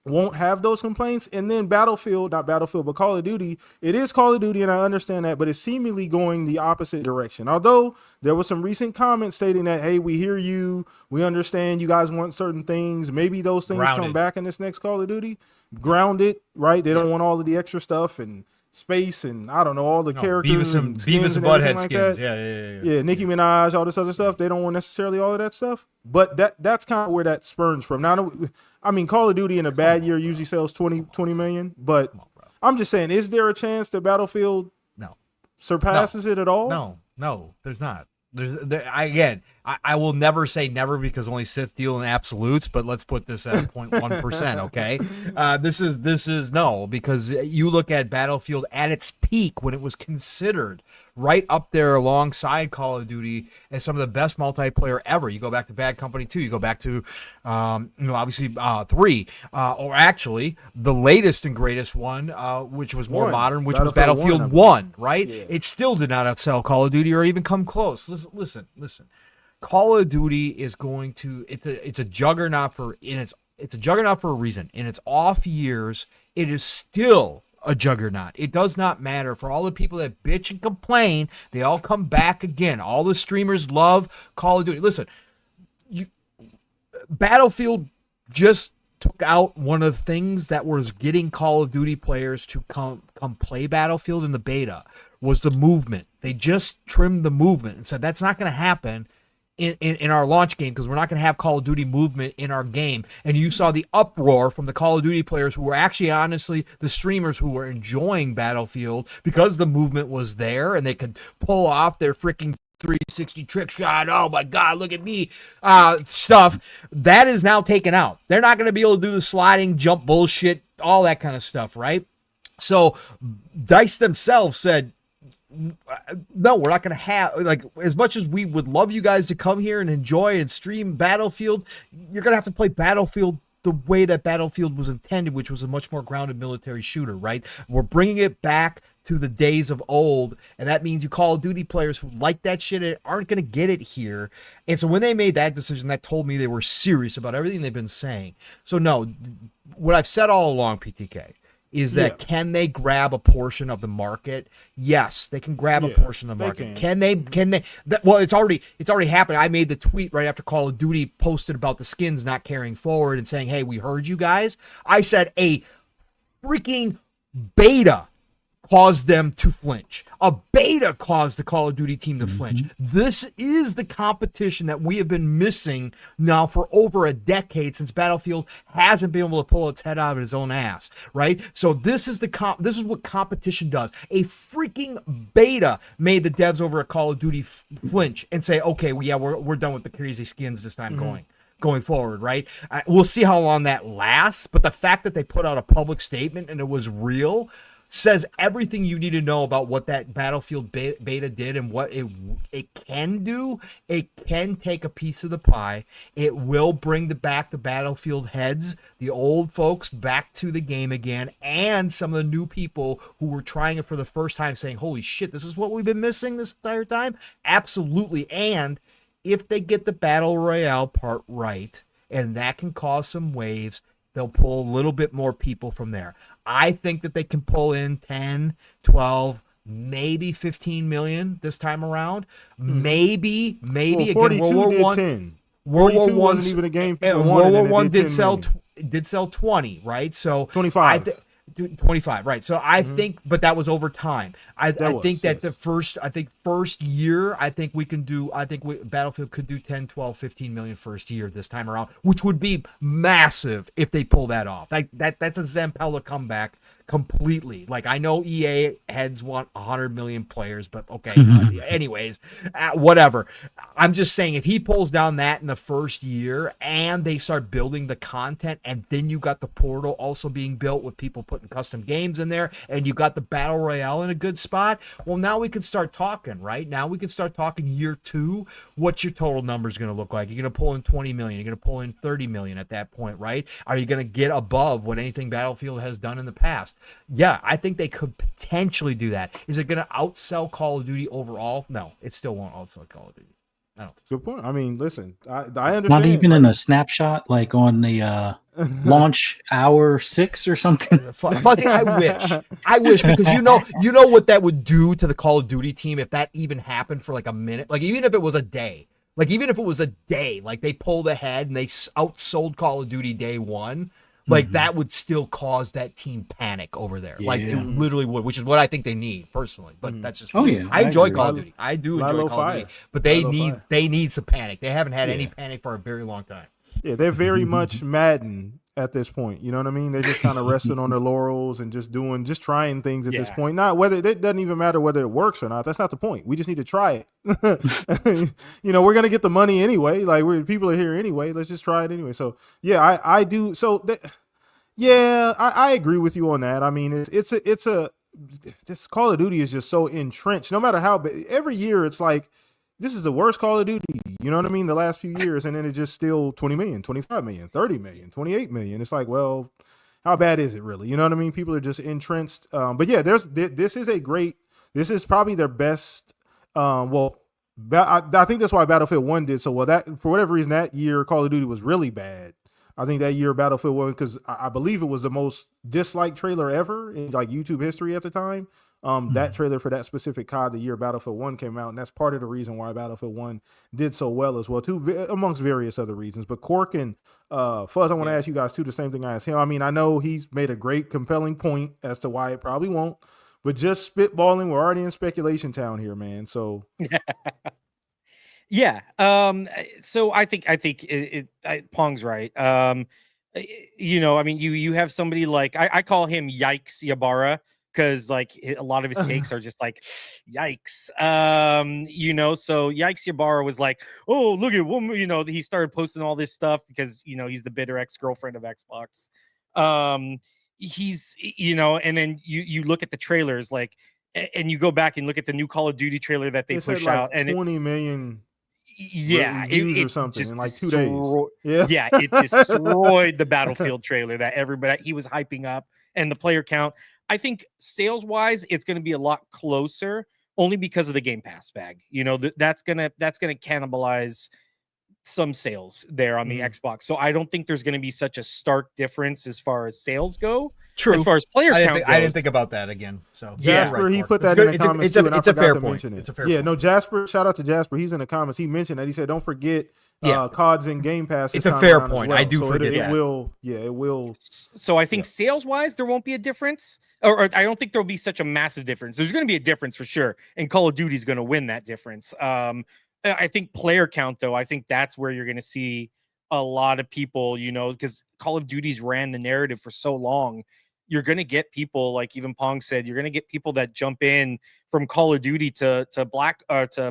won't have those complaints. And then Battlefield, not Battlefield, but Call of Duty, it is Call of Duty, and I understand that, but it's seemingly going the opposite direction. Although there was some recent comments stating that, hey, we hear you, we understand you guys want certain things. Maybe those things come back in this next Call of Duty. Grounded, right? They don't want all of the extra stuff and space and I don't know, all the characters and Beavis and Butthead like skins. That. Yeah, Nicki Minaj, all this other stuff. They don't want necessarily all of that stuff. But that's kind of where that spurns from. Now, I mean, Call of Duty in a bad year usually sells 20 million, but I'm just saying, is there a chance that Battlefield surpasses it at all? No, there's not. I will never say never because only Sith deal in absolutes, but let's put this at 0.1%, okay? This is no, because you look at Battlefield at its peak when it was considered right up there alongside Call of Duty as some of the best multiplayer ever. You go back to Bad Company 2, you go back to, obviously 3, or actually the latest and greatest one, which was more modern, which was Battlefield 1, right? Yeah. It still did not outsell Call of Duty or even come close. Listen. Call of Duty is going to, it's a juggernaut it's a juggernaut for a reason. In its off years, it is still a juggernaut. It does not matter. For all the people that bitch and complain, they all come back again. All the streamers love Call of Duty. Listen, Battlefield just took out one of the things that was getting Call of Duty players to come play Battlefield in the beta, was the movement. They just trimmed the movement and said that's not going to happen in our launch game, because we're not going to have Call of Duty movement in our game. And you saw the uproar from the Call of Duty players who were actually, honestly, the streamers who were enjoying Battlefield because the movement was there and they could pull off their freaking 360 trick shot. Oh my God, look at me. Stuff that is now taken out. They're not going to be able to do the sliding jump bullshit, all that kind of stuff, right? So DICE themselves said, no, we're not going to have, like, as much as we would love you guys to come here and enjoy and stream Battlefield, you're going to have to play Battlefield the way that Battlefield was intended, which was a much more grounded military shooter, right? We're bringing it back to the days of old, and that means you Call of Duty players who like that shit aren't going to get it here. And so when they made that decision, that told me they were serious about everything they've been saying. So no, what I've said all along, PTK, is that can they grab a portion of the market? Yes, they can grab a portion of the market. Can they? Well, it's already happened. I made the tweet right after Call of Duty posted about the skins not carrying forward and saying, hey, we heard you guys. I said a freaking beta caused them to flinch. A beta caused the Call of Duty team to flinch. This is the competition that we have been missing now for over a decade, since Battlefield hasn't been able to pull its head out of its own ass, right? So this is this is what competition does. A freaking beta made the devs over at Call of Duty flinch and say, okay, well, yeah, we're done with the crazy skins this time going forward, right? We'll see how long that lasts, but the fact that they put out a public statement and it was real says everything you need to know about what that Battlefield beta did and what it can do. It can take a piece of the pie. It will bring back the Battlefield heads, the old folks, back to the game again, and some of the new people who were trying it for the first time saying, holy shit, this is what we've been missing this entire time? Absolutely. And if they get the Battle Royale part right, and that can cause some waves, they'll pull a little bit more people from there. I think that they can pull in 10, 12, maybe 15 million this time around. Maybe again, World War One. World War One wasn't even a game. World War One did sell 20, right? So 25. 25, right? So I think, but that was over time. I think that the first year, Battlefield could do 10, 12, 15 million first year this time around, which would be massive if they pull that off. Like that's a Zampella comeback completely. Like, I know EA heads want 100 million players, but okay. Anyways, whatever. I'm just saying, if he pulls down that in the first year and they start building the content, and then you got the portal also being built with people putting custom games in there, and you got the Battle Royale in a good spot, well, now we can start talking, right? Now we can start talking year 2. What's your total numbers going to look like? You're going to pull in 20 million. You're going to pull in 30 million at that point, right? Are you going to get above what anything Battlefield has done in the past? Yeah, I think they could potentially do that. Is it going to outsell Call of Duty overall? No, it still won't outsell Call of Duty. I don't think so. Good point. I mean, listen, I understand. Not even in a snapshot, like on the launch hour 6 or something. Fuzzy, I wish, because you know what that would do to the Call of Duty team if that even happened for like a minute. Like, even if it was a day. Like they pulled ahead and they outsold Call of Duty day 1. Like, that would still cause that team panic over there. Yeah. Like, it literally would, which is what I think they need personally. But that's just I enjoy Call of Duty. I do enjoy Call of Duty. But they need some panic. They haven't had any panic for a very long time. Yeah, they're very much Madden at this point. You know what I mean? They're just kind of resting on their laurels and just trying things at this point. Not whether it doesn't even matter whether it works or not. That's not the point. We just need to try it. We're gonna get the money anyway. Like, people are here anyway. Let's just try it anyway. So I do. So I agree with you on that. I mean, it's a this Call of Duty is just so entrenched. No matter how, every year it's like, this is the worst Call of Duty, you know what I mean? The last few years, and then it just still 20 million, 25 million, 30 million, 28 million. It's like, well, how bad is it really? You know what I mean? People are just entrenched. But yeah, this is probably their best. I think that's why Battlefield 1 did so well. That, for whatever reason, that year Call of Duty was really bad. I think that year Battlefield 1, because I believe it was the most disliked trailer ever in like YouTube history at the time. That trailer for that specific COD, the year Battlefield 1 came out, and that's part of the reason why Battlefield 1 did so well as well, too, amongst various other reasons. But Cork and Fuzz, I want to ask you guys, too, the same thing I asked him. I mean, I know he's made a great, compelling point as to why it probably won't, but just spitballing, we're already in speculation town here, man. So... Yeah. So I think Pong's right. You know, I mean, you have somebody like, I call him Yikes Ybarra, because like a lot of his takes are just like, yikes. You know, so Yikes Ybarra was like, oh, look at woman, you know, he started posting all this stuff because, you know, he's the bitter ex-girlfriend of Xbox. He's, you know, and then you look at the trailers, like, and you go back and look at the new Call of Duty trailer that they pushed out, and 20 million it or something just in like 2 days. Yeah, it destroyed the Battlefield trailer that everybody he was hyping up, and the player count. I think sales wise, it's going to be a lot closer, only because of the Game Pass bag. You know, that's gonna cannibalize some sales there on the Xbox. So I don't think there's going to be such a stark difference as far as sales go. True. As far as player count goes. I didn't think about that again. So Jasper, he put that in the comments too, and I it's a forgot fair to point. mention it. It's a fair point. point. No, Jasper, shout out to Jasper. He's in the comments. He mentioned that. He said, don't forget COD's in Game Pass. It's a fair point. Well. I do forget that. It will. So I think sales wise, there won't be a difference, or I don't think there'll be such a massive difference. There's going to be a difference for sure, and Call of Duty is going to win that difference. I think player count, though, I think that's where you're going to see a lot of people, you know, because Call of Duty's ran the narrative for so long. You're going to get people, like even Pong said, you're going to get people that jump in from Call of Duty to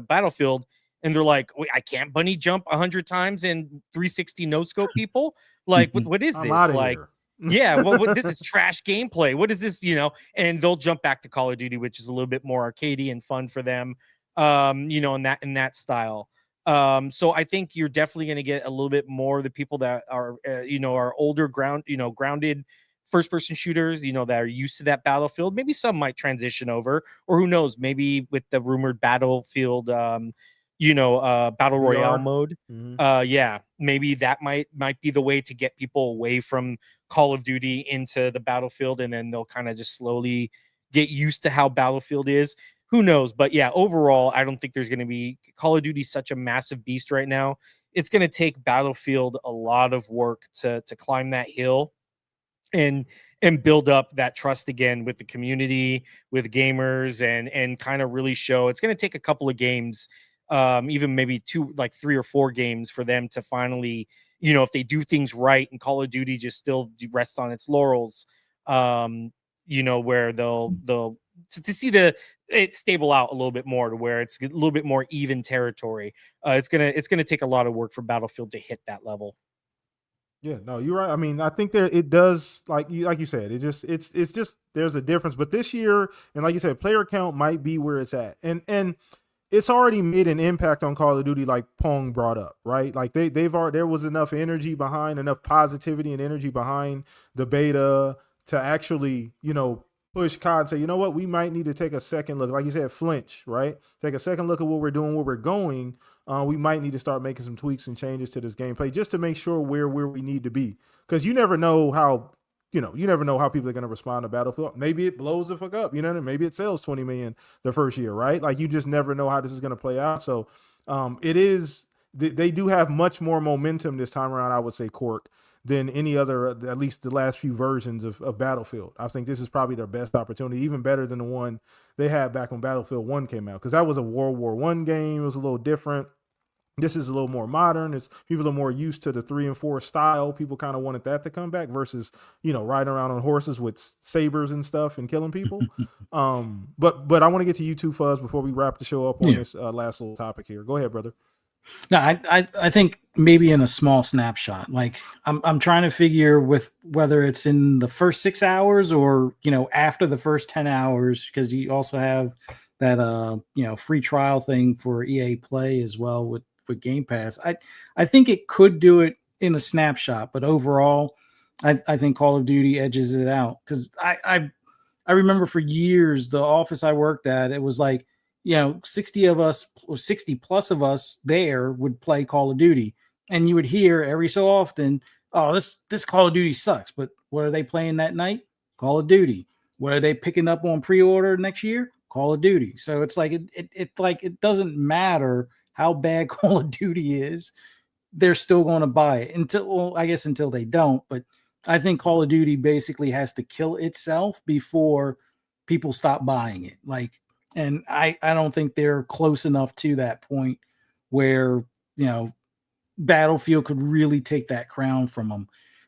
Battlefield, and they're like, wait, I can't bunny jump 100 times and 360 no scope people. Like, what is this? Like, yeah, well, this is trash gameplay. What is this? You know, and they'll jump back to Call of Duty, which is a little bit more arcadey and fun for them. You know, in that style. So I think you're definitely going to get a little bit more of the people that are, you know, are older grounded first person shooters, you know, that are used to that Battlefield. Maybe some might transition over, or who knows, maybe with the rumored Battlefield, you know, battle royale mode. Yeah, maybe that might be the way to get people away from Call of Duty into the Battlefield, and then they'll kind of just slowly get used to how Battlefield is. Who knows? But yeah, overall, I don't think there's going to be Call of Duty such a massive beast right now. It's going to take Battlefield a lot of work to climb that hill and build up that trust again with the community, with gamers, and kind of really show. It's going to take a couple of games, even maybe 3 or 4 games for them to finally, you know, if they do things right and Call of Duty just still rests on its laurels, you know, where they'll to see it stable out a little bit more to where it's a little bit more even territory. It's gonna take a lot of work for Battlefield to hit that level. Yeah, no, you're right. I mean, I think it does, like you said, it's just there's a difference. But this year, and like you said, player count might be where it's at, and it's already made an impact on Call of Duty, like Pong brought up, right? Like there was enough energy behind, enough positivity and energy behind the beta to actually, you know, push COD and say, you know what, we might need to take a second look. Like you said, flinch, right? Take a second look at what we're doing, where we're going. We might need to start making some tweaks and changes to this gameplay just to make sure we're where we need to be. Because you never know how people are going to respond to Battlefield. Maybe it blows the fuck up, you know what I mean? Maybe it sells 20 million the first year, right? Like, you just never know how this is going to play out. So they do have much more momentum this time around, I would say, Cork, than any other, at least the last few versions of Battlefield. I think this is probably their best opportunity, even better than the one they had back when Battlefield 1 came out, because that was a World War I game. It was a little different. This is a little more modern. People are more used to the 3 and 4 style. People kind of wanted that to come back versus, you know, riding around on horses with sabers and stuff and killing people. But I want to get to you too, Fuzz, before we wrap the show up on this last little topic here. Go ahead, brother. No, I think maybe in a small snapshot. Like I'm trying to figure with whether it's in the first 6 hours or after the first 10 hours, because you also have that free trial thing for EA Play as well with Game Pass. I think it could do it in a snapshot, but overall, I think Call of Duty edges it out because I remember for years the office I worked at, it was like 60 of us or 60 plus of us there would play Call of Duty. And you would hear every so often, oh, this Call of Duty sucks. But what are they playing that night? Call of Duty. What are they picking up on pre-order next year? Call of Duty. So it's like it doesn't matter how bad Call of Duty is, they're still going to buy it until they don't. But I think Call of Duty basically has to kill itself before people stop buying it. And I don't think they're close enough to that point where, Battlefield could really take that crown from them.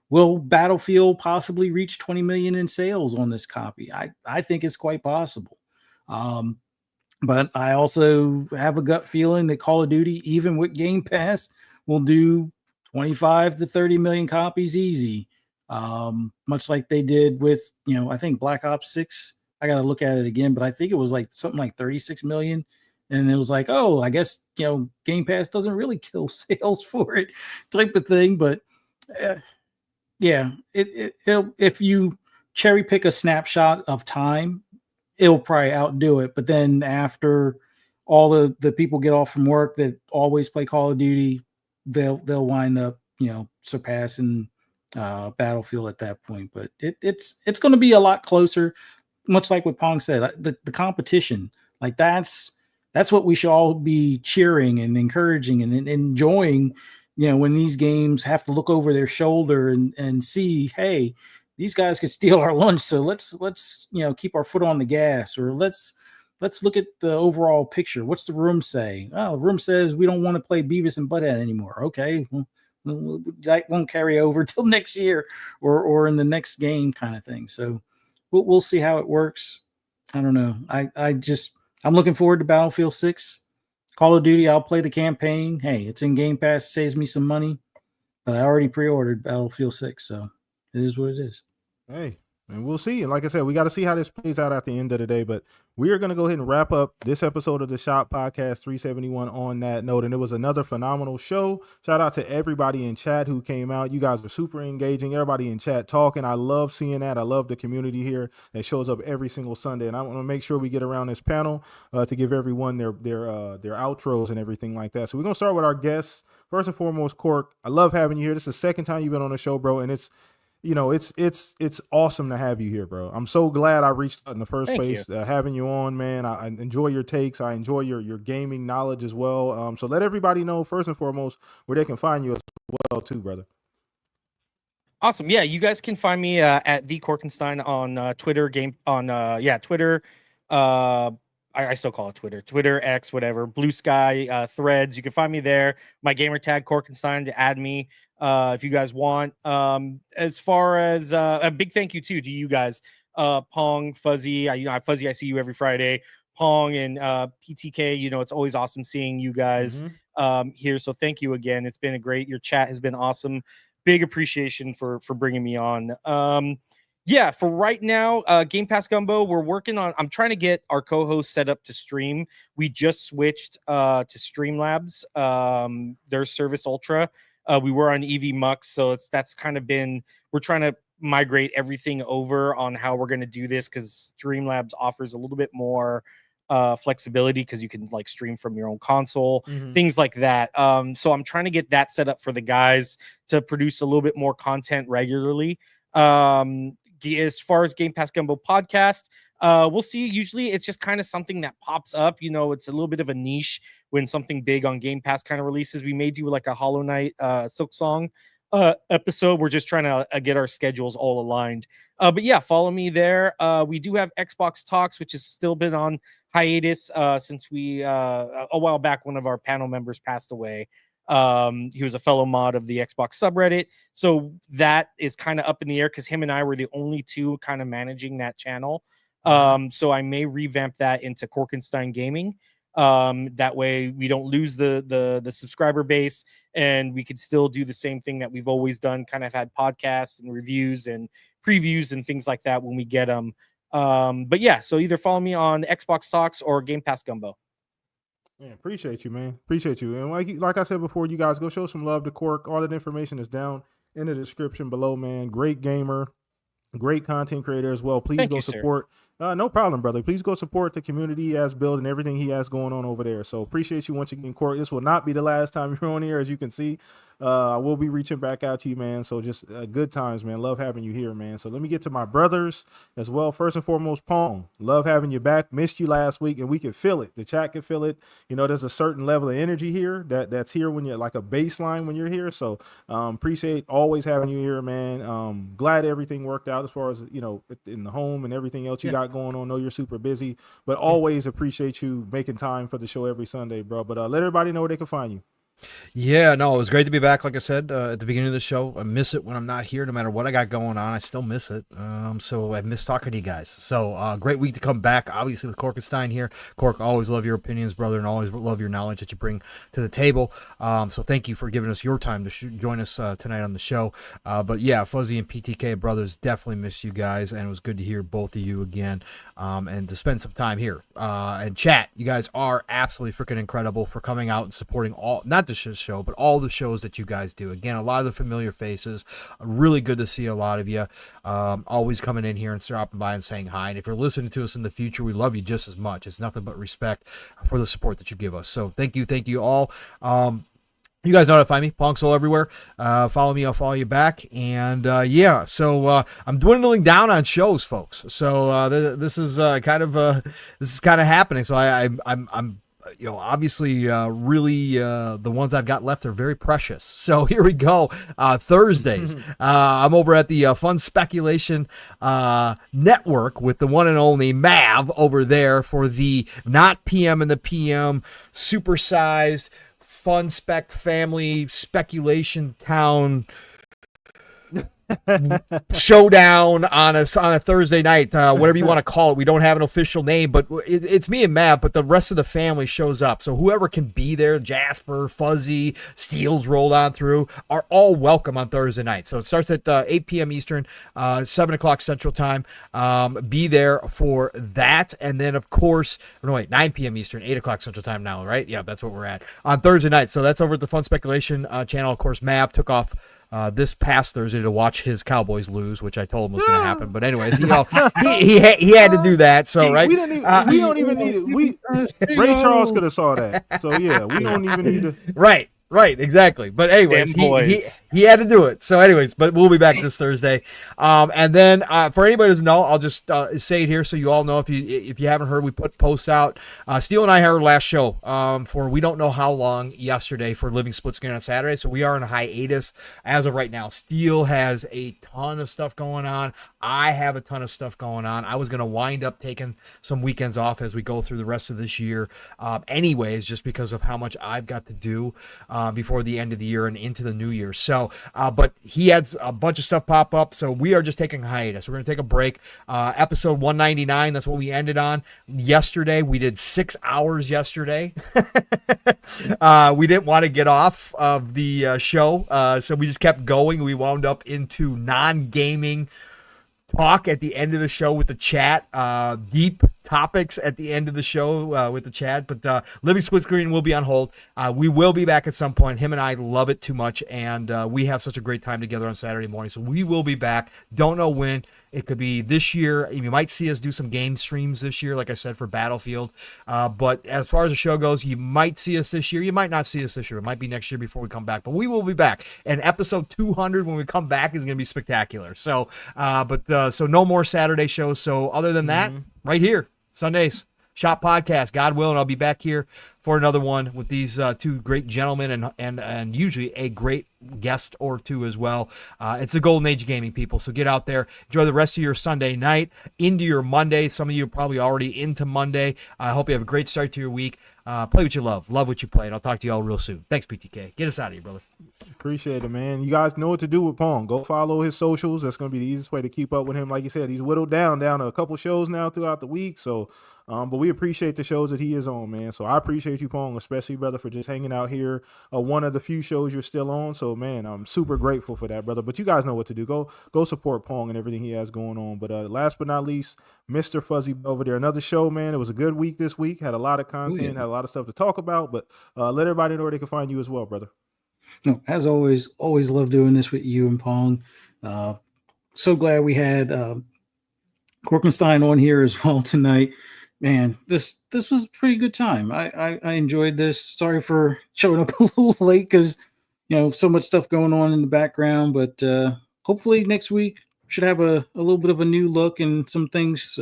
Will Battlefield possibly reach 20 million in sales on this copy? I think it's quite possible. But I also have a gut feeling that Call of Duty, even with Game Pass, will do 25 to 30 million copies easy. Much like they did with, I think Black Ops 6. I got to look at it again, but I think it was like something like 36 million. And it was like, oh, I guess, Game Pass doesn't really kill sales for it type of thing. But yeah, if you cherry pick a snapshot of time, it'll probably outdo it. But then after all the people get off from work that always play Call of Duty, they'll wind up, surpassing Battlefield at that point. But it's going to be a lot closer, much like what Pong said. The competition, like that's what we should all be cheering and encouraging and enjoying. When these games have to look over their shoulder and see, hey, these guys could steal our lunch, so let's keep our foot on the gas, or let's look at the overall picture. What's the room say? Oh, the room says we don't want to play Beavis and Butthead anymore. Okay, well, that won't carry over till next year or in the next game, kind of thing. So we'll see how it works. I don't know. I'm looking forward to Battlefield 6. Call of Duty, I'll play the campaign. Hey, it's in Game Pass, saves me some money. But I already pre-ordered Battlefield 6, so it is what it is. Hey, and we'll see. And like I said, we got to see how this plays out at the end of the day. But we are going to go ahead and wrap up this episode of the Shop Podcast 371 on that note. And it was another phenomenal show. Shout out to everybody in chat who came out. You guys were super engaging. Everybody in chat talking. I love seeing that. I love the community here that shows up every single Sunday. And I want to make sure we get around this panel to give everyone their outros and everything like that. So we're going to start with our guests. First and foremost, Cork, I love having you here. This is the second time you've been on the show, bro. And it's awesome to have you here, bro. I'm so glad I reached out in the first place, having you on, man. I enjoy your takes. I enjoy your gaming knowledge as well. So let everybody know, first and foremost, where they can find you as well, too, brother. Awesome. Yeah, you guys can find me at the Korkenstein on Twitter, Twitter. I still call it Twitter, X, whatever, Blue Sky, Threads. You can find me there. My gamer tag Korkenstein to add me if you guys want. As far as a big thank you too to you guys, Pong, Fuzzy. Fuzzy, I see you every Friday. Pong and PTK. It's always awesome seeing you guys here. So thank you again. It's been your chat has been awesome. Big appreciation for bringing me on. Yeah, for right now, Game Pass Gumbo, I'm trying to get our co-host set up to stream. We just switched to Streamlabs, their Service Ultra. We were on EV Mux, so that's kind of been, we're trying to migrate everything over on how we're going to do this, because Streamlabs offers a little bit more flexibility, because you can stream from your own console, things like that. So I'm trying to get that set up for the guys to produce a little bit more content regularly. As far as Game Pass Gumbo podcast, we'll see. Usually it's just kind of something that pops up. It's a little bit of a niche when something big on Game Pass kind of releases. We may do like a Hollow Knight Silk Song episode. We're just trying to get our schedules all aligned. But yeah, follow me there. We do have Xbox Talks, which has still been on hiatus since we a while back, one of our panel members passed away. He was a fellow mod of the Xbox subreddit, so that is kind of up in the air, because him and I were the only two kind of managing that channel. So I may revamp that into Korkenstein Gaming. That way we don't lose the subscriber base, and we could still do the same thing that we've always done, kind of had podcasts and reviews and previews and things like that when we get them. But yeah, so either follow me on Xbox Talks or Game Pass Gumbo. Yeah, appreciate you, man. Appreciate you. And like I said before, you guys go show some love to Cork. All that information is down in the description below, man. Great gamer, great content creator as well. Please go support. No problem, brother. Please go support the community he has built and everything he has going on over there. So appreciate you once again, Cork. This will not be the last time you're on here, as you can see. I will be reaching back out to you, man. So just good times, man. Love having you here, man. So let me get to my brothers as well. First and foremost, Pong. Love having you back. Missed you last week, and we can feel it. The chat can feel it. You know, there's a certain level of energy here that's here when you're like a baseline when you're here. So appreciate always having you here, man. Glad everything worked out as far as, you know, in the home and everything else you got going on. Know you're super busy, but always appreciate you making time for the show every Sunday, bro. But let everybody know where they can find you. Yeah, no, it was great to be back. Like I said at the beginning of the show, I miss it when I'm not here. No matter what I got going on, I still miss it. So I miss talking to you guys. So great week to come back, obviously, with Corkenstein here. Cork, always love your opinions, brother, and always love your knowledge that you bring to the table. So thank you for giving us your time to join us tonight on the show. But yeah, Fuzzy and PTK brothers, definitely miss you guys, and it was good to hear both of you again and to spend some time here. And chat, you guys are absolutely freaking incredible for coming out and supporting all, not the show, but all the shows that you guys do. Again, a lot of the familiar faces. Really good to see a lot of you always coming in here and stopping by and saying hi. And if you're listening to us in the future, we love you just as much. It's nothing but respect for the support that you give us. So thank you all. You guys know how to find me, Pongsoul everywhere. Follow me, I'll follow you back. And yeah, so I'm dwindling down on shows, folks. So this is kind of happening. So I'm you know, obviously really the ones I've got left are very precious. So here we go. Thursdays. I'm over at the Fun Speculation Network with the one and only Mav over there for the Not PM and the PM supersized Fun Spec Family Speculation Town showdown on a Thursday night, whatever you want to call it. We don't have an official name, but it's me and Matt, but the rest of the family shows up. So whoever can be there, Jasper, Fuzzy, Steele's rolled on through, are all welcome on Thursday night. So it starts at 8 p.m. Eastern, 7 o'clock Central Time. Be there for that. And then, of course, 9 p.m. Eastern, 8 o'clock Central Time now, right? Yeah, that's what we're at on Thursday night. So that's over at the Fun Speculation channel. Of course, Mav took off this past Thursday to watch his Cowboys lose, which I told him was going to happen. But anyways, you know, he had to do that. So right, we don't even need it. Ray Charles could have saw that. So yeah, we don't even need to. Right, exactly. But anyways, he had to do it. So anyways, but we'll be back this Thursday. And then for anybody who doesn't know, I'll just say it here so you all know. If you haven't heard, we put posts out. Steele and I had our last show for we don't know how long yesterday for Living Split Screen on Saturday. So we are in a hiatus as of right now. Steele has a ton of stuff going on. I have a ton of stuff going on. I was going to wind up taking some weekends off as we go through the rest of this year. Anyways, just because of how much I've got to do before the end of the year and into the new year. So, but he had a bunch of stuff pop up. So we are just taking a hiatus. We're going to take a break. Episode 199, that's what we ended on yesterday. We did 6 hours yesterday. We didn't want to get off of the show. So we just kept going. We wound up into non-gaming talk at the end of the show with the chat, deep topics at the end of the show with the chat, but Living Split Screen will be on hold. We will be back at some point. Him and I love it too much, and we have such a great time together on Saturday morning, so we will be back. Don't know when. It could be this year. You might see us do some game streams this year, like I said, for Battlefield. But as far as the show goes, you might see us this year. You might not see us this year. It might be next year before we come back. But we will be back. And episode 200, when we come back, is going to be spectacular. So, so no more Saturday shows. So other than that, right here, Sundays, Shop Podcast, God willing, I'll be back here for another one with these two great gentlemen and usually a great guest or two as well. It's the golden age of gaming, people. So get out there, enjoy the rest of your Sunday night into your Monday. Some of you are probably already into Monday. I hope you have a great start to your week. Play what you love what you play, and I'll talk to you all real soon. Thanks, PTK. Get us out of here, brother. Appreciate it, man. You guys know what to do with Pong. Go follow his socials. That's going to be the easiest way to keep up with him. Like you said, he's whittled down to a couple shows now throughout the week. So, but we appreciate the shows that he is on, man. So I appreciate you, Pong, especially, brother, for just hanging out here. One of the few shows you're still on. So, man, I'm super grateful for that, brother. But you guys know what to do. Go support Pong and everything he has going on. But last but not least, Mr. Fuzzy Belvedere. Another show, man. It was a good week this week. Had a lot of content, had a lot of stuff to talk about. But let everybody know where they can find you as well, brother. No, as always love doing this with you and Pong. So glad we had Korkenstein on here as well tonight. Man, this was a pretty good time. I enjoyed this. Sorry for showing up a little late because so much stuff going on in the background, but hopefully next week should have a little bit of a new look and some things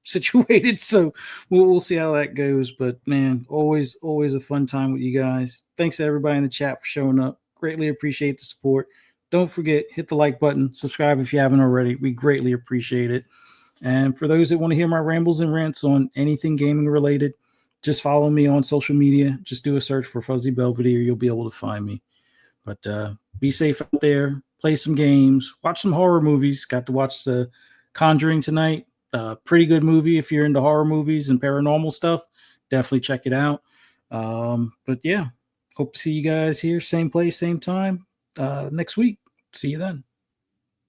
situated. So we'll see how that goes. But man, always a fun time with you guys. Thanks to everybody in the chat for showing up. Greatly appreciate the support. Don't forget, hit the like button, subscribe if you haven't already. We greatly appreciate it. And for those that want to hear my rambles and rants on anything gaming related, just follow me on social media. Just do a search for Fuzzy Belvedere. You'll be able to find me. But be safe out there. Play some games. Watch some horror movies. Got to watch The Conjuring tonight. Pretty good movie if you're into horror movies and paranormal stuff. Definitely check it out. But yeah, hope to see you guys here. Same place, same time next week. See you then.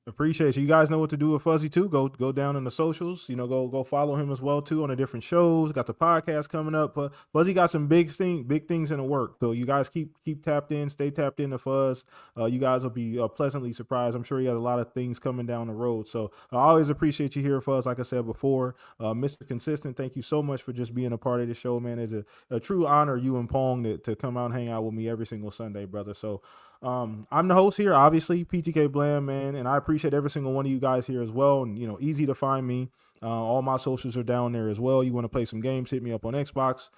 Appreciate you. You guys know what to do with Fuzzy too. Go down in the socials. Go follow him as well too on the different shows. Got the podcast coming up. Fuzzy got some big things in the work. So you guys keep tapped in, stay tapped in to Fuzz. You guys will be pleasantly surprised. I'm sure he has a lot of things coming down the road. So I always appreciate you here, Fuzz. Like I said before, Mr. Consistent, thank you so much for just being a part of the show, man. It's a true honor, you and Pong, to come out and hang out with me every single Sunday, brother. So I'm the host here, obviously, ptkblam, man, and I appreciate every single one of you guys here as well. And easy to find me. All my socials are down there as well. You want to play some games, hit me up on Xbox.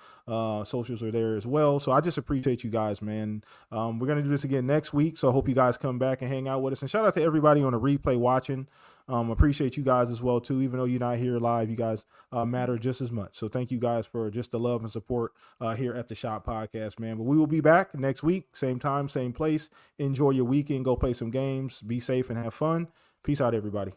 Socials are there as well. So I just appreciate you guys, man. We're gonna do this again next week, so I hope you guys come back and hang out with us. And shout out to everybody on the replay watching. Appreciate you guys as well too. Even though you're not here live, you guys matter just as much. So thank you guys for just the love and support here at the Shop Podcast, man. But we will be back next week, same time, same place. Enjoy your weekend. Go play some games. Be safe and have fun. Peace out, everybody.